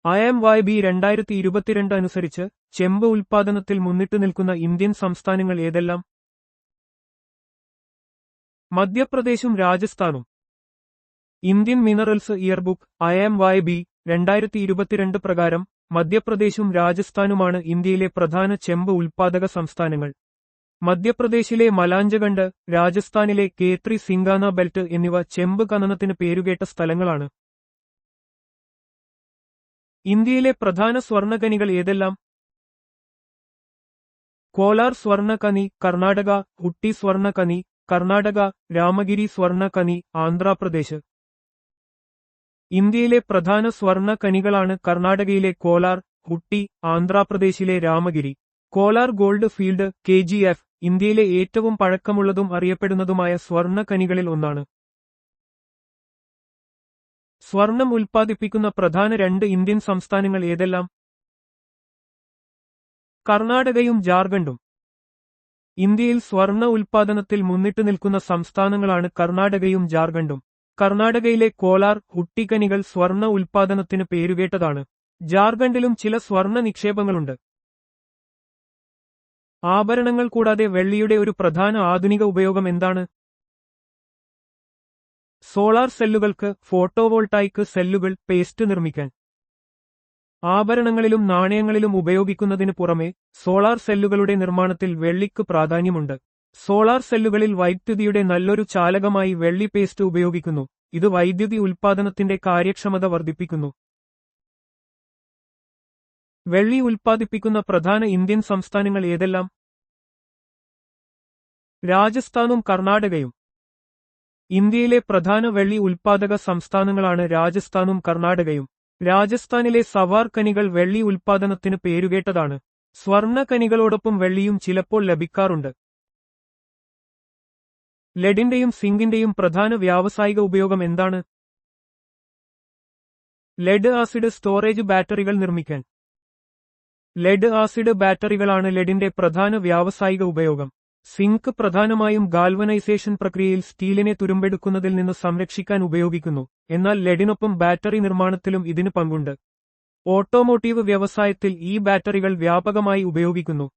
Speaker 1: IMYB 2022 അനുസരിച്ച് ചെമ്പ് ഉൽപ്പാദനത്തിൽ മുന്നിട്ട് നിൽക്കുന്ന ഇന്ത്യൻ സംസ്ഥാനങ്ങൾ ഏതെല്ലാം? മധ്യപ്രദേശും രാജസ്ഥാനും. ഇന്ത്യൻ മിനറൽസ് ഇയർബുക്ക് IMYB 2022 പ്രകാരം മധ്യപ്രദേശും രാജസ്ഥാനുമാണ് ഇന്ത്യയിലെ പ്രധാന ചെമ്പ് ഉൽപ്പാദക സംസ്ഥാനങ്ങൾ. മധ്യപ്രദേശിലെ മലാഞ്ചഗണ്ട്, രാജസ്ഥാനിലെ കേത്രി സിംഗാന ബെൽറ്റ് എന്നിവ ചെമ്പ് ഖനനത്തിന് പേരുകേട്ട സ്ഥലങ്ങളാണ്. ഇന്ത്യയിലെ പ്രധാന സ്വർണ്ണഖനികൾ ഏതെല്ലാം? കോലാർ സ്വർണ്ണ ഖനി കർണാടക, ഹുട്ടി സ്വർണ്ണ ഖനി കർണാടക, രാമഗിരി സ്വർണ്ണ ഖനി ആന്ധ്രാപ്രദേശ്. ഇന്ത്യയിലെ പ്രധാന സ്വർണ്ണ ഖനികളാണ് കർണാടകയിലെ കോലാർ, ഹുട്ടി, ആന്ധ്രാപ്രദേശിലെ Ramagiri. Kolar gold field KGF ഇന്ത്യയിലെ ഏറ്റവും പഴക്കമുള്ളതും അറിയപ്പെടുന്നതുമായ സ്വർണ്ണ ഖനികളിൽ ഒന്നാണ്. സ്വർണം ഉൽപ്പാദിപ്പിക്കുന്ന പ്രധാന രണ്ട് ഇന്ത്യൻ സംസ്ഥാനങ്ങൾ ഏതെല്ലാം? കർണാടകയും ജാർഖണ്ഡും. ഇന്ത്യയിൽ സ്വർണ്ണ ഉൽപ്പാദനത്തിൽ മുന്നിട്ട് നിൽക്കുന്ന സംസ്ഥാനങ്ങളാണ് കർണാടകയും ജാർഖണ്ഡും. കർണാടകയിലെ കോലാർ, ഹുട്ടി ഖനികൾ സ്വർണ്ണ ഉൽപ്പാദനത്തിന് പേരുകേട്ടതാണ്. ജാർഖണ്ഡിലും ചില സ്വർണ്ണ നിക്ഷേപങ്ങളുണ്ട്. ആഭരണങ്ങൾ കൂടാതെ വെള്ളിയുടെ ഒരു പ്രധാന ആധുനിക ഉപയോഗം എന്താണ്? സോളാർ സെല്ലുകൾക്ക് ഫോട്ടോവോൾട്ടായിക് സെല്ലുകൾ പേസ്റ്റ് നിർമ്മിക്കാൻ. ആഭരണങ്ങളിലും നാണയങ്ങളിലും ഉപയോഗിക്കുന്നതിനു പുറമെ സോളാർ സെല്ലുകളുടെ നിർമ്മാണത്തിൽ വെള്ളിക്ക് പ്രാധാന്യമുണ്ട്. സോളാർ സെല്ലുകളിൽ വൈദ്യുതിയുടെ നല്ലൊരു ചാലകമായി വെള്ളി പേസ്റ്റ് ഉപയോഗിക്കുന്നു. ഇത് വൈദ്യുതി ഉൽപ്പാദനത്തിന്റെ കാര്യക്ഷമത വർദ്ധിപ്പിക്കുന്നു. വെള്ളി ഉൽപ്പാദിപ്പിക്കുന്ന പ്രധാന ഇന്ത്യൻ സംസ്ഥാനങ്ങൾ ഏതെല്ലാം? രാജസ്ഥാനും കർണാടകയും. ഇന്ത്യയിലെ പ്രധാന വെള്ളി ഉൽപ്പാദക സംസ്ഥാനങ്ങളാണ് രാജസ്ഥാനും കർണാടകയും. രാജസ്ഥാനിലെ സവാർ ഖനികൾ വെള്ളി ഉൽപ്പാദനത്തിന് പേരുകേട്ടതാണ്. സ്വർണ്ണ ഖനികളോടൊപ്പം വെള്ളിയും ചിലപ്പോൾ ലഭിക്കാറുണ്ട്. ലെഡിന്റെയും സിങ്കിന്റെയും പ്രധാന വ്യാവസായിക ഉപയോഗം എന്താണ്? ലെഡ് ആസിഡ് സ്റ്റോറേജ് ബാറ്ററികൾ നിർമ്മിക്കാൻ. ലെഡ് ആസിഡ് ബാറ്ററികളാണ് ലെഡിന്റെ പ്രധാന വ്യാവസായിക ഉപയോഗം. സിങ്ക് പ്രധാനമായും ഗാൽവനൈസേഷൻ പ്രക്രിയയിൽ സ്റ്റീലിനെ തുരുമ്പെടുക്കുന്നതിൽ നിന്ന് സംരക്ഷിക്കാൻ ഉപയോഗിക്കുന്നു. എന്നാൽ ലെഡിനൊപ്പം ബാറ്ററി നിർമ്മാണത്തിലും ഇതിന് പങ്കുണ്ട്. ഓട്ടോമോട്ടീവ് വ്യവസായത്തിൽ ഈ ബാറ്ററികൾ വ്യാപകമായി ഉപയോഗിക്കുന്നു.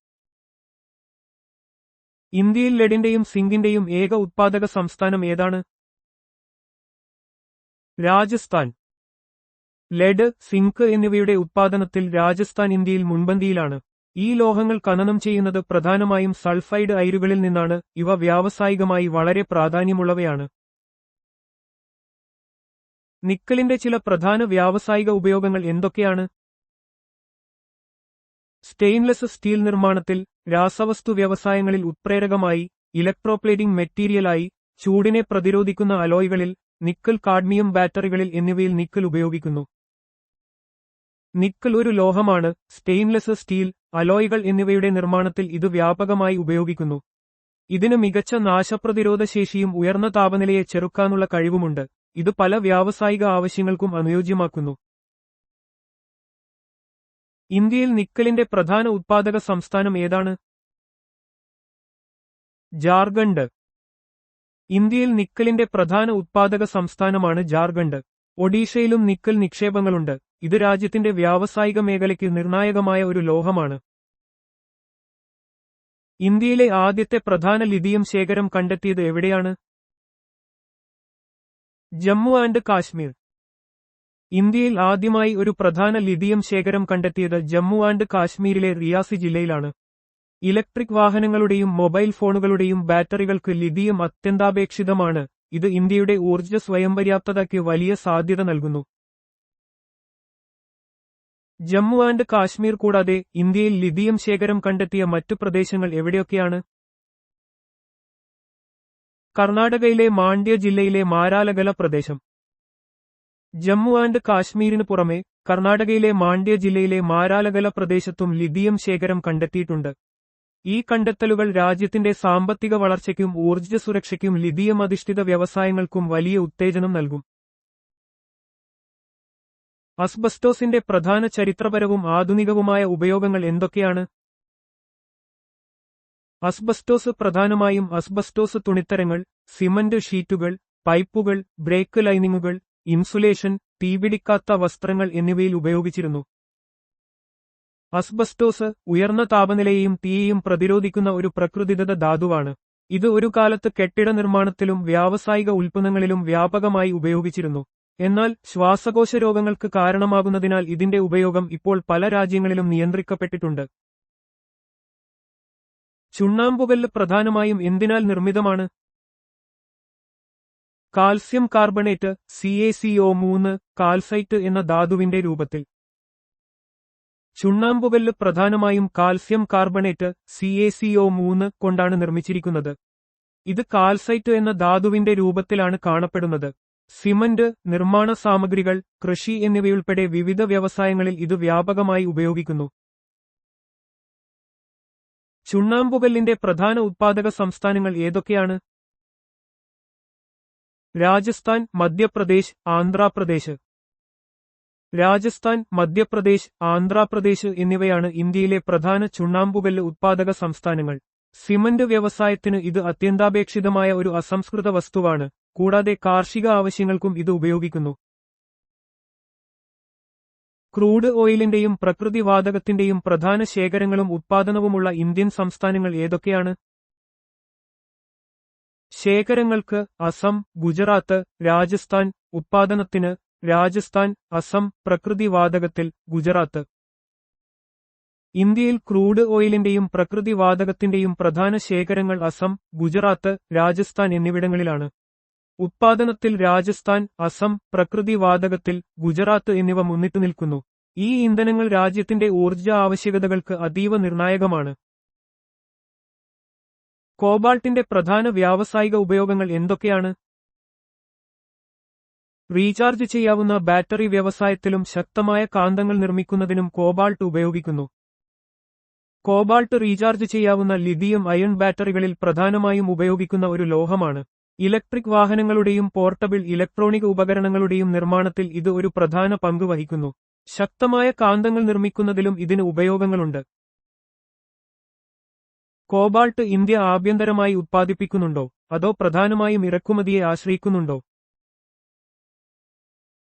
Speaker 1: ഇന്ത്യയിൽ ലെഡിന്റെയും സിങ്കിന്റെയും ഏക ഉത്പാദക സംസ്ഥാനം ഏതാണ്? രാജസ്ഥാൻ. ലെഡ്, സിങ്ക് എന്നിവയുടെ ഉത്പാദനത്തിൽ രാജസ്ഥാൻ ഇന്ത്യയിൽ മുൻപന്തിയിലാണ്. ഈ ലോഹങ്ങൾ ഖനനം ചെയ്യുന്നത് പ്രധാനമായും സൾഫൈഡ് അയിരുകളിൽ നിന്നാണ്. ഇവ വ്യാവസായികമായി വളരെ പ്രാധാന്യമുള്ളവയാണ്. നിക്കലിന്റെ ചില പ്രധാന വ്യാവസായിക ഉപയോഗങ്ങൾ എന്തൊക്കെയാണ്? സ്റ്റെയിൻലെസ് സ്റ്റീൽ നിർമ്മാണത്തിൽ, രാസവസ്തു വ്യവസായങ്ങളിൽ ഉത്പ്രേരകമായി, ഇലക്ട്രോപ്ലേറ്റിംഗ് മെറ്റീരിയലായി, ചൂടിനെ പ്രതിരോധിക്കുന്ന അലോയ്കളിൽ, നിക്കൽ കാഡ്മിയം ബാറ്ററികളിൽ എന്നിവയിൽ നിക്കൽ ഉപയോഗിക്കുന്നു. നിക്കൽ ഒരു ലോഹമാണ്. സ്റ്റെയിൻലെസ് സ്റ്റീൽ, അലോയ്കൾ എന്നിവയുടെ നിർമ്മാണത്തിൽ ഇത് വ്യാപകമായി ഉപയോഗിക്കുന്നു. ഇതിന് മികച്ച നാശപ്രതിരോധ ശേഷിയും ഉയർന്ന താപനിലയെ ചെറുക്കാനുള്ള കഴിവുമുണ്ട്. ഇത് പല വ്യാവസായിക ആവശ്യങ്ങൾക്കും അനുയോജ്യമാക്കുന്നു. ഇന്ത്യയിൽ നിക്കലിന്റെ പ്രധാന ഉത്പാദക സംസ്ഥാനം ഏതാണ്? ജാർഖണ്ഡ്. ഇന്ത്യയിൽ നിക്കലിന്റെ പ്രധാന ഉത്പാദക സംസ്ഥാനമാണ് ജാർഖണ്ഡ്. ഒഡീഷയിലും നിക്കൽ നിക്ഷേപങ്ങളുണ്ട്. ഇത് രാജ്യത്തിന്റെ വ്യാവസായിക മേഖലയ്ക്ക് നിർണായകമായ ഒരു ലോഹമാണ്. ഇന്ത്യയിലെ ആദ്യത്തെ പ്രധാന ലിഥിയം ശേഖരം കണ്ടെത്തിയത് എവിടെയാണ്? ജമ്മു ആൻഡ് കാശ്മീർ. ഇന്ത്യയിൽ ആദ്യമായി ഒരു പ്രധാന ലിഥിയം ശേഖരം കണ്ടെത്തിയത് ജമ്മു ആൻഡ് കാശ്മീരിലെ റിയാസി ജില്ലയിലാണ്. ഇലക്ട്രിക് വാഹനങ്ങളുടെയും മൊബൈൽ ഫോണുകളുടെയും ബാറ്ററികൾക്ക് ലിഥിയം അത്യന്താപേക്ഷിതമാണ്. ഇത് ഇന്ത്യയുടെ ഊർജ്ജ സ്വയംപര്യാപ്തതയ്ക്ക് വലിയ സാധ്യത നൽകുന്നു. ജമ്മു ആൻഡ് കാശ്മീർ കൂടാതെ ഇന്ത്യയിൽ ലിഥിയം ശേഖരം കണ്ടെത്തിയ മറ്റു പ്രദേശങ്ങൾ എവിടെയൊക്കെയാണ്? കർണാടകയിലെ മാണ്ഡ്യ ജില്ലയിലെ മാരാലഗല പ്രദേശം. ജമ്മു ആൻഡ് കാശ്മീരിനു പുറമെ കർണാടകയിലെ മാണ്ഡ്യ ജില്ലയിലെ മാരാലഗല പ്രദേശത്തും ലിഥിയം ശേഖരം കണ്ടെത്തിയിട്ടുണ്ട്. ഈ കണ്ടെത്തലുകൾ രാജ്യത്തിന്റെ സാമ്പത്തിക വളർച്ചയ്ക്കും ഊർജ്ജ സുരക്ഷയ്ക്കും ലിഥിയം അധിഷ്ഠിത വ്യവസായങ്ങൾക്കും വലിയ ഉത്തേജനം നൽകും. അസ്ബസ്റ്റോസിന്റെ പ്രധാന ചരിത്രപരവും ആധുനികവുമായ ഉപയോഗങ്ങൾ എന്തൊക്കെയാണ്? അസ്ബസ്റ്റോസ് പ്രധാനമായും അസ്ബസ്റ്റോസ് തുണിത്തരങ്ങൾ, സിമന്റ് ഷീറ്റുകൾ, പൈപ്പുകൾ, ബ്രേക്ക് ലൈനിങ്ങുകൾ, ഇൻസുലേഷൻ, തീപിടിക്കാത്ത വസ്ത്രങ്ങൾ എന്നിവയിൽ ഉപയോഗിച്ചിരുന്നു. അസ്ബസ്റ്റോസ് ഉയർന്ന താപനിലയെയും തീയെയും പ്രതിരോധിക്കുന്ന ഒരു പ്രകൃതിദത്ത ധാതുവാണ്. ഇത് ഒരു കാലത്ത് കെട്ടിട നിർമ്മാണത്തിലും വ്യാവസായിക ഉൽപ്പന്നങ്ങളിലും വ്യാപകമായി ഉപയോഗിച്ചിരുന്നു. എന്നാൽ ശ്വാസകോശ രോഗങ്ങൾക്ക് കാരണമാകുന്നതിനാൽ ഇതിന്റെ ഉപയോഗം ഇപ്പോൾ പല രാജ്യങ്ങളിലും നിയന്ത്രിക്കപ്പെട്ടിട്ടുണ്ട്. ചുണ്ണാമ്പുകല്ല് പ്രധാനമായും എന്തിനാൽ നിർമ്മിതമാണ്? കാൽസ്യം കാർബണേറ്റ് CaCO3 കാൽസൈറ്റ് എന്ന ധാതുവിന്റെ രൂപത്തിൽ. ചുണ്ണാമ്പുകല്ല് പ്രധാനമായും കാൽസ്യം കാർബണേറ്റ് CaCO3 കൊണ്ടാണ് നിർമ്മിച്ചിരിക്കുന്നത്. ഇത് കാൽസൈറ്റ് എന്ന ധാതുവിന്റെ രൂപത്തിലാണ് കാണപ്പെടുന്നത്. സിമന്റ്, നിർമ്മാണ സാമഗ്രികൾ, കൃഷി എന്നിവയുൾപ്പെടെ വിവിധ വ്യവസായങ്ങളിൽ ഇത് വ്യാപകമായി ഉപയോഗിക്കുന്നു. ചുണ്ണാമ്പുകല്ലിന്റെ പ്രധാന ഉത്പാദക സംസ്ഥാനങ്ങൾ ഏതൊക്കെയാണ്? രാജസ്ഥാൻ, മധ്യപ്രദേശ്, ആന്ധ്രാപ്രദേശ്. രാജസ്ഥാൻ, മധ്യപ്രദേശ്, ആന്ധ്രാപ്രദേശ് എന്നിവയാണ് ഇന്ത്യയിലെ പ്രധാന ചുണ്ണാമ്പുകല്ല് ഉത്പാദക സംസ്ഥാനങ്ങൾ. സിമന്റ് വ്യവസായത്തിന് ഇത് അത്യന്താപേക്ഷിതമായ ഒരു അസംസ്കൃത വസ്തുവാണ്. കൂടാതെ കാർഷിക ആവശ്യങ്ങൾക്കും ഇത് ഉപയോഗിക്കുന്നു. ക്രൂഡ് ഓയിലിന്റെയും പ്രകൃതിവാതകത്തിന്റെയും പ്രധാന ശേഖരങ്ങളും ഉത്പാദനവുമുള്ള ഇന്ത്യൻ സംസ്ഥാനങ്ങൾ ഏതൊക്കെയാണ്? ശേഖരങ്ങൾക്ക് അസം, ഗുജറാത്ത്, രാജസ്ഥാൻ. ഉത്പാദനത്തിന് രാജസ്ഥാൻ, അസം. പ്രകൃതിവാതകത്തിൽ ഗുജറാത്ത്. ഇന്ത്യയിൽ ക്രൂഡ് ഓയിലിന്റെയും പ്രകൃതിവാതകത്തിന്റെയും പ്രധാന ശേഖരങ്ങൾ അസം, ഗുജറാത്ത്, രാജസ്ഥാൻ എന്നിവിടങ്ങളിലാണ്. ഉത്പാദനത്തിൽ രാജസ്ഥാൻ, അസം. പ്രകൃതിവാതകത്തിൽ ഗുജറാത്ത് എന്നിവ മുന്നിട്ടു നിൽക്കുന്നു. ഈ ഇന്ധനങ്ങൾ രാജ്യത്തിന്റെ ഊർജ്ജ ആവശ്യകതകൾക്ക് അതീവ നിർണായകമാണ്. കോബാൾട്ടിന്റെ പ്രധാന വ്യാവസായിക ഉപയോഗങ്ങൾ എന്തൊക്കെയാണ്? റീചാർജ് ചെയ്യാവുന്ന ബാറ്ററി വ്യവസായത്തിലും ശക്തമായ കാന്തങ്ങൾ നിർമ്മിക്കുന്നതിനും കോബാൾട്ട് ഉപയോഗിക്കുന്നു. കോബാൾട്ട് റീചാർജ് ചെയ്യാവുന്ന ലിഥിയം അയൺ ബാറ്ററികളിൽ പ്രധാനമായും ഉപയോഗിക്കുന്ന ഒരു ലോഹമാണ്. ഇലക്ട്രിക് വാഹനങ്ങളുടെയും പോർട്ടബിൾ ഇലക്ട്രോണിക് ഉപകരണങ്ങളുടെയും നിർമ്മാണത്തിൽ ഇത് ഒരു പ്രധാന പങ്ക് വഹിക്കുന്നു. ശക്തമായ കാന്തങ്ങൾ നിർമ്മിക്കുന്നതിലും ഇതിന് ഉപയോഗങ്ങളുണ്ട്. കോബാൾട്ട് ഇന്ത്യ ആഭ്യന്തരമായി ഉത്പാദിപ്പിക്കുന്നുണ്ടോ അതോ പ്രധാനമായും ഇറക്കുമതിയെ ആശ്രയിക്കുന്നുണ്ടോ?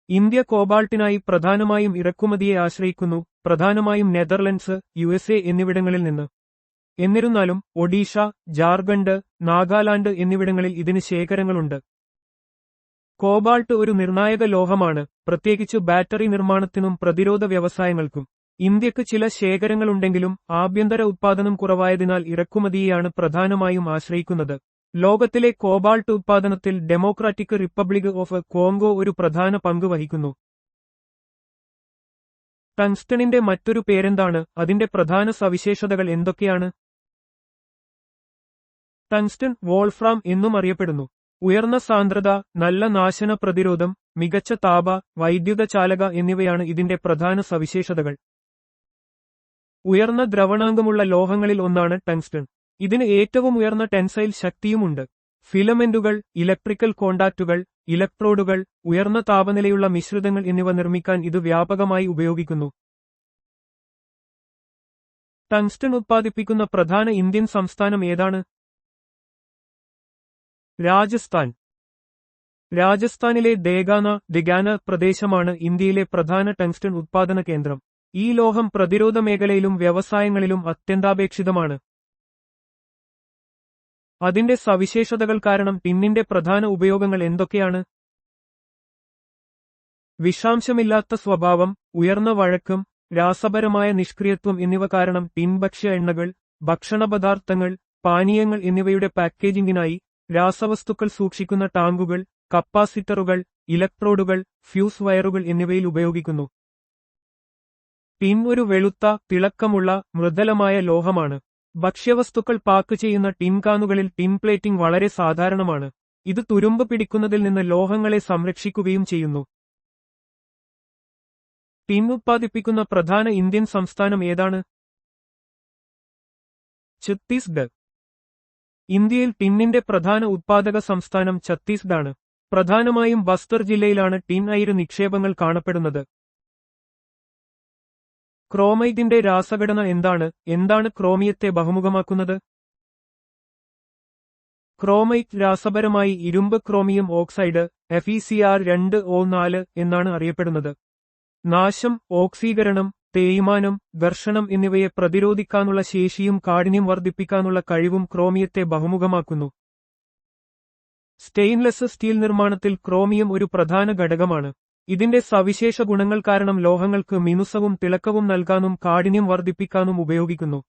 Speaker 1: ഇന്ത്യ കോബാൾട്ടിനായി പ്രധാനമായും ഇറക്കുമതിയെ ആശ്രയിക്കുന്നു, പ്രധാനമായും നെതർലൻഡ്സ്, USA എന്നിവിടങ്ങളിൽ നിന്ന്. എന്നിരുന്നാലും ഒഡീഷ, ജാർഖണ്ഡ്, നാഗാലാൻഡ് എന്നിവിടങ്ങളിൽ ഇതിന് ശേഖരങ്ങളുണ്ട്. കോബാൾട്ട് ഒരു നിർണായക ലോഹമാണ്, പ്രത്യേകിച്ച് ബാറ്ററി നിർമ്മാണത്തിനും പ്രതിരോധ വ്യവസായങ്ങൾക്കും. ഇന്ത്യക്ക് ചില ശേഖരങ്ങളുണ്ടെങ്കിലും ആഭ്യന്തര ഉത്പാദനം കുറവായതിനാൽ ഇറക്കുമതിയെയാണ് പ്രധാനമായും ആശ്രയിക്കുന്നത്. ലോകത്തിലെ കോബാൾട്ട് ഉത്പാദനത്തിൽ ഡെമോക്രാറ്റിക് റിപ്പബ്ലിക് ഓഫ് കോങ്കോ ഒരു പ്രധാന പങ്ക് വഹിക്കുന്നു. ടങ്സ്റ്റണിന്റെ മറ്റൊരു പേരെന്താണ്? അതിന്റെ പ്രധാന സവിശേഷതകൾ എന്തൊക്കെയാണ്? ടങ്സ്റ്റൺ വോൾഫ്രാം എന്നും അറിയപ്പെടുന്നു. ഉയർന്ന സാന്ദ്രത, നല്ല നാശന പ്രതിരോധം, മികച്ച താപ, വൈദ്യുത ചാലക എന്നിവയാണ് ഇതിന്റെ പ്രധാന സവിശേഷതകൾ. ഉയർന്ന ദ്രവണാങ്കമുള്ള ലോഹങ്ങളിൽ ഒന്നാണ് ടങ്സ്റ്റൺ. ഇതിന് ഏറ്റവും ഉയർന്ന ടെൻസൈൽ ശക്തിയുമുണ്ട്. ഫിലമെന്റുകൾ, ഇലക്ട്രിക്കൽ കോണ്ടാക്റ്റുകൾ, ഇലക്ട്രോഡുകൾ, ഉയർന്ന താപനിലയുള്ള മിശ്രിതങ്ങൾ എന്നിവ നിർമ്മിക്കാൻ ഇത് വ്യാപകമായി ഉപയോഗിക്കുന്നു. ടങ്സ്റ്റൺ ഉത്പാദിപ്പിക്കുന്ന പ്രധാന ഇന്ത്യൻ സംസ്ഥാനം ഏതാണ്? രാജസ്ഥാൻ. രാജസ്ഥാനിലെ ദേഗാന പ്രദേശമാണ് ഇന്ത്യയിലെ പ്രധാന ടങ്സ്റ്റൺ ഉത്പാദന കേന്ദ്രം. ഈ ലോഹം പ്രതിരോധ മേഖലയിലും വ്യവസായങ്ങളിലും അത്യന്താപേക്ഷിതമാണ്. അതിന്റെ സവിശേഷതകൾ കാരണം ടിന്നിന്റെ പ്രധാന ഉപയോഗങ്ങൾ എന്തൊക്കെയാണ്? വിഷാംശമില്ലാത്ത സ്വഭാവം, ഉയർന്ന വഴക്കം, രാസപരമായ നിഷ്ക്രിയത്വം എന്നിവ കാരണം ടിൻ ഭക്ഷ്യ എണ്ണകൾ, ഭക്ഷണപദാർത്ഥങ്ങൾ, പാനീയങ്ങൾ എന്നിവയുടെ പാക്കേജിംഗിനായി, രാസവസ്തുക്കൾ സൂക്ഷിക്കുന്ന ടാങ്കുകൾ, കപ്പാസിറ്ററുകൾ, ഇലക്ട്രോഡുകൾ, ഫ്യൂസ് വയറുകൾ എന്നിവയിൽ ഉപയോഗിക്കുന്നു. ടിൻ ഒരു വെളുത്ത, തിളക്കമുള്ള, മൃദുലമായ ലോഹമാണ്. ഭക്ഷ്യവസ്തുക്കൾ പാക്ക് ചെയ്യുന്ന ടിൻകാനുകളിൽ ടിൻ പ്ലേറ്റിംഗ് വളരെ സാധാരണമാണ്. ഇത് തുരുമ്പ് പിടിക്കുന്നതിൽ നിന്ന് ലോഹങ്ങളെ സംരക്ഷിക്കുകയും ചെയ്യുന്നു. ടിൻ ഉത്പാദിപ്പിക്കുന്ന പ്രധാന ഇന്ത്യൻ സംസ്ഥാനം ഏതാണ്? ഛത്തീസ്ഗഡ്. ഇന്ത്യയിൽ ടിന്നിന്റെ പ്രധാന ഉത്പാദക സംസ്ഥാനം ഛത്തീസ്ഗഡാണ്. പ്രധാനമായും ബസ്തർ ജില്ലയിലാണ് ടിൻ അയിര് നിക്ഷേപങ്ങൾ കാണപ്പെടുന്നത്. ക്രോമൈറ്റിന്റെ രാസഘടന എന്താണ് ക്രോമിയത്തെ ബഹുമുഖമാക്കുന്നത്? ക്രോമൈറ്റ് രാസപരമായി ഇരുമ്പ് ക്രോമിയം ഓക്സൈഡ് FeCr2O4 എന്നാണ് അറിയപ്പെടുന്നത്. നാശം, ഓക്സീകരണം, തേയ്മാനം, ഘർഷണം എന്നിവയെ പ്രതിരോധിക്കാനുള്ള ശേഷിയും കാഠിന്യം വർദ്ധിപ്പിക്കാനുള്ള കഴിവും ക്രോമിയത്തെ ബഹുമുഖമാക്കുന്നു. സ്റ്റെയിൻലെസ് സ്റ്റീൽ നിർമ്മാണത്തിൽ ക്രോമിയം ഒരു പ്രധാന ഘടകമാണ്. ഇതിന്റെ സവിശേഷ ഗുണങ്ങൾ കാരണം ലോഹങ്ങൾക്ക് മിനുസവും തിളക്കവും നൽകാനും കാഠിന്യം വർദ്ധിപ്പിക്കാനും ഉപയോഗിക്കുന്നു.